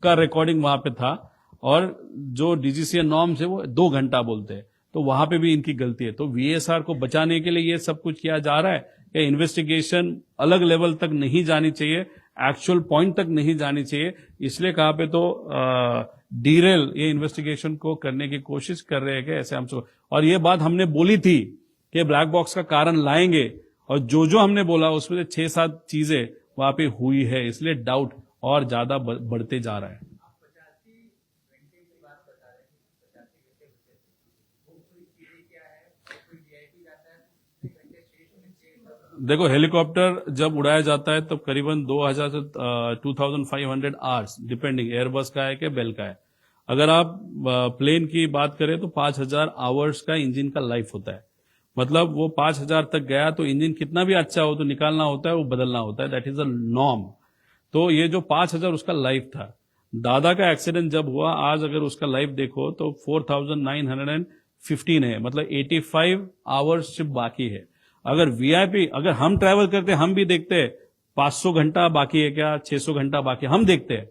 Speaker 1: का रिकॉर्डिंग वहां पे था और जो डीजीसीए नॉर्म्स है वो 2 घंटा बोलते हैं। तो वहां पे भी इनकी गलती है। तो वीएसआर को बचाने के लिए ये सब कुछ किया जा रहा है। ये इन्वेस्टिगेशन अलग लेवल तक नहीं जानी चाहिए, एक्चुअल पॉइंट तक नहीं जानी चाहिए। इसलिए कहा पे तो डीरेल ये इन्वेस्टिगेशन को करने की कोशिश कर रहे हैं कि ऐसे हमसे। और ये बात हमने बोली थी कि ब्लैक बॉक्स का कारण लाएंगे, और जो हमने बोला उसमें से 6-7 चीजें वहां पे हुई है। इसलिए डाउट और ज्यादा बढ़ते जा रहा है। देखो, हेलीकॉप्टर जब उड़ाया जाता है तो करीबन 2000 से 2500 आवर्स, डिपेंडिंग एयरबस का है कि बेल का है। अगर आप प्लेन की बात करें तो 5000 आवर्स का इंजन का लाइफ होता है। मतलब वो 5000 तक गया तो इंजन कितना भी अच्छा हो तो निकालना होता है, वो बदलना होता है। That is a norm. तो ये जो 5000 उसका लाइफ था। दादा का एक्सीडेंट जब हुआ, आज अगर उसका लाइफ देखो तो 4915 है, मतलब 85 आवर्स सिर्फ बाकी है। अगर वीआईपी, अगर हम ट्रैवल करते हम भी देखते हैं 500 घंटा बाकी है क्या, 600 घंटा बाकी, हम देखते हैं।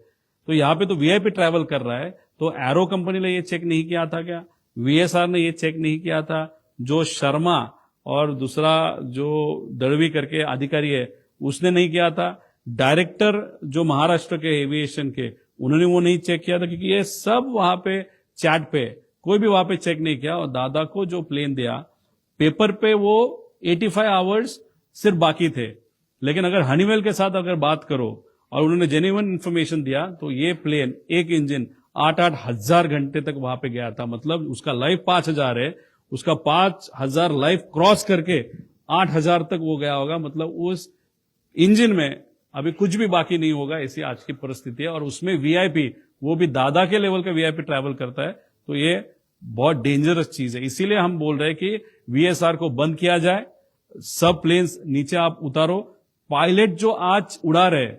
Speaker 1: तो यहाँ पे तो वीआईपी ट्रैवल कर रहा है, तो एरो कंपनी ने ये चेक नहीं किया था क्या, वीएसआर ने ये चेक नहीं किया था, जो शर्मा और दूसरा जो दड़वी करके अधिकारी है उसने नहीं किया था, डायरेक्टर जो महाराष्ट्र के एविएशन के उन्होंने वो नहीं चेक किया था, क्योंकि ये सब वहां पे चैट पे कोई भी वहां पे चेक नहीं किया। और दादा को जो प्लेन दिया पेपर पे वो 85 आवर्स सिर्फ बाकी थे। लेकिन अगर हनीवेल के साथ अगर बात करो और उन्होंने जेन्युइन इंफॉर्मेशन दिया तो ये प्लेन एक इंजन 8-8 हजार घंटे तक वहां पे गया था। मतलब उसका लाइफ 5000 है, उसका 5000 लाइफ क्रॉस करके 8000 तक वो गया होगा। मतलब उस इंजन में अभी कुछ भी बाकी नहीं होगा, ऐसी आज की परिस्थिति है। और उसमें वीआईपी, वो भी दादा के लेवल का वीआईपी ट्रैवल करता है, तो ये बहुत डेंजरस चीज है। इसीलिए हम बोल रहे हैं कि वीएसआर को बंद किया जाए, सब प्लेन्स नीचे आप उतारो। पायलट जो आज उड़ा रहे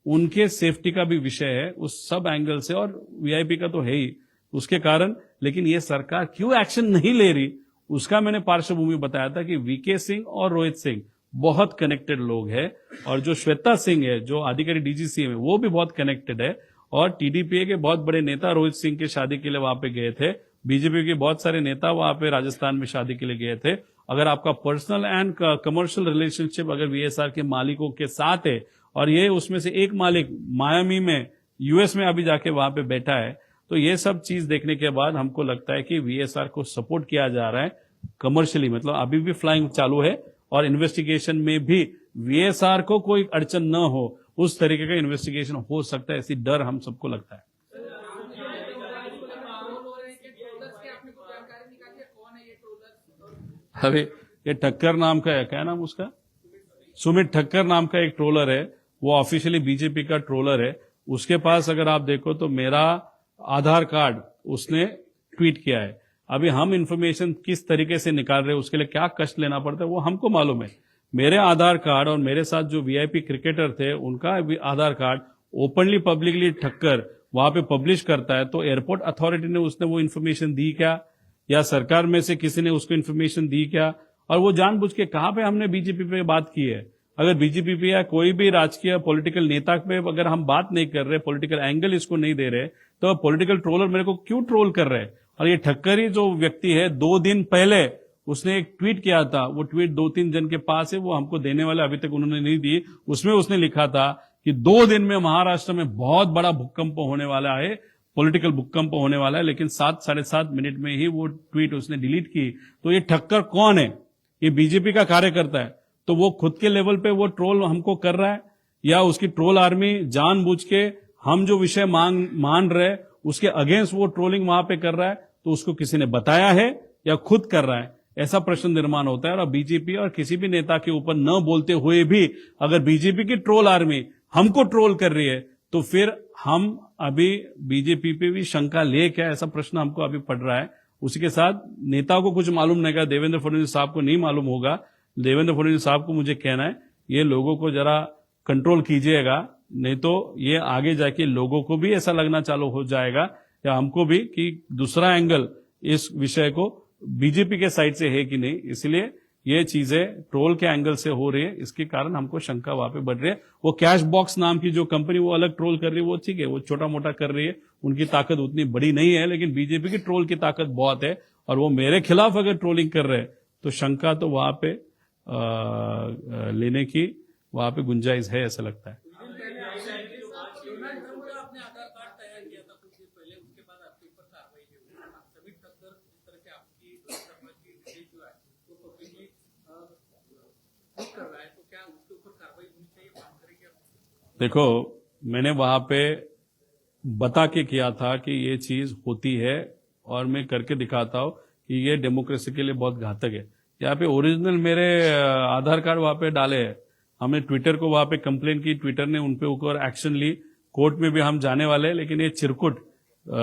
Speaker 1: उनके सेफ्टी का भी विषय है उस सब एंगल से, और वीआईपी का तो है ही उसके कारण। लेकिन ये सरकार क्यों एक्शन नहीं ले रही, उसका मैंने पार्श्वभूमि बताया था कि वीके सिंह और रोहित सिंह बहुत कनेक्टेड लोग हैं, और जो श्वेता सिंह है जो अधिकारी डीजीसीए में, वो भी बहुत कनेक्टेड है। और टीडीपीए के बहुत बड़े नेता रोहित सिंह की शादी के लिए वहां पे गए थे, बीजेपी के बहुत सारे नेता वहां पे राजस्थान में शादी के लिए गए थे। अगर आपका पर्सनल एंड कमर्शियल रिलेशनशिप अगर वीएसआर के मालिकों के साथ है, और ये उसमें से एक मालिक मायामी में यूएस में अभी जाके वहां पे बैठा है, तो ये सब चीज देखने के बाद हमको लगता है कि वीएसआर को सपोर्ट किया जा रहा है कमर्शियली। मतलब अभी भी फ्लाइंग चालू है और इन्वेस्टिगेशन में भी वीएसआर को कोई अड़चन न हो, उस तरीके का इन्वेस्टिगेशन हो सकता है, ऐसी डर हम सबको लगता है। अभी ये ठक्कर नाम का है, क्या नाम उसका, सुमित ठक्कर नाम का एक ट्रोलर है, वो ऑफिशियली बीजेपी का ट्रोलर है। उसके पास अगर आप देखो तो मेरा आधार कार्ड उसने ट्वीट किया है। अभी हम इंफॉर्मेशन किस तरीके से निकाल रहे हैं, उसके लिए क्या कष्ट लेना पड़ता है वो हमको मालूम है। मेरे आधार कार्ड और मेरे साथ जो वीआईपी क्रिकेटर थे उनका भी आधार कार्ड ओपनली पब्लिकली ठक्कर वहां पे पब्लिश करता है, तो एयरपोर्ट अथॉरिटी ने उसने वो इन्फॉर्मेशन दी क्या, या सरकार में से किसी ने उसको इन्फॉर्मेशन दी क्या? और वो जानबूझ के कहां पे हमने बीजेपी पे बात की है? अगर बीजेपी पे या कोई भी राजकीय पॉलिटिकल नेता पे अगर हम बात नहीं कर रहे, पॉलिटिकल एंगल इसको नहीं दे रहे, तो पॉलिटिकल ट्रोलर मेरे को क्यों ट्रोल कर रहे हैं? और ये ठक्कर ही जो व्यक्ति है 2 दिन पहले उसने एक ट्वीट किया था, वो ट्वीट 2-3 जन के पास है, वो हमको देने वाले अभी तक उन्होंने नहीं दी। उसमें उसने लिखा था कि 2 दिन में महाराष्ट्र में बहुत बड़ा भूकंप होने वाला है, पॉलिटिकल भूकंप होने वाला है, लेकिन 7-7.5 मिनट में ही वो ट्वीट उसने डिलीट की। तो ये ठक्कर कौन है? ये बीजेपी का कार्यकर्ता है, तो वो खुद के लेवल पे वो ट्रोल हमको कर रहा है, या उसकी ट्रोल आर्मी जानबूझ के हम जो विषय मान रहे उसके अगेंस्ट वो ट्रोलिंग वहां पे कर रहा है, तो उसको किसी ने बताया है या खुद कर रहा है? ऐसा प्रश्न निर्माण होता है। और बीजेपी और किसी भी नेता के ऊपर न बोलते हुए भी अगर बीजेपी की ट्रोल आर्मी हमको ट्रोल कर रही है, तो फिर हम अभी बीजेपी पे भी शंका ले क्या, ऐसा प्रश्न हमको अभी पड़ रहा है। उसी के साथ नेता को कुछ मालूम नहीं, देवेंद्र फडणवीस साहब को नहीं मालूम होगा। देवेंद्र फडणवीस साहब को मुझे कहना है, ये लोगों को जरा कंट्रोल कीजिएगा, नहीं तो ये आगे जाके लोगों को भी ऐसा लगना चालू हो जाएगा, या हमको भी, कि दूसरा एंगल इस विषय को बीजेपी के साइड से है कि नहीं। इसलिए ये चीजें ट्रोल के एंगल से हो रही है, इसके कारण हमको शंका वहां पे बढ़ रही है। वो कैश बॉक्स नाम की जो कंपनी वो अलग ट्रोल कर रही है, वो ठीक है, वो छोटा मोटा कर रही है, उनकी ताकत उतनी बड़ी नहीं है, लेकिन बीजेपी की ट्रोल की ताकत बहुत है। और वो मेरे खिलाफ अगर ट्रोलिंग कर रहे हैं तो शंका तो वहां पे लेने की वहां पे गुंजाइश है, ऐसा लगता है।
Speaker 4: डोनाल्ड ट्रम्प का आपने आधार कार्ड तैयार किया था कुछ दिन पहले, उसके बाद आपके ऊपर कार्रवाई नहीं हुई। सभी ठक्कर जिस तरह से आपकी डिटेल जो है वो पब्लिकली कर रहा है, तो क्या उसके ऊपर कार्रवाई होनी चाहिए, बात करेंगे आप?
Speaker 1: देखो, मैंने वहां पे बता के किया था कि ये चीज होती है, और मैं करके दिखाता हूं कि ये डेमोक्रेसी के लिए बहुत घातक है। यहाँ पे ओरिजिनल मेरे आधार कार्ड वहां पे डाले हैं, हमने ट्विटर को वहां पे कंप्लेन की, ट्विटर ने उन पे ऊपर एक्शन ली, कोर्ट में भी हम जाने वाले हैं। लेकिन ये चिरकुट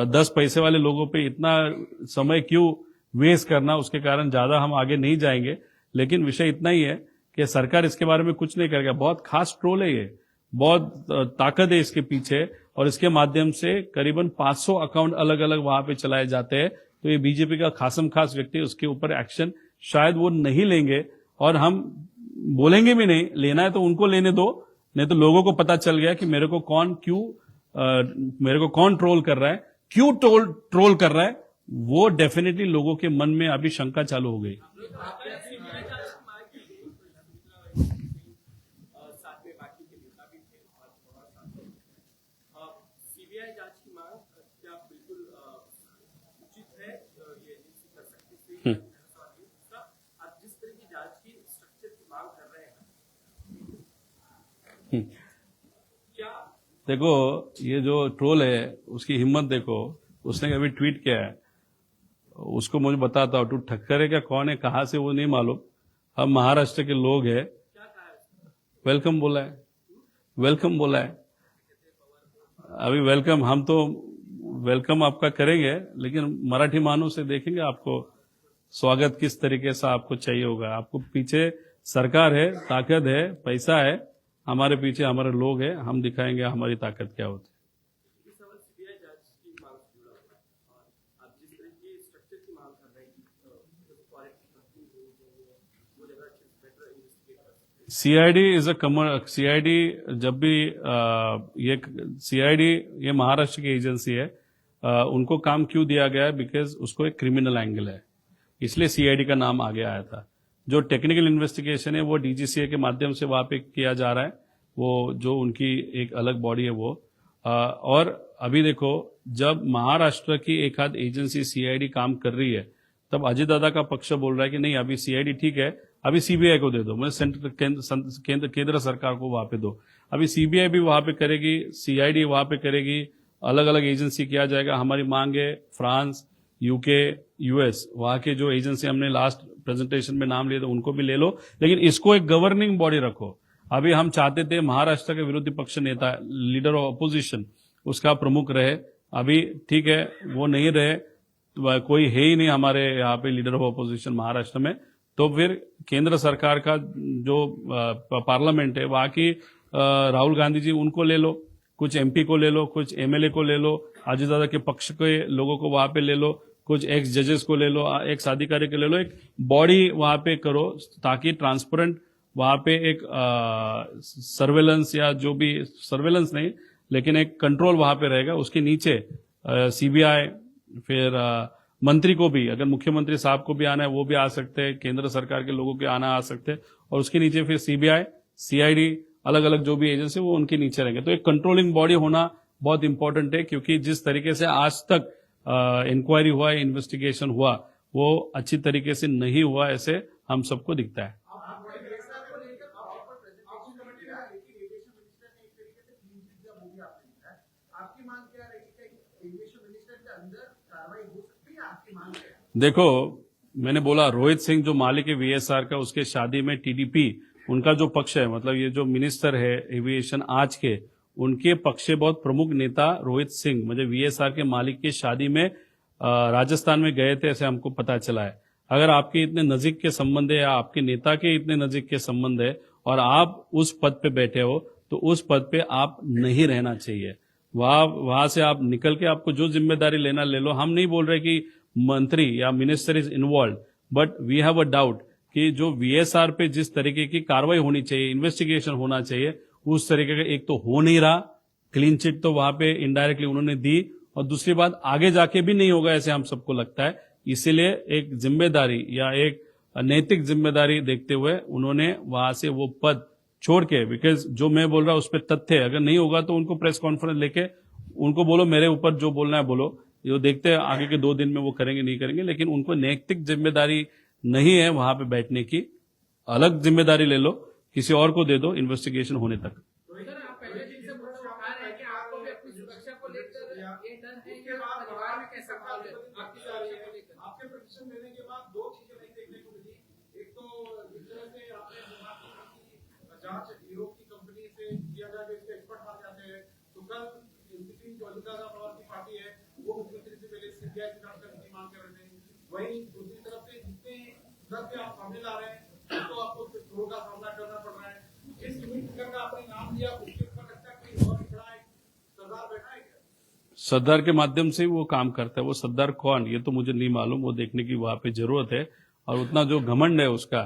Speaker 1: 10 पैसे वाले लोगों पे इतना समय क्यों वेस्ट करना, उसके कारण ज्यादा हम आगे नहीं जाएंगे। लेकिन विषय इतना ही है कि सरकार इसके बारे में कुछ नहीं करेगा। बहुत खास ट्रोल है ये, बहुत ताकत है इसके पीछे, और इसके माध्यम से करीबन 500 अकाउंट अलग अलग वहां पे चलाए जाते हैं। तो ये बीजेपी का खासम खास व्यक्ति, उसके ऊपर एक्शन शायद वो नहीं लेंगे, और हम बोलेंगे भी नहीं। लेना है तो उनको लेने दो, नहीं तो लोगों को पता चल गया कि मेरे को कौन ट्रोल कर रहा है, क्यों ट्रोल कर रहा है, वो डेफिनेटली लोगों के मन में अभी शंका चालू हो गई।
Speaker 6: साथ में बाकी के नेता भी थे और थोड़ा सा सीबीआई जांच की मांग क्या बिल्कुल उचित है, ये एजेंसी कर सकती है? आप जिस तरह की जांच की स्ट्रक्चर की मांग कर रहे हैं, क्या
Speaker 1: देखो, ये जो ट्रोल है उसकी हिम्मत देखो, उसने कभी ट्वीट किया है, उसको मुझे बताता हूं, तू ठक्कर है क्या, कौन है, कहां से, वो नहीं मालूम। हम महाराष्ट्र के लोग हैं, वेलकम बोला है, वेलकम बोला है। अभी वेलकम, हम तो वेलकम आपका करेंगे, लेकिन मराठी मानू से देखेंगे आपको स्वागत किस तरीके से आपको चाहिए होगा। आपको पीछे सरकार है, ताकत है, पैसा है, हमारे पीछे हमारे लोग हैं, हम दिखाएंगे हमारी ताकत क्या होती है।
Speaker 6: इस सवाल सीबीआई जांच की मांग से जुड़ा हुआ है और आप जिस तरह की स्ट्रक्चर की मांग कर रहे हैं कि फॉरेन कंपनी वो जगह बेटर इन्वेस्टिगेट कर सकते हैं।
Speaker 1: सीआईडी जब भी ये सीआईडी ये महाराष्ट्र की एजेंसी है, उनको काम क्यों दिया गया है, बिकॉज उसको एक क्रिमिनल एंगल है, इसलिए सीआईडी का नाम आगे आया था। जो टेक्निकल इन्वेस्टिगेशन है वो डीजीसीए के माध्यम से वहां पे किया जा रहा है, वो जो उनकी एक अलग बॉडी है वो। और अभी देखो, जब महाराष्ट्र की एक आध एजेंसी सीआईडी काम कर रही है, तब अजय दादा का पक्ष बोल रहा है कि नहीं, अभी सीआईडी ठीक है, अभी सीबीआई को दे दो, मतलब केंद्र सरकार को वहां पे दो। अभी सीबीआई भी वहां पे करेगी, सीआईडी वहां पे करेगी, अलग अलग एजेंसी किया जाएगा। हमारी मांग है फ्रांस, यूके, यूएस, वहां के जो एजेंसी हमने लास्ट प्रेजेंटेशन में नाम लिए थे उनको भी ले लो, लेकिन इसको एक गवर्निंग बॉडी रखो। अभी हम चाहते थे महाराष्ट्र के विरोधी पक्ष नेता, लीडर ऑफ अपोजिशन, उसका प्रमुख रहे, अभी ठीक है वो नहीं रहे, तो कोई है ही नहीं हमारे यहाँ पे लीडर ऑफ अपोजिशन महाराष्ट्र में, तो फिर केंद्र सरकार का जो पार्लियामेंट है वहां की राहुल गांधी जी उनको ले लो, कुछ एमपी को ले लो, कुछ एमएलए को ले लो, अजीत दादा के पक्ष के लोगों को वहां पे ले लो, कुछ एक्स जजेस को ले लो, एक्स अधिकारी को ले लो, एक बॉडी वहां पे करो ताकि ट्रांसपेरेंट वहां पे एक सर्वेलेंस या जो भी सर्वेलेंस नहीं लेकिन एक कंट्रोल वहां पे रहेगा। उसके नीचे सीबीआई, फिर मंत्री को भी, अगर मुख्यमंत्री साहब को भी आना है वो भी आ सकते हैं, केंद्र सरकार के लोगों के आना आ सकते हैं, और उसके नीचे फिर सीबीआई, सीआईडी, अलग अलग जो भी एजेंसी वो उनके नीचे रहेंगे। तो एक कंट्रोलिंग बॉडी होना बहुत इंपॉर्टेंट है, क्योंकि जिस तरीके से आज तक इंक्वायरी हुआ, इन्वेस्टिगेशन हुआ, वो अच्छी तरीके से नहीं हुआ ऐसे हम सबको दिखता है।
Speaker 2: आपकी मांग क्या रहेगी? एविएशन मिनिस्टर के अंदर कार्रवाई हो सकती है? आपकी मांग क्या है?
Speaker 1: देखो, मैंने बोला रोहित सिंह जो मालिक है वीएसआर का, उसके शादी में टीडीपी उनका जो पक्ष है, मतलब ये जो मिनिस्टर है एविएशन आज के, उनके पक्ष से बहुत प्रमुख नेता रोहित सिंह मुझे वीएसआर के मालिक की शादी में राजस्थान में गए थे, ऐसे हमको पता चला है। अगर आपके इतने नजीक के संबंध है या आपके नेता के इतने नजीक के संबंध है और आप उस पद पे बैठे हो, तो उस पद पे आप नहीं रहना चाहिए। वहां से आप निकल के आपको जो जिम्मेदारी लेना ले लो। हम नहीं बोल रहे कि मंत्री या minister is involved, but we have a doubt कि जो वीएसआर पे जिस तरीके की कार्रवाई होनी चाहिए, इन्वेस्टिगेशन होना चाहिए, उस तरीके का एक तो हो नहीं रहा। क्लीन चिट तो वहां पे इनडायरेक्टली उन्होंने दी, और दूसरी बात आगे जाके भी नहीं होगा ऐसे हम सबको लगता है। इसीलिए एक जिम्मेदारी या एक नैतिक जिम्मेदारी देखते हुए उन्होंने वहां से वो पद छोड़ के, बिकॉज जो मैं बोल रहा हूं उस पर तथ्य है, अगर नहीं होगा तो उनको प्रेस कॉन्फ्रेंस लेके उनको बोलो मेरे ऊपर जो बोलना है बोलो, जो देखते हैं आगे के 2 दिन में वो करेंगे नहीं करेंगे, लेकिन उनको नैतिक जिम्मेदारी नहीं है वहां पे बैठने की। अलग जिम्मेदारी ले लो, किसी और को दे दो इन्वेस्टिगेशन होने तक।
Speaker 2: सर, आप पहले दिन से बता रहे हैं कि आपको भी अपनी सुरक्षा को लेकर ये डर है, या परिवार में कैसा माहौल है आपकी सुरक्षा को लेकर?
Speaker 6: आपके प्रतिशत लेने के बाद 2 चीजें नहीं देखने को मिली। एक तो जिस तरह से आपने जांच यूरोप की कंपनी से किया जाए, जो इसके एक्सपर्ट माने जाते हैं, तो कल एनसीपी जो अजीत दादा पवार की पार्टी है वो मुख्यमंत्री से पहले सीबीआई की जांच करने की मांग कर रहे थे। वहीं दूसरी तरफ से जितने तथ्य आप सामने ला रहे हैं तो आपको चोरों का सामना करना पड़ रहा है। जिस मिनिस्टर का आपने नाम लिया उसके ऊपर लगता है कोई और खड़ा है, सरदार बैठा है क्या?
Speaker 1: सरदार के माध्यम से वो काम करता है। वो सरदार कौन, ये तो मुझे नहीं मालूम, वो देखने की वहां पे जरूरत है। और उतना जो घमंड है उसका,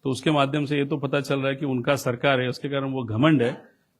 Speaker 1: तो उसके माध्यम से ये तो पता चल रहा है कि उनका सरकार है, उसके कारण वो घमंड है।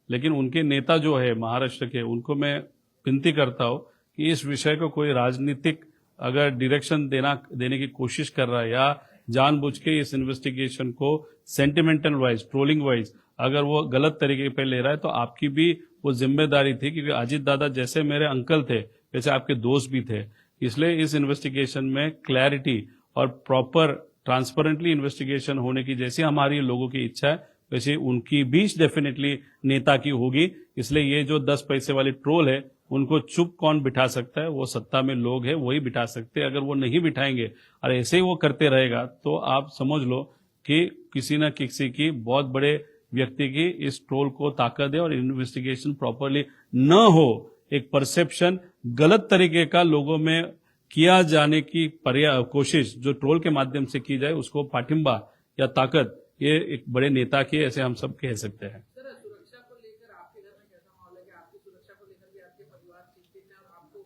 Speaker 1: लेकिन उनके नेता जो है महाराष्ट्र के, उनको मैं विनती करता हूं कि इस विषय को कोई राजनीतिक अगर डायरेक्शन देने की कोशिश कर रहा है, या जानबूझ के इस इन्वेस्टिगेशन को सेंटिमेंटल वाइज, ट्रोलिंग वाइज अगर वो गलत तरीके पे ले रहा है, तो आपकी भी वो जिम्मेदारी थी, क्योंकि अजीत दादा जैसे मेरे अंकल थे वैसे आपके दोस्त भी थे। इसलिए इस इन्वेस्टिगेशन में क्लैरिटी और प्रॉपर ट्रांसपेरेंटली इन्वेस्टिगेशन होने की जैसी हमारी लोगों की इच्छा है, वैसे उनकी भी डेफिनेटली नेता की होगी। इसलिए ये जो 10 पैसे वाली ट्रोल है, उनको चुप कौन बिठा सकता है? वो सत्ता में लोग हैं, वही बिठा सकते हैं। अगर वो नहीं बिठाएंगे और ऐसे ही वो करते रहेगा, तो आप समझ लो कि किसी न किसी की बहुत बड़े व्यक्ति की इस ट्रोल को ताकत है, और इन्वेस्टिगेशन प्रॉपरली न हो, एक परसेप्शन गलत तरीके का लोगों में किया जाने की कोशिश जो ट्रोल के माध्यम से की जाए, उसको पाठिंबा या ताकत ये एक बड़े नेता की, ऐसे हम सब कह सकते हैं।
Speaker 2: सर, सुरक्षा को लेकर आपके घर में कैसा माहौल है? कि आपकी सुरक्षा को लेकर भी आपके परिवार चिंतित है, और आपको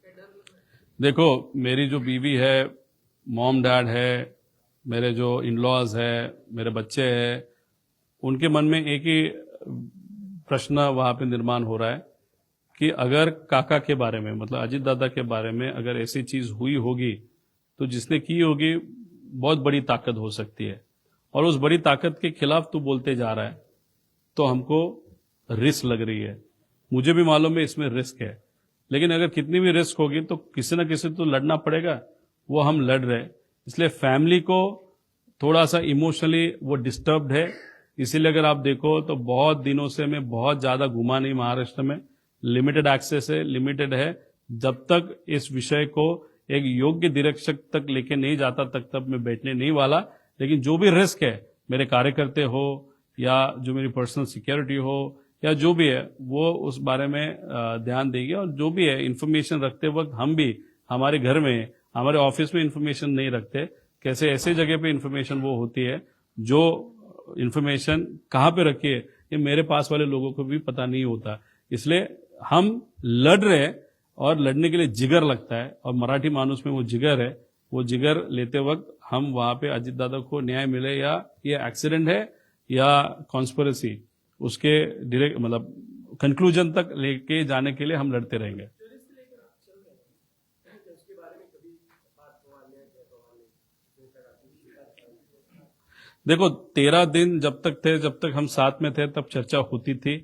Speaker 2: क्या डर लग रहा है?
Speaker 1: देखो, मेरी जो बीवी है, मॉम डैड है, मेरे जो इन-लॉज है, मेरे बच्चे हैं, उनके मन में एक ही प्रश्न वहां पे निर्माण हो रहा है कि अगर काका के बारे में, मतलब अजीत दादा के बारे में अगर ऐसी चीज हुई होगी, तो जिसने की होगी बहुत बड़ी ताकत हो सकती है, और उस बड़ी ताकत के खिलाफ तू बोलते जा रहा है, तो हमको रिस्क लग रही है। मुझे भी मालूम है इसमें रिस्क है, लेकिन अगर कितनी भी रिस्क होगी तो किसी न किसी तो लड़ना पड़ेगा, वो हम लड़ रहे। इसलिए फैमिली को थोड़ा सा इमोशनली वो डिस्टर्ब्ड है। इसीलिए अगर आप देखो तो बहुत दिनों से मैं बहुत ज्यादा घुमा नहीं महाराष्ट्र में, लिमिटेड एक्सेस है, लिमिटेड है। जब तक इस विषय को एक योग्य निरीक्षक तक लेके नहीं जाता तक मैं बैठने नहीं वाला। लेकिन जो भी रिस्क है, मेरे कार्यकर्ता हो या जो मेरी पर्सनल सिक्योरिटी हो या जो भी है, वो उस बारे में ध्यान देंगे। और जो भी है इन्फॉर्मेशन रखते वक्त हम भी हमारे घर में, हमारे ऑफिस में इन्फॉर्मेशन नहीं रखते, कैसे ऐसे जगह पे इन्फॉर्मेशन वो होती है जो इन्फॉर्मेशन कहाँ पे रखी है ये मेरे पास वाले लोगों को भी पता नहीं होता। इसलिए हम लड़ रहे हैं और लड़ने के लिए जिगर लगता है, और मराठी मानुस में वो जिगर है। वो जिगर लेते वक्त हम वहां पे अजित दादा को न्याय मिले या ये एक्सीडेंट है या कॉन्स्पिरेसी, उसके डायरेक्ट मतलब कंक्लूजन तक लेके जाने के लिए हम लड़ते रहेंगे। देखो 13 दिन जब तक हम साथ में थे तब चर्चा होती थी,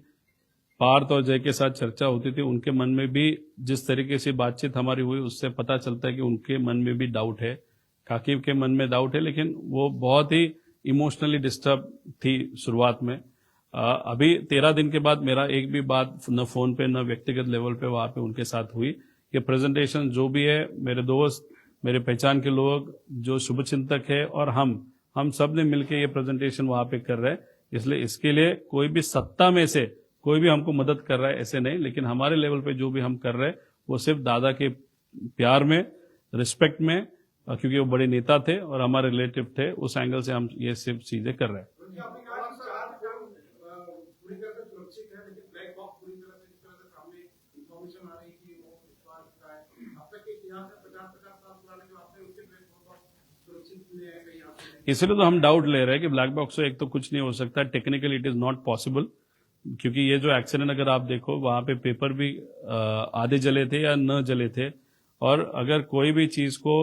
Speaker 1: पार्थ और जय के साथ चर्चा होती थी। उनके मन में भी जिस तरीके से बातचीत हमारी हुई उससे पता चलता है कि उनके मन में भी डाउट है, काकी के मन में डाउट है, लेकिन वो बहुत ही इमोशनली डिस्टर्ब थी शुरुआत में। अभी 13 दिन के बाद मेरा एक भी बात न फोन पे न व्यक्तिगत लेवल पे वहां पे उनके साथ हुई। कि प्रेजेंटेशन जो भी है, मेरे दोस्त, मेरे पहचान के लोग, जो शुभचिंतक है और हम सब ने मिलकर ये प्रेजेंटेशन वहां पे कर रहे हैं। इसलिए इसके लिए कोई भी सत्ता में से कोई भी हमको मदद कर रहा है ऐसे नहीं, लेकिन हमारे लेवल पे जो भी हम कर रहे हैं वो सिर्फ दादा के प्यार में, रिस्पेक्ट में, क्योंकि वो बड़े नेता थे और हमारे रिलेटिव थे, उस एंगल से हम ये सिर्फ चीजें कर रहे हैं।
Speaker 6: उनकी अपनी कहा कि चार काम पूरी तरह से सुरक्षित है, लेकिन ब्लैक बॉक्स पूरी तरह से जिस तरह से सामने इंफॉर्मेशन आ रही है कि वो विश्वास का है। अब तक के इतिहास में 50-50 साल पुराने जो आपने उसके ब्लैक बॉक्स सुरक्षित मिले हैं कहीं यहाँ पे।
Speaker 1: इसलिए तो हम डाउट ले रहे हैं कि ब्लैक बॉक्स से एक तो कुछ नहीं हो सकता, technically it is not possible, क्योंकि ये जो एक्सीडेंट अगर आप देखो वहां पे पेपर भी आधे जले थे या न जले थे, और अगर कोई भी चीज को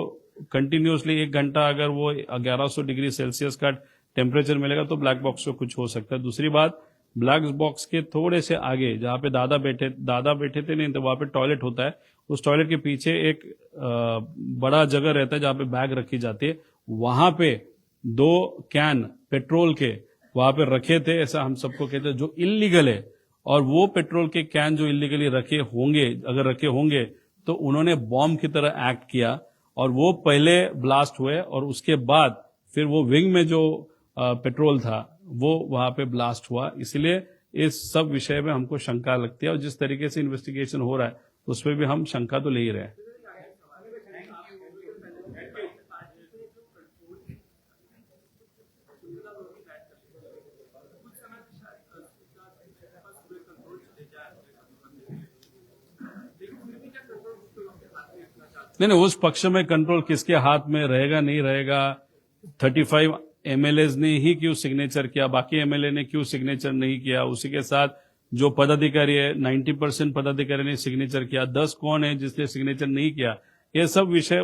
Speaker 1: कंटिन्यूसली 1 घंटा अगर वो 1100 डिग्री सेल्सियस का टेम्परेचर मिलेगा तो ब्लैक बॉक्स को कुछ हो सकता है। दूसरी बात, ब्लैक बॉक्स के थोड़े से आगे जहां पे दादा बैठे थे नहीं तो वहां पे टॉयलेट होता है, उस टॉयलेट के पीछे एक बड़ा जगह रहता है जहां पे बैग रखी जाती है, वहां पे 2 कैन पेट्रोल के वहां पे रखे थे, ऐसा हम सबको कहते हैं, जो इलीगल है। और वो पेट्रोल के कैन जो इलीगली रखे होंगे तो उन्होंने बॉम्ब की तरह एक्ट किया, और वो पहले ब्लास्ट हुए और उसके बाद फिर वो विंग में जो पेट्रोल था वो वहां पे ब्लास्ट हुआ। इसलिए इस सब विषय में हमको शंका लगती है, और जिस तरीके से इन्वेस्टिगेशन हो रहा है उसमें भी हम शंका तो ले ही रहे हैं। नहीं, उस पक्ष में कंट्रोल किसके हाथ में रहेगा नहीं रहेगा। 35 एमएलए ने ही क्यों सिग्नेचर किया, बाकी एमएलए ने क्यों सिग्नेचर नहीं किया, उसी के साथ जो पदाधिकारी है 90% पदाधिकारी ने सिग्नेचर किया, 10 कौन है जिसने सिग्नेचर नहीं किया, ये सब विषय